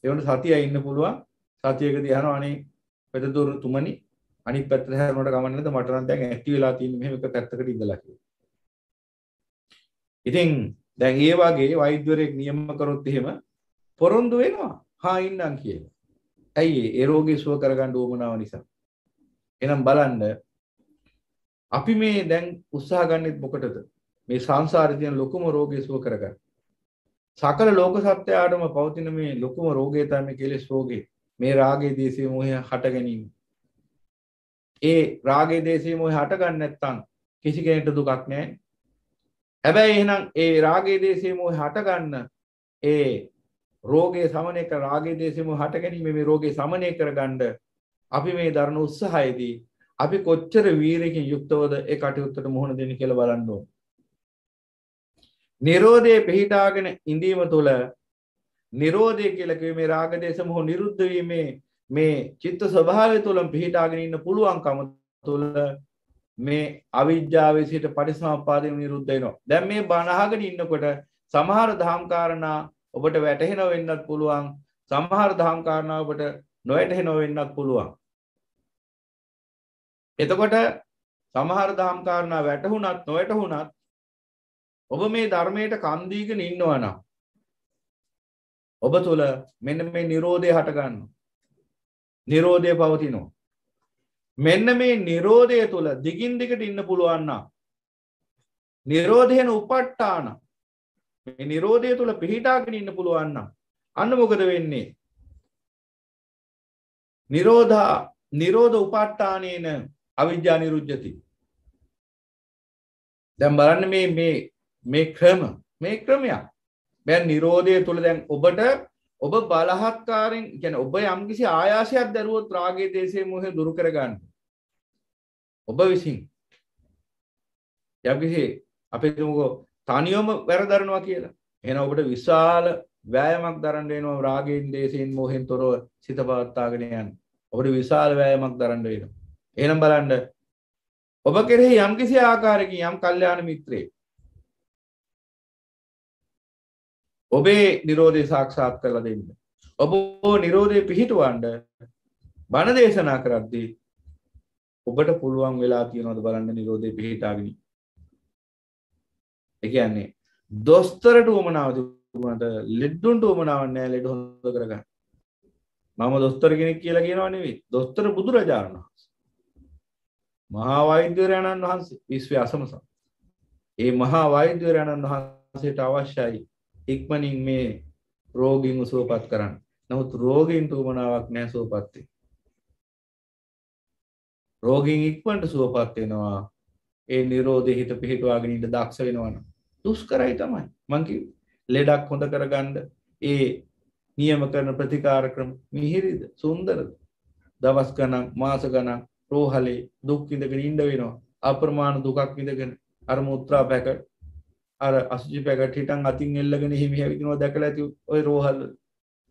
ඒ වුණ සතිය ඉන්න පුළුවන්. සතියකදී අහනවා අනේ පෙදදුරු තුමනි අනිත් පැත්තට හැරුණට ගමන් නැද්ද මට නම් දැන් ඇක්ටිව් වෙලා තියෙන්නේ මෙහෙම එක පැත්තකට ඉඳලා කියලා. ඉතින් දැන් ඒ වගේ වෛද්‍යවරයෙක් නියම කරොත් එහෙම පොරොන්දු වෙනවා. හා ඉන්නම් කියලා. ඇයි ඒ රෝගී සුව කරගන්න උවමනාව නිසා. එහෙනම් බලන්න අපි මේ දැන් උත්සාහ ගන්නෙත් මොකටද? මේ සංසාරේ තියෙන ලොකුම රෝගී සුව කරගන්න. සකල ලෝක සත්‍යයටම පවතින මේ ලොකුම රෝගය තමයි කෙලෙස් රෝගේ. මේ රාගයේ දේශයේ මොහය හට ගැනීම. ඒ රාගයේ දේශයේ මොහය හට ගන්න නැත්නම් කිසි කෙනෙකුට දුකක් නැහැ. හැබැයි එහෙනම් ඒ රාගයේ දේශයේ මොහය හට ගන්න ඒ රෝගයේ සමනය කර රාගයේ දේශයේ මොහය හට ගැනීම මේ රෝගේ සමනය කරගන්න අපි මේ දරන උත්සාහයේදී අපි කොච්චර වීරයකින් යුක්තවද ඒ කටයුත්තට මුහුණ දෙන්න කියලා බලන්න ඕන. නිරෝධයේ පිහිටාගෙන ඉඳීම තුළ නිරෝධය කියලා කිව්වේ මේ රාග දේශ මොහ නිරුද්ධ වීමේ මේ චිත්ත ස්වභාවය තුළම පිහිටාගෙන ඉන්න පුළුවන්කම තුළ මේ අවිජ්ජාවේ සිට පටිසමුප්පාදයෙන් නිරුද්ධ වෙනවා. දැන් මේ බණ අහගෙන ඉන්නකොට සමහර දහම් කාරණා ඔබට වැටහෙනව වෙන්නත් පුළුවන්. සමහර දහම් කාරණා ඔබට නොවැටහෙනව වෙන්නත් පුළුවන්. එතකොට සමහර දහම් කාරණා වැටහුණත් නොවැටහුණත් ඔබ මේ ධර්මයට කන් දීගෙන ඉන්නවා නම් ඔබ තුළ මෙන්න මේ නිරෝධය හට ගන්නවා. නිරෝධය පවතිනවා. මෙන්න මේ නිරෝධය තුළ දිගින් දිගට ඉන්න පුළුවන් නම් නිරෝධේන උපට්ඨාන මේ නිරෝධය තුළ පිහිටාගෙන ඉන්න පුළුවන් නම් අන්න මොකද වෙන්නේ? නිරෝධ උපට්ඨානේන අවිජ්ජා නිරුද්ධති. දැන් බලන්න මේ ක්‍රමයක්. දැන් නිරෝධය තුළ දැන් ඔබ බලහත්කාරයෙන් කියන්නේ ඔබ යම්කිසි ආයාසයක් දරුවොත් රාගයේ දේශයේ මොහේ දුරු කර ගන්න. ඔබ විසින් යම්කිසි අපි තුමුකෝ තනියම වැරදරනවා කියලා. එහෙනම් ඔබට විශාල වෑයමක් දරන්න වෙනවා රාගයෙන් දේශයෙන් මොහෙන් තොරව සිත පවත්වාගෙන යන්න. ඔබට විශාල වෑයමක් දරන්න වෙනවා. එහෙනම් බලන්න ඔබ කෙරෙහි යම්කිසි ආකාරයකින් යම් කල්යාණ මිත්‍රයෙක් ඔබේ නිරෝධය සාක්ෂාත් කරලා දෙන්න. ඔබ නිරෝධය පිහිටවන්න බණ දේශනා කරද්දී ඔබට පුළුවන් වෙලා තියෙනවද බලන්න නිරෝධය පිහිටාගෙන. ඒ කියන්නේ දොස්තරට උවමනාව තිබුණාට ලෙඩුන්ට උවමනාවක් නැහැ ලෙඩ හොඳ කරගන්න. මම දොස්තර කෙනෙක් කියලා කියනවා නෙවෙයි. දොස්තර බුදුරජාණන් වහන්සේ. මහා වෛද්‍යවරයන්න් වහන්සේ විශ්වයේ අසමසම. ඒ මහා වෛද්‍යවරයන්න් වහන්සේට අවශ්‍යයි ඉක්මනින් මේ රෝගීන් සුවපත් කරන්න. නමුත් රෝගීන්ට උවමනාවක් නැහැ සුවපත් වෙන්න. රෝගීන් ඉක්මනට සුවපත් වෙනවා. ඒ නිරෝධය හිත පිහිටවාගෙන ඉඳ දක්ෂ වෙනවනම් දුෂ්කරයි තමයි. මං කිව්වේ ලෙඩක් හොඳ කරගන්න ඒ නියම කරන ප්‍රතිකාර ක්‍රම මිහිරිද සුන්දරද? දවස් ගණන් මාස ගණන් රෝහලේ දුක් විඳගෙන ඉඳ වෙනවා. අප්‍රමාණ දුකක් විඳගෙන අර මුත්‍රා පැකට් අර අසුචි පැකට් හිටන් අතින් එල්ලගෙන හිමි හැවිදිනවා දැකලා ඇති ওই රෝහල්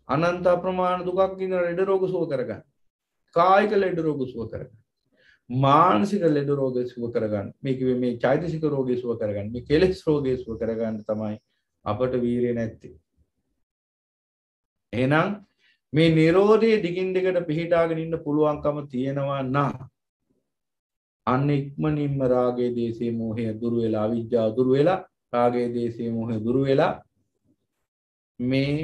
අනන්ත අප්‍රමාණ දුකක් විඳින ලෙඩ රෝග සුව කරගන්න. කායික ලෙඩ රෝග සුව කරගන්න. මානසික ලෙඩ රෝග සුව කරගන්න. මේ චෛතසික රෝගය සුව කරගන්න. මේ කෙලෙස් රෝගය සුව කරගන්න තමයි අපට වීරිය නැත්තේ. එහෙනම් මේ Nirodhe දිගින් දිගට පිහිටාගෙන ඉන්න පුළුවන්කම තියෙනවා නම් අන්න ඉක්මනින්ම රාගයේ දේශේ මෝහය දුරු වෙලා අවිජ්ජාව දුරු වෙලා රාගයේ දේශේ මෝහය දුරු වෙලා මේ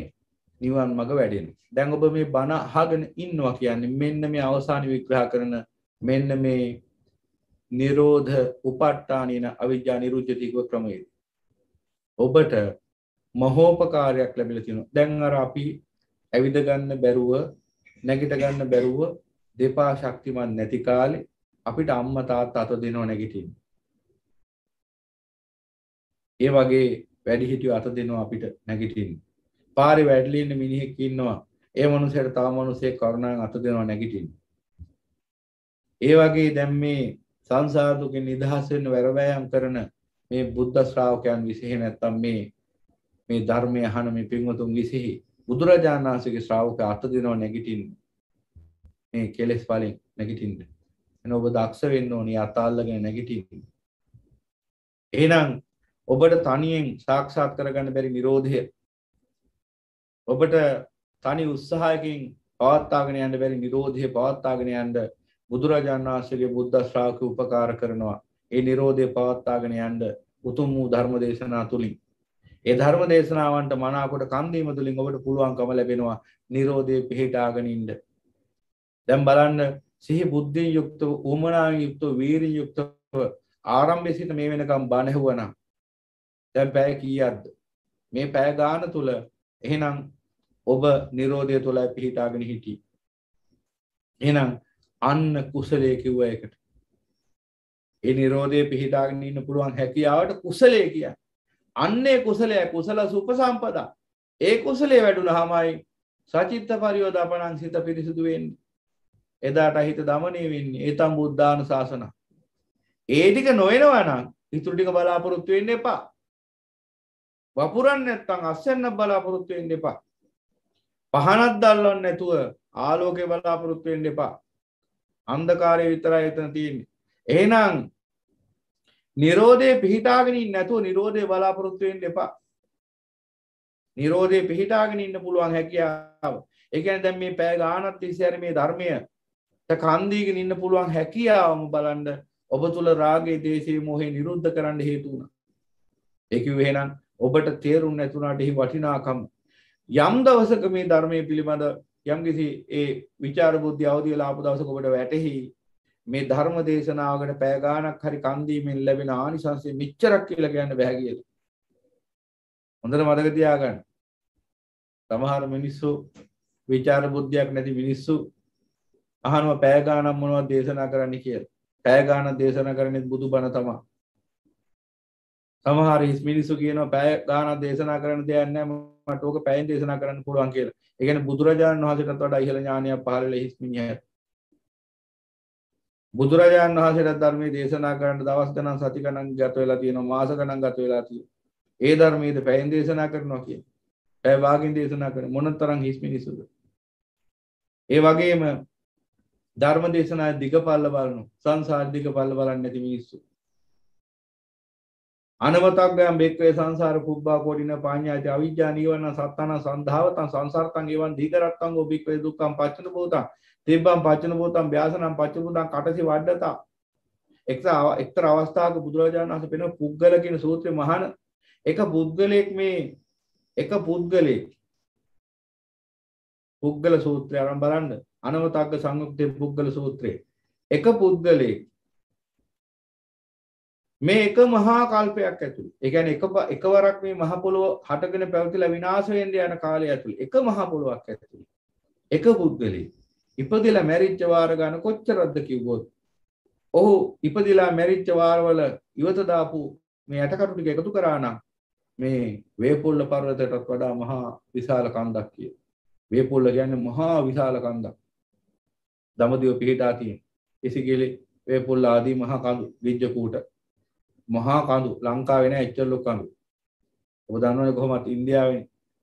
නිවන් මඟ වැඩෙනවා. දැන් ඔබ මේ බණ අහගෙන ඉන්නවා කියන්නේ මෙන්න මේ අවසාන විග්‍රහ කරන මෙන්න මේ නිරෝධ උපට්ඨානින අවිජ්ජා නිරුද්ධති ක්‍රමයේ ඔබට මහෝපකාරයක් ලැබිලා තියෙනවා. දැන් අර අපි ඇවිද ගන්න බැරුව නැගිට ගන්න බැරුව දෙපා ශක්තිමත් නැති කාලේ අපිට අම්මා තාත්තා අත දෙනව නැගිටින්න. ඒ වගේ වැඩි හිටියෝ අත දෙනවා අපිට නැගිටින්න. පාරේ වැඩලි ඉන්න මිනිහෙක් ඉන්නවා. ඒ මනුස්සයාට තව මනුස්සයෙක් කරුණාවෙන් අත දෙනවා නැගිටින්න. ඒ වගේ දැන් මේ සංසාර දුකෙන් නිදහස් වෙන්න වැරවැයම් කරන මේ බුද්ධ ශ්‍රාවකයන් විශේෂ නැත්තම් මේ ධර්මය අහන මේ පින්වතුන් විශේෂ බුදුරජාණන් වහන්සේගේ ශ්‍රාවක අත දෙනවා නැගිටින්න. මේ කෙලෙස් වලින් නැගිටින්න. එන ඔබ දක්ෂ වෙන්න ඕනේ අතාල්ලගෙන නැගිටින්න. එහෙනම් ඔබට තනියෙන් සාක්ෂාත් කරගන්න බැරි Nirodha ඔබට තනි උත්සාහයකින් පවත්වාගෙන යන්න බැරි Nirodha පවත්වාගෙන යන්න බුදුරජාණන් වහන්සේගේ බුද්ධ ශ්‍රාවක උපකාර කරනවා. ඒ Nirodha පවත්වාගෙන යන්න උතුම් වූ ධර්ම දේශනා තුලින් ඒ ධර්ම දේශනාවන්ට මනාකොට කන් දීම තුලින් ඔබට පුළුවන්කම ලැබෙනවා Nirodhe පිහිටාගෙන ඉන්න. දැන් බලන්න සිහි බුද්ධියෙන් යුක්තව උමනාවෙන් යුක්තව වීරියෙන් යුක්තව ආරම්භයේ සිට මේ වෙනකම් බණ ඇහුවනම් දැන් පැය කීයක්ද? මේ පැය ගාන තුල එහෙනම් ඔබ Nirodhe තුල පිහිටාගෙන හිටි. එහෙනම් අන්න කුසලයේ කිව්ව එකට. ඒ Nirodhe පිහිටාගෙන ඉන්න පුළුවන් හැකියාවට කුසලයේ කියන්නේ. අන්නේ කුසලය කුසල සුපසම්පදා. ඒ කුසලයේ වැඩුණාමයි සචිත්ත පරියෝදාපණං සිත පිරිසුදු වෙන්නේ. එදාට හිත දමණය වෙන්නේ. ඒතම් බුද්ධාන ශාසන. ඒ ටික නොවනවා නම් ඊටු ටික බලාපොරොත්තු වෙන්න එපා. වපුරන්නේ නැත්තම් අස්සෙන්න බලාපොරොත්තු වෙන්න එපා. පහනක් දැල්වන්න නැතුව ආලෝකේ බලාපොරොත්තු වෙන්න එපා. අන්ධකාරය විතරයි එතන තියෙන්නේ. එහෙනම් Nirodhe පිහිටාගෙන ඉන්න නැතුව Nirodhe බලාපොරොත්තු වෙන්න එපා. Nirodhe පිහිටාගෙන ඉන්න පුළුවන් හැකියාව. ඒ කියන්නේ දැන් මේ පැය ගානක් තිස්සේ හරි මේ ධර්මය කන් දීගෙන ඉන්න පුළුවන් හැකියාවම බලන්න ඔබ තුල රාගයේ දේශයේ මොහේ නිරුද්ධ කරන්න හේතු වුණා. ඒ කිව්වේ එහෙනම් ඔබට තේරුම් නැතුණාට එහි වටිනාකම යම් දවසක මේ ධර්මයේ පිළිබඳ යම්කිසි ඒ විචාර බුද්ධිය අවදි වෙලා ආපු දවසක ඔබට වැටහි මේ ධර්ම දේශනාවකට පැය ගාණක් හරි කන් දීමෙන් ලැබෙන ආනිසංසය මෙච්චරක් කියලා කියන්න බෑ කියලා. හොඳට මතක තියාගන්න. සමහර මිනිස්සු විචාර බුද්ධියක් නැති මිනිස්සු අහනවා පැය ගාණක් මොනවද දේශනා කරන්න කියලා. පැය ගාණක් දේශනා කරන්නේ බුදුබණ තමයි. සමහර මිනිස්සු කියනවා පැය ගාණක් දේශනා කරන්න දෙයක් නැහැ මට ඕක පැයෙන් දේශනා කරන්න පුළුවන් කියලා. ඒ කියන්නේ බුදුරජාණන් වහන්සේටත් වඩා ඉහළ ඥානයක් පහළ වෙලා හිස් මිනිහා. බුදුරජාණන් වහන්සේට ධර්මයේ දේශනා කරන්න දවස් ගණන් සති ගණන් ගත වෙලා තියෙනවා මාස ගණන් ගත වෙලා තියෙනවා. ඒ ධර්මයේද පැයෙන් දේශනා කරනවා කියන්නේ. පැය භාගයෙන් දේශනා කරන මොනතරම් හිස් මිනිස්සුද. ඒ වගේම ධර්ම දේශනා දිගපල්ල බලන සංසාර දිගපල්ල බලන්නේ නැති මිනිස්සු. අනවතග්ගයන් බෙක්වේ සංසාර කුබ්බා කොටින පාඤ්ඤාති අවිජ්ජා නීවරණ සත්තන සන්ධාවතං සංසාරතං එවං දීඝරත්තං ඔබික්වේ දුක්ඛං පච්චන භූතං තිබ්බං පච්චන භූතං ව්‍යාසනං පච්ච භූතං කටසි වඩ්ඩතා. එක්තර අවස්ථාවක බුදුරජාණන් වහන්සේ පෙන පුද්ගල කියන සූත්‍රයේ මහාන එක පුද්ගලයෙක් මේ එක පුද්ගලයෙක් පුද්ගල සූත්‍රය අරන් බලන්න අනවතග්ග සංයුක්තේ පුද්ගල සූත්‍රය එක පුද්ගලයෙක් මේ එක මහා කල්පයක් ඇතුළේ ඒ කියන්නේ එකවරක් මේ මහ පොළොව හටගෙන පැවතිලා විනාශ වෙන්න යන කාලය ඇතුළේ එක මහ පොළොවක් ඇතුළේ එක පුද්ගලයෙක් ඉපදිලා මැරිච්ච වාර ගන්න කොච්චරද කිව්වොත් ඔහු ඉපදිලා මැරිච්ච වාරවල ඉවත දාපු මේ යටකටු ටික එකතු කරා නම් මේ වේපොල්ල පර්වතයටත් වඩා මහා විශාල කන්දක් කිය. වේපොල්ල කියන්නේ මහා විශාල කන්දක්. දඹදිව පිහිටා තියෙන. ඉසිගිලි වේපොල්ල ආදී මහා කඳු විජ්ජකූට මහා කඳු ලංකාවේ නෑ එච්චර ලොකු කඳු. ඔබ දන්නවනේ කොහොමද ඉන්දියාවේ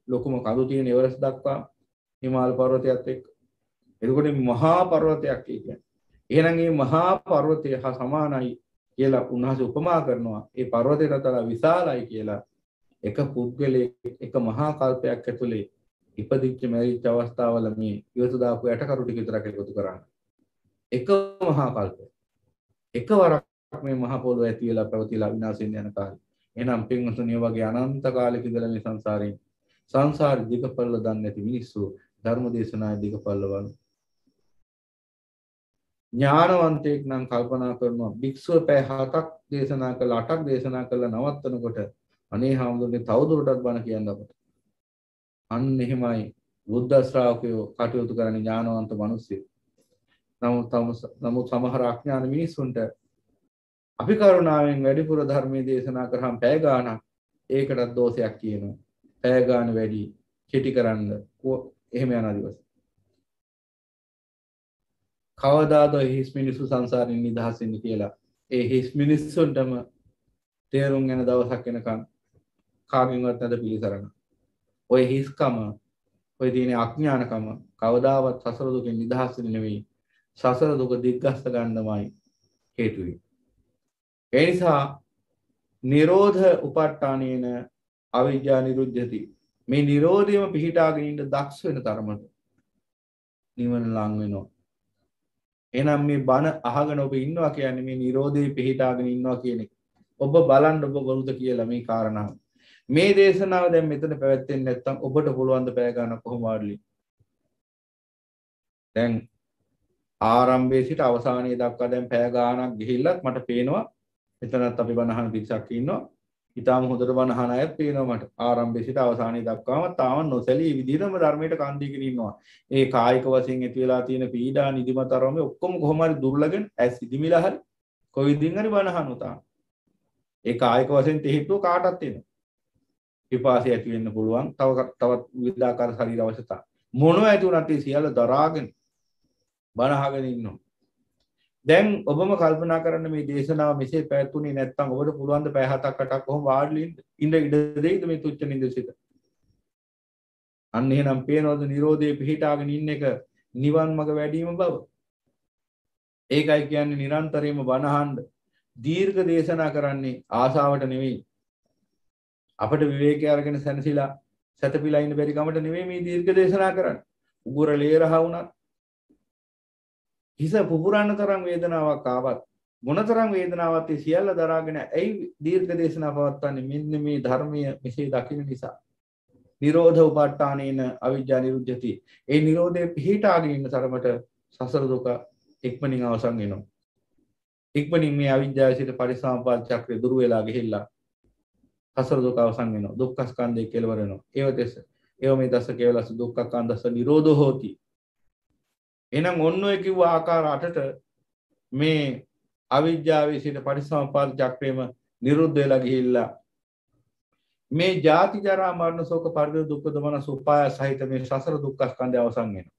ලොකුම කඳු තියෙන එවරස්ට් දක්වා හිමාල පර්වතයත් එක්ක. එතකොට මහා පර්වතයක් කියන්නේ. එහෙනම් මේ මහා පර්වතය හා සමානයි කියලා උන්වහන්සේ උපමා කරනවා. ඒ පර්වතයට වඩා විශාලයි කියලා එක පුද්ගලයෙක් එක මහා කල්පයක් ඇතුලේ ඉපදිච්ච මැරිච්ච අවස්ථාවල මේ ඉවත දාපු යටකරු ටික විතරක් එකතු කරන්න. එක මහා කල්පය. එකවරක් මේ මහ පොළොව ඇති වෙලා පැවතිලා විනාශ වෙන්න යන කාලේ. එහෙනම් පින්වතුනි වගේ අනන්ත කාලෙක ඉඳලා මේ සංසාරේ දිගපල්ල දන්නේ නැති මිනිස්සු ධර්ම දේශනාවේ දිගපල්ල වань. ඥානවන්තයෙක් නම් කල්පනා කරනවා භික්ෂුව පැය 7ක් දේශනා කළා 8ක් දේශනා කළා නවත්තනකොට අනේ හාමුදුරනේ තවදුරටත් බණ කියන්න අපට. අන්න එහෙමයි බුද්ධ ශ්‍රාවකයෝ කටයුතු කරන ඥානවන්ත මිනිස්සු. නමුත් සමහර අඥාන මිනිස්සුන්ට අපි කරුණාවෙන් වැඩිපුර ධර්මයේ දේශනා කරාම පැය ගාණක් ඒකටත් දෝෂයක් කියනවා. පැය ගාණ වැඩි කෙටි කරන්න එහෙම යන දිවස. කවදාද හිස් මිනිස්සු සංසාරයෙන් නිදහස් වෙන්නේ කියලා ඒ හිස් මිනිස්සුන්ටම තේරුම් යන දවසක් එනකන් කාගෙන්වත් නැද පිළිසරණ. ඔය හිස්කම ඔය තියෙන අඥානකම කවදාවත් සසර දුකෙන් නිදහස් වෙන්නේ නෙවෙයි. සසර දුක දිග්ගස්ත ගන්නමයි හේතු වෙන්නේ. ඒ නිසා නිරෝධ උපට්ඨානේන අවිජ්ජා නිරුද්ධති. මේ නිරෝධයම පිහිටාගෙන ඉන්න දක්ෂ වෙන තරමට නිවන ලං වෙනවා. එහෙනම් මේ බණ අහගෙන ඔබ ඉන්නවා කියන්නේ මේ නිරෝධයේ පිහිටාගෙන ඉන්නවා කියන එක. ඔබ බලන්න ඔබ වරුද කියලා මේ කාරණාව. මේ දේශනාව දැන් මෙතන පැවැත්වෙන්නේ නැත්නම් ඔබට පුළුවන් ද පැය ගන්න කොහොම වඩලි. දැන් ආරම්භයේ සිට අවසානයේ දක්වා දැන් පැය ගාණක් ගිහිල්ලත් මට පේනවා එතනත් අපි බණ අහන පිරිසක් ඉන්නවා. ඊටාම හොඳට බණ අහන අයත් පේනවා මට. ආරම්භයේ සිට අවසානයේ දක්වාම තාම නොසැලී විදිහටම ධර්මයට කන් දීගෙන ඉන්නවා. ඒ කායික වශයෙන් ඇති වෙලා තියෙන පීඩා නිදිමත ආරම්භයේ ඔක්කොම කොහොම හරි දුර්ලගෙන ඇස් ඉදිමිලා හරි කොයි විදිහින් හරි බණ අහනවා තාම. ඒ කායික වශයෙන් තෙහිට්ටුව කාටත් එනවා. විපාසය ඇති වෙන්න පුළුවන්. තවත් විවිධාකාර ශරීර අවශ්‍යතා. මොනවා ඇති වුණත් ඒ සියල්ල දරාගෙන බණ අහගෙන ඉන්නවා. දැන් ඔබම කල්පනා කරන්න මේ දේශනාව මෙසේ පැවැත්ුනේ නැත්නම් ඔබට පුළුවන් ද පැය 7ක් 8ක් කොහොම වාඩි ඉඳ ඉඩ දෙයිද මේ තුච්ච නිදසිත? අන්න එහෙනම් පේනවද නිරෝධයේ පිහිටාගෙන ඉන්න එක නිවන් මඟ වැඩිම බව? ඒකයි කියන්නේ නිරන්තරයෙන්ම බණ අහන්න දීර්ඝ දේශනා කරන්නේ ආසාවට නෙවෙයි. අපිට විවේකී අරගෙන සැනසීලා සැතපීලා ඉන්න බැරි කමට නෙවෙයි මේ දීර්ඝ දේශනා කරන්නේ. උගුර ලේරහ වුණත් හිස පුපුරන්න තරම් වේදනාවක් ආවත් මොනතරම් වේදනාවක් ඒ සියල්ල දරාගෙන ඇයි දීර්ඝ දේශනා පවත්වන්නේ? මෙන්න මේ ධර්මයේ මෙසේ දකින්න නිසා. නිරෝධ උපට්ඨානේන අවිජ්ජා නිරුද්ධති. ඒ නිරෝධයේ පිහිටාගෙන ඉන්න තරමට සසර දුක ඉක්මනින් අවසන් වෙනවා. ඉක්මනින් මේ අවිජ්ජාව සිට පරිසම්පාද චක්‍රය දුර වෙලා ගිහිල්ලා සසර දුක අවසන් වෙනවා. දුක්ඛ ස්කන්ධය කෙලවර වෙනවා. ඒව මේ දස කේවලස දුක්ඛ ස්කන්ධස නිරෝධෝ හෝති. එහෙනම් ඔන්න ඔය කිව්ව ආකාර 8ට මේ අවිජ්ජාවේ සිට පරිසම්පාද චක්‍රයම නිරුද්ධ වෙලා ගිහිල්ලා මේ ජාති ජරා මරණ ශෝක පරිදේ දුක්ඛ දමන සුපාය සහිත මේ සසර දුක්ඛ ස්කන්ධය අවසන් වෙනවා.